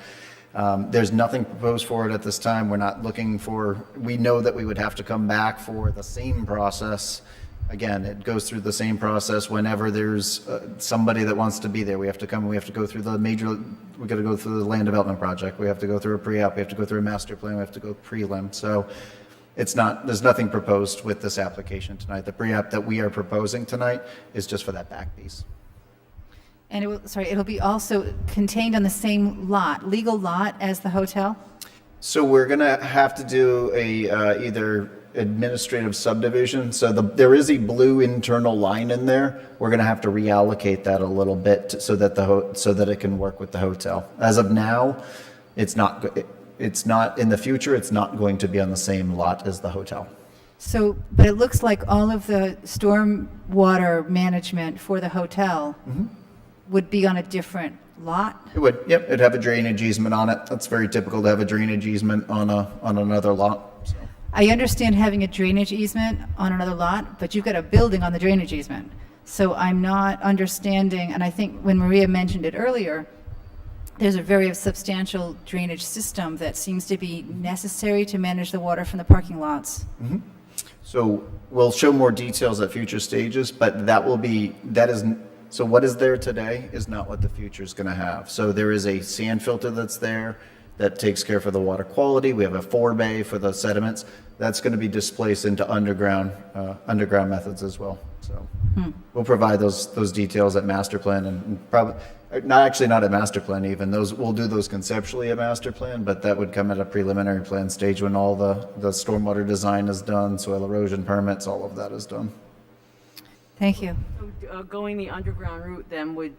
B: There's nothing proposed for it at this time. We're not looking for, we know that we would have to come back for the same process. Again, it goes through the same process whenever there's somebody that wants to be there. We have to come, we have to go through we got to go through the land development project. We have to go through a pre-app, we have to go through a master plan, we have to go prelim. So there's nothing proposed with this application tonight. The pre-app that we are proposing tonight is just for that back piece.
A: And it'll be also contained on the same lot, legal lot as the hotel?
B: So we're going to have to do a either administrative subdivision. So there is a blue internal line in there. We're going to have to reallocate that a little bit so that it can work with the hotel. As of now, it's not in the future, it's not going to be on the same lot as the hotel.
A: So, but it looks like all of the stormwater management for the hotel would be on a different lot?
B: It would, yep. It'd have a drainage easement on it. That's very typical to have a drainage easement on another lot. So.
A: I understand having a drainage easement on another lot, but you've got a building on the drainage easement. So I'm not understanding, and I think when Maria mentioned it earlier, there's a very substantial drainage system that seems to be necessary to manage the water from the parking lots.
B: Mm-hmm. So we'll show more details at future stages, but so what is there today is not what the future is going to have. So there is a sand filter that's there that takes care for the water quality. We have a forebay for the sediments. That's going to be displaced into underground methods as well. So we'll provide those details at master plan and probably not at master plan even. We'll do those conceptually at master plan, but that would come at a preliminary plan stage when all the stormwater design is done, soil erosion permits, all of that is done.
A: Thank you.
D: So going the underground route then would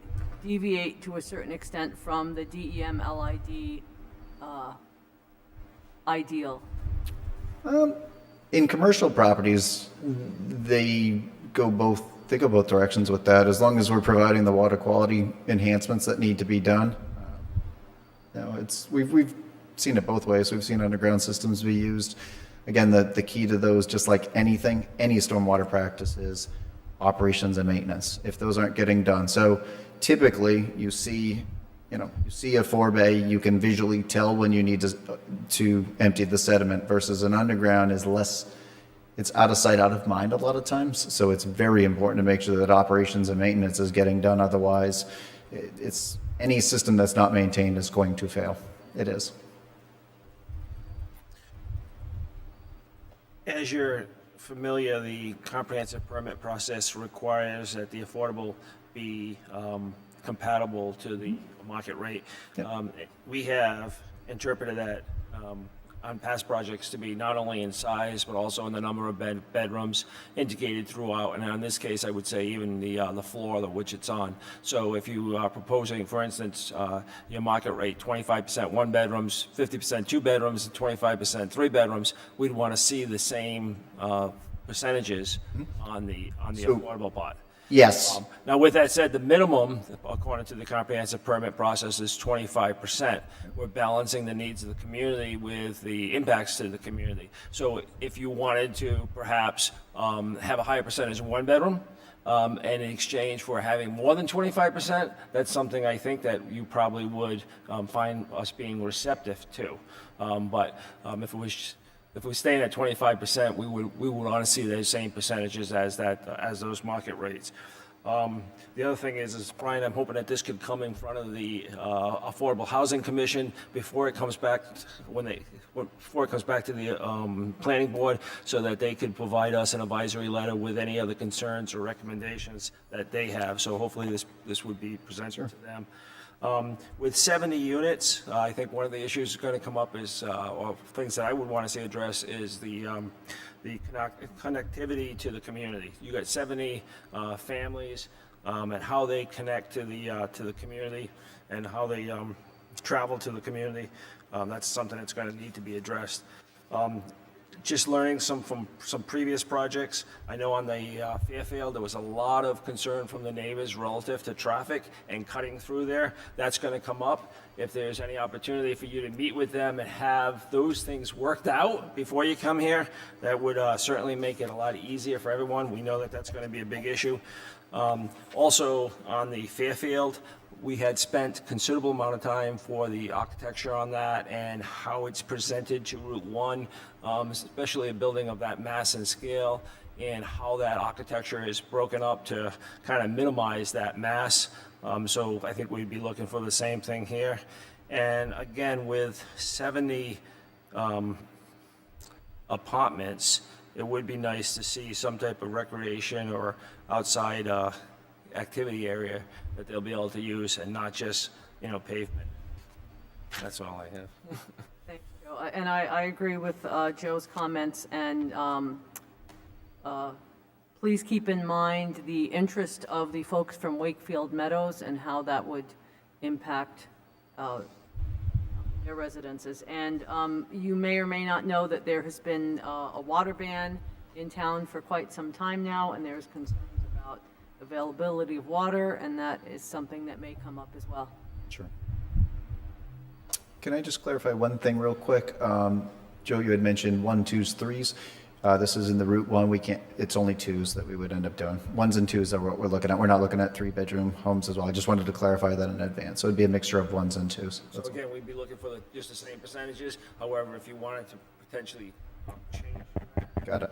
D: deviate to a certain extent from the DEM LID ideal?
B: In commercial properties, they go both directions with that, as long as we're providing the water quality enhancements that need to be done. We've seen it both ways. We've seen underground systems be used. Again, the key to those, just like any stormwater practice, is operations and maintenance, if those aren't getting done. So typically you see a forebay, you can visually tell when you need to empty the sediment, versus an underground is less, it's out of sight, out of mind a lot of times. So it's very important to make sure that operations and maintenance is getting done. Otherwise, any system that's not maintained is going to fail. It is.
C: As you're familiar, the comprehensive permit process requires that the affordable be compatible to the market rate. We have interpreted that on past projects to be not only in size, but also in the number of bedrooms indicated throughout. And in this case, I would say even the floor of which it's on. So if you are proposing, for instance, your market rate, 25% one bedrooms, 50% two bedrooms, and 25% three bedrooms, we'd want to see the same percentages on the affordable part.
B: Yes.
C: Now, with that said, the minimum, according to the comprehensive permit process, is 25%. We're balancing the needs of the community with the impacts to the community. So if you wanted to perhaps have a higher percentage in one bedroom, and in exchange for having more than 25%, that's something I think that you probably would find us being receptive to. But if we're staying at 25%, we would want to see those same percentages as those market rates. The other thing is Brian, I'm hoping that this could come in front of the Affordable Housing Commission before it comes back before it comes back to the Planning Board, so that they could provide us an advisory letter with any other concerns or recommendations that they have. So hopefully this would be presented to them. With 70 units, I think one of the issues that's going to come up is, or things that I would want to see addressed, is the connectivity to the community. You got 70 families, and how they connect to the community and how they travel to the community. That's something that's going to need to be addressed. Just learning from some previous projects. I know on the Fairfield, there was a lot of concern from the neighbors relative to traffic and cutting through there. That's going to come up. If there's any opportunity for you to meet with them and have those things worked out before you come here, that would certainly make it a lot easier for everyone. We know that that's going to be a big issue. Also, on the Fairfield, we had spent considerable amount of time for the architecture on that and how it's presented to Route 1, especially a building of that mass and scale, and how that architecture is broken up to kind of minimize that mass. So I think we'd be looking for the same thing here. And again, with 70 apartments, it would be nice to see some type of recreation or outside activity area that they'll be able to use, and not just, pavement. That's all I have.
D: Thank you, Joe. And I agree with Joe's comments, and please keep in mind the interest of the folks from Wakefield Meadows and how that would impact their residences. And you may or may not know that there has been a water ban in town for quite some time now, and there's concerns about availability of water, and that is something that may come up as well.
B: Sure. Can I just clarify one thing real quick? Joe, you had mentioned 1, 2s, 3s. This is in the Route 1. We can't. It's only 2s that we would end up doing. 1s and 2s are what we're looking at. We're not looking at 3-bedroom homes as well. I just wanted to clarify that in advance. So it'd be a mixture of 1s and 2s.
C: So again, we'd be looking for just the same percentages. However, if you wanted to potentially change
B: Got it.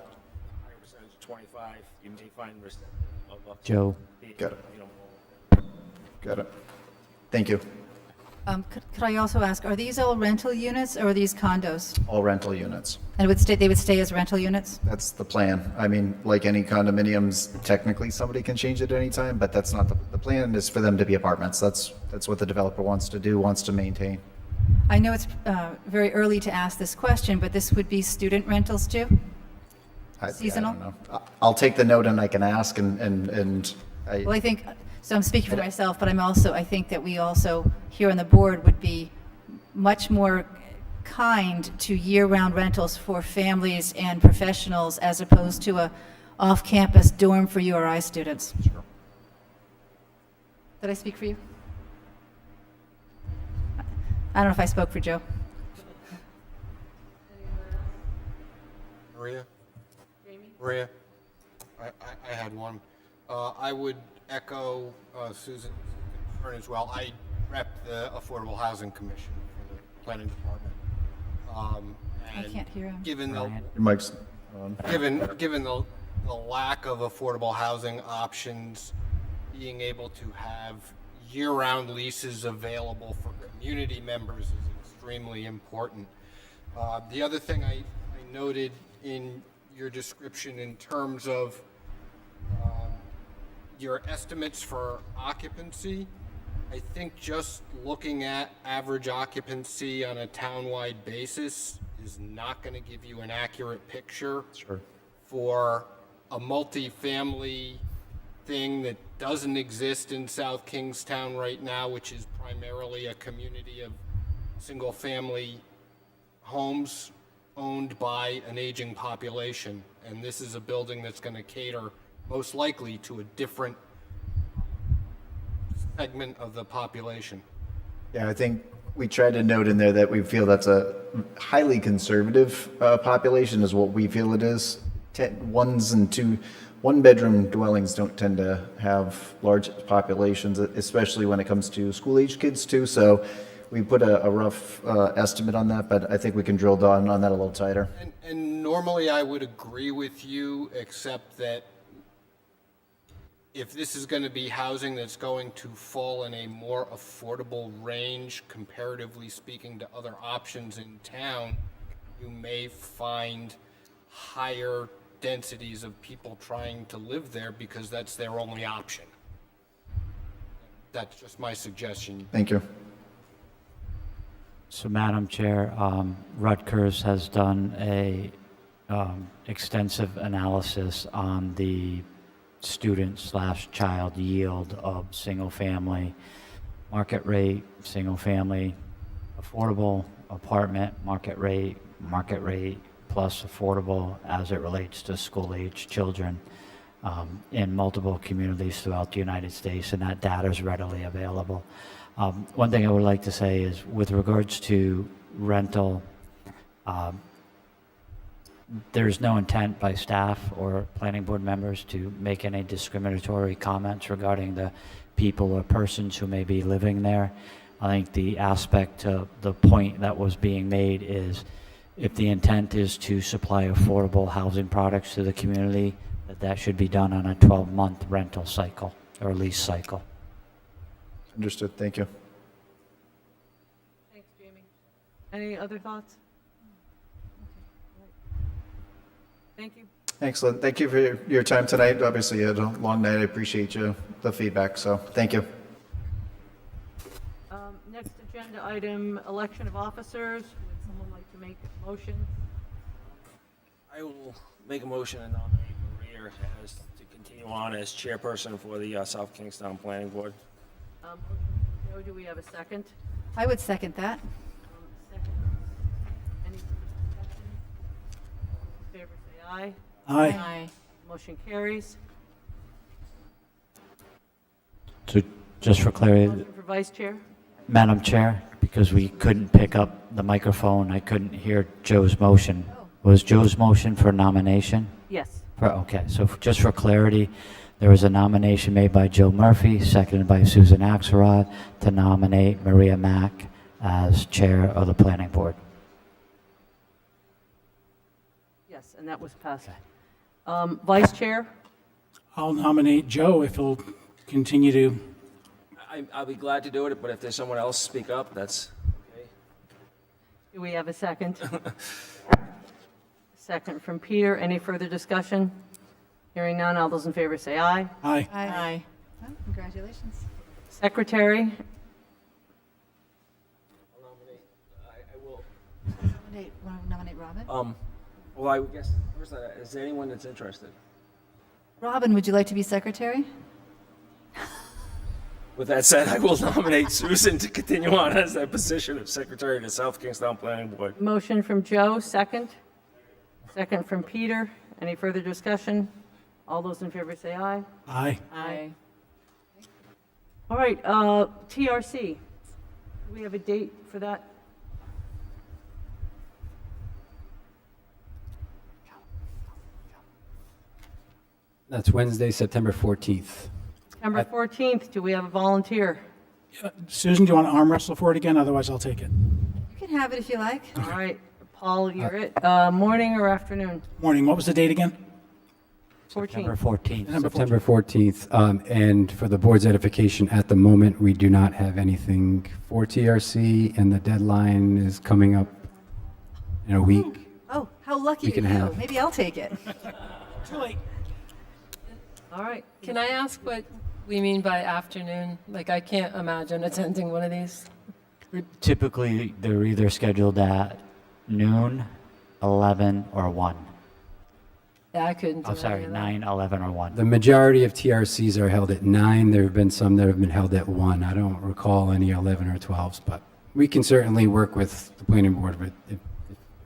C: higher percentage of 25, you may find receptive of
F: Joe.
B: Got it. Got it. Thank you.
A: Could I also ask, are these all rental units or are these condos?
B: All rental units.
A: And they would stay as rental units?
B: That's the plan. I mean, like any condominiums, technically somebody can change it at any time, but that's not the plan. Is for them to be apartments. That's what the developer wants to do, wants to maintain.
A: I know it's very early to ask this question, but this would be student rentals too? Seasonal?
B: I don't know. I'll take the note and I can ask and
A: Well, I think, so I'm speaking for myself, but I think that we also, here on the board, would be much more kind to year-round rentals for families and professionals as opposed to a off-campus dorm for URI students.
B: Sure.
A: Did I speak for you? I don't know if I spoke for Joe.
O: Maria? Maria? I had one. I would echo Susan's concern as well. I rep the Affordable Housing Commission for the Planning Department.
A: I can't hear him.
O: Given the
B: Your mic's on.
O: given the lack of affordable housing options, being able to have year-round leases available for community members is extremely important. The other thing I noted in your description in terms of your estimates for occupancy, I think just looking at average occupancy on a townwide basis is not going to give you an accurate picture.
B: Sure.
O: For a multifamily thing that doesn't exist in South Kingstown right now, which is primarily a community of single-family homes owned by an aging population. And this is a building that's going to cater most likely to a different segment of the population.
B: Yeah, I think we tried to note in there that we feel that's a highly conservative population is what we feel it is. 1s and one-bedroom dwellings don't tend to have large populations, especially when it comes to school-age kids too. So we put a rough estimate on that, but I think we can drill down on that a little tighter.
O: And normally I would agree with you, except that if this is going to be housing that's going to fall in a more affordable range, comparatively speaking to other options in town, you may find higher densities of people trying to live there because that's their only option. That's just my suggestion.
B: Thank you.
F: So, Madam Chair, Rutgers has done a extensive analysis on the student/child yield of single-family, market rate, single-family, affordable apartment, market rate, plus affordable as it relates to school-age children in multiple communities throughout the United States, and that data is readily available. One thing I would like to say is with regards to rental, there's no intent by staff or planning board members to make any discriminatory comments regarding the people or persons who may be living there. I think the aspect of the point that was being made is if the intent is to supply affordable housing products to the community, that should be done on a 12-month rental cycle or lease cycle.
B: Understood. Thank you.
D: Thanks, Jamie. Any other thoughts? Thank you.
B: Excellent. Thank you for your time tonight. Obviously, you had a long night. I appreciate the feedback. So thank you.
D: Next agenda item, election of officers. Would someone like to make a motion?
C: I will make a motion and nominate Maria as to continue on as chairperson for the South Kingstown Planning Board.
D: Joe, do we have a second?
A: I would second that.
D: Second. Any discussion? All in favor, say aye.
L: Aye.
D: Motion carries.
F: So just for clarity,
D: Motion for vice chair?
F: Madam Chair, because we couldn't pick up the microphone, I couldn't hear Joe's motion. Was Joe's motion for nomination?
D: Yes.
F: Okay, so just for clarity, there was a nomination made by Joe Murphy, seconded by Susan Axelrod, to nominate Maria Mack as chair of the planning board.
D: Yes, and that was passed. Vice chair?
L: I'll nominate Joe if he'll continue to.
C: I'll be glad to do it, but if there's someone else speak up, that's okay.
D: Do we have a second? Second from Peter. Any further discussion? Hearing none, all those in favor say aye.
L: Aye.
A: Aye. Oh, congratulations.
D: Secretary?
C: I will.
A: Want to nominate Robin?
C: Well, I would guess, first, is there anyone that's interested?
A: Robin, would you like to be secretary?
C: With that said, I will nominate Susan to continue on as that position of secretary of the South Kingstown Planning Board.
D: Motion from Joe, second. Second from Peter. Any further discussion? All those in favor say aye.
L: Aye.
D: Aye. All right, TRC. Do we have a date for that?
H: That's Wednesday, September 14th.
D: September 14th. Do we have a volunteer?
L: Susan, do you want to arm wrestle for it again? Otherwise, I'll take it.
A: You can have it if you like.
D: All right, Paul, you're it. Morning or afternoon?
L: Morning. What was the date again?
D: 14th.
F: September 14th.
H: September 14th. And for the board's edification, at the moment, we do not have anything for TRC, and the deadline is coming up in a week.
A: Oh, how lucky
H: Week
A: are
H: and a
A: you.
H: half.
A: Maybe I'll take it.
L: Too late.
D: All right.
E: Can I ask what we mean by afternoon? Like, I can't imagine attending one of these.
F: Typically, they're either scheduled at noon, 11, or 1.
E: Yeah, I couldn't do
F: Oh, sorry,
E: any of that.
F: 9, 11, or 1.
H: The majority of TRCs are held at 9. There have been some that have been held at 1. I don't recall any 11 or 12s, but we can certainly work with the planning board. But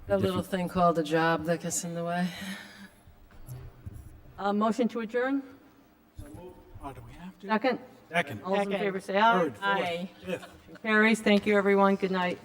E: That little thing called a job that gets in the way.
D: Motion to adjourn?
L: Oh, do we have to?
D: Second?
L: Second.
D: All those in favor say aye.
L: Third, fourth, fifth.
D: Motion carries. Thank you, everyone. Good night.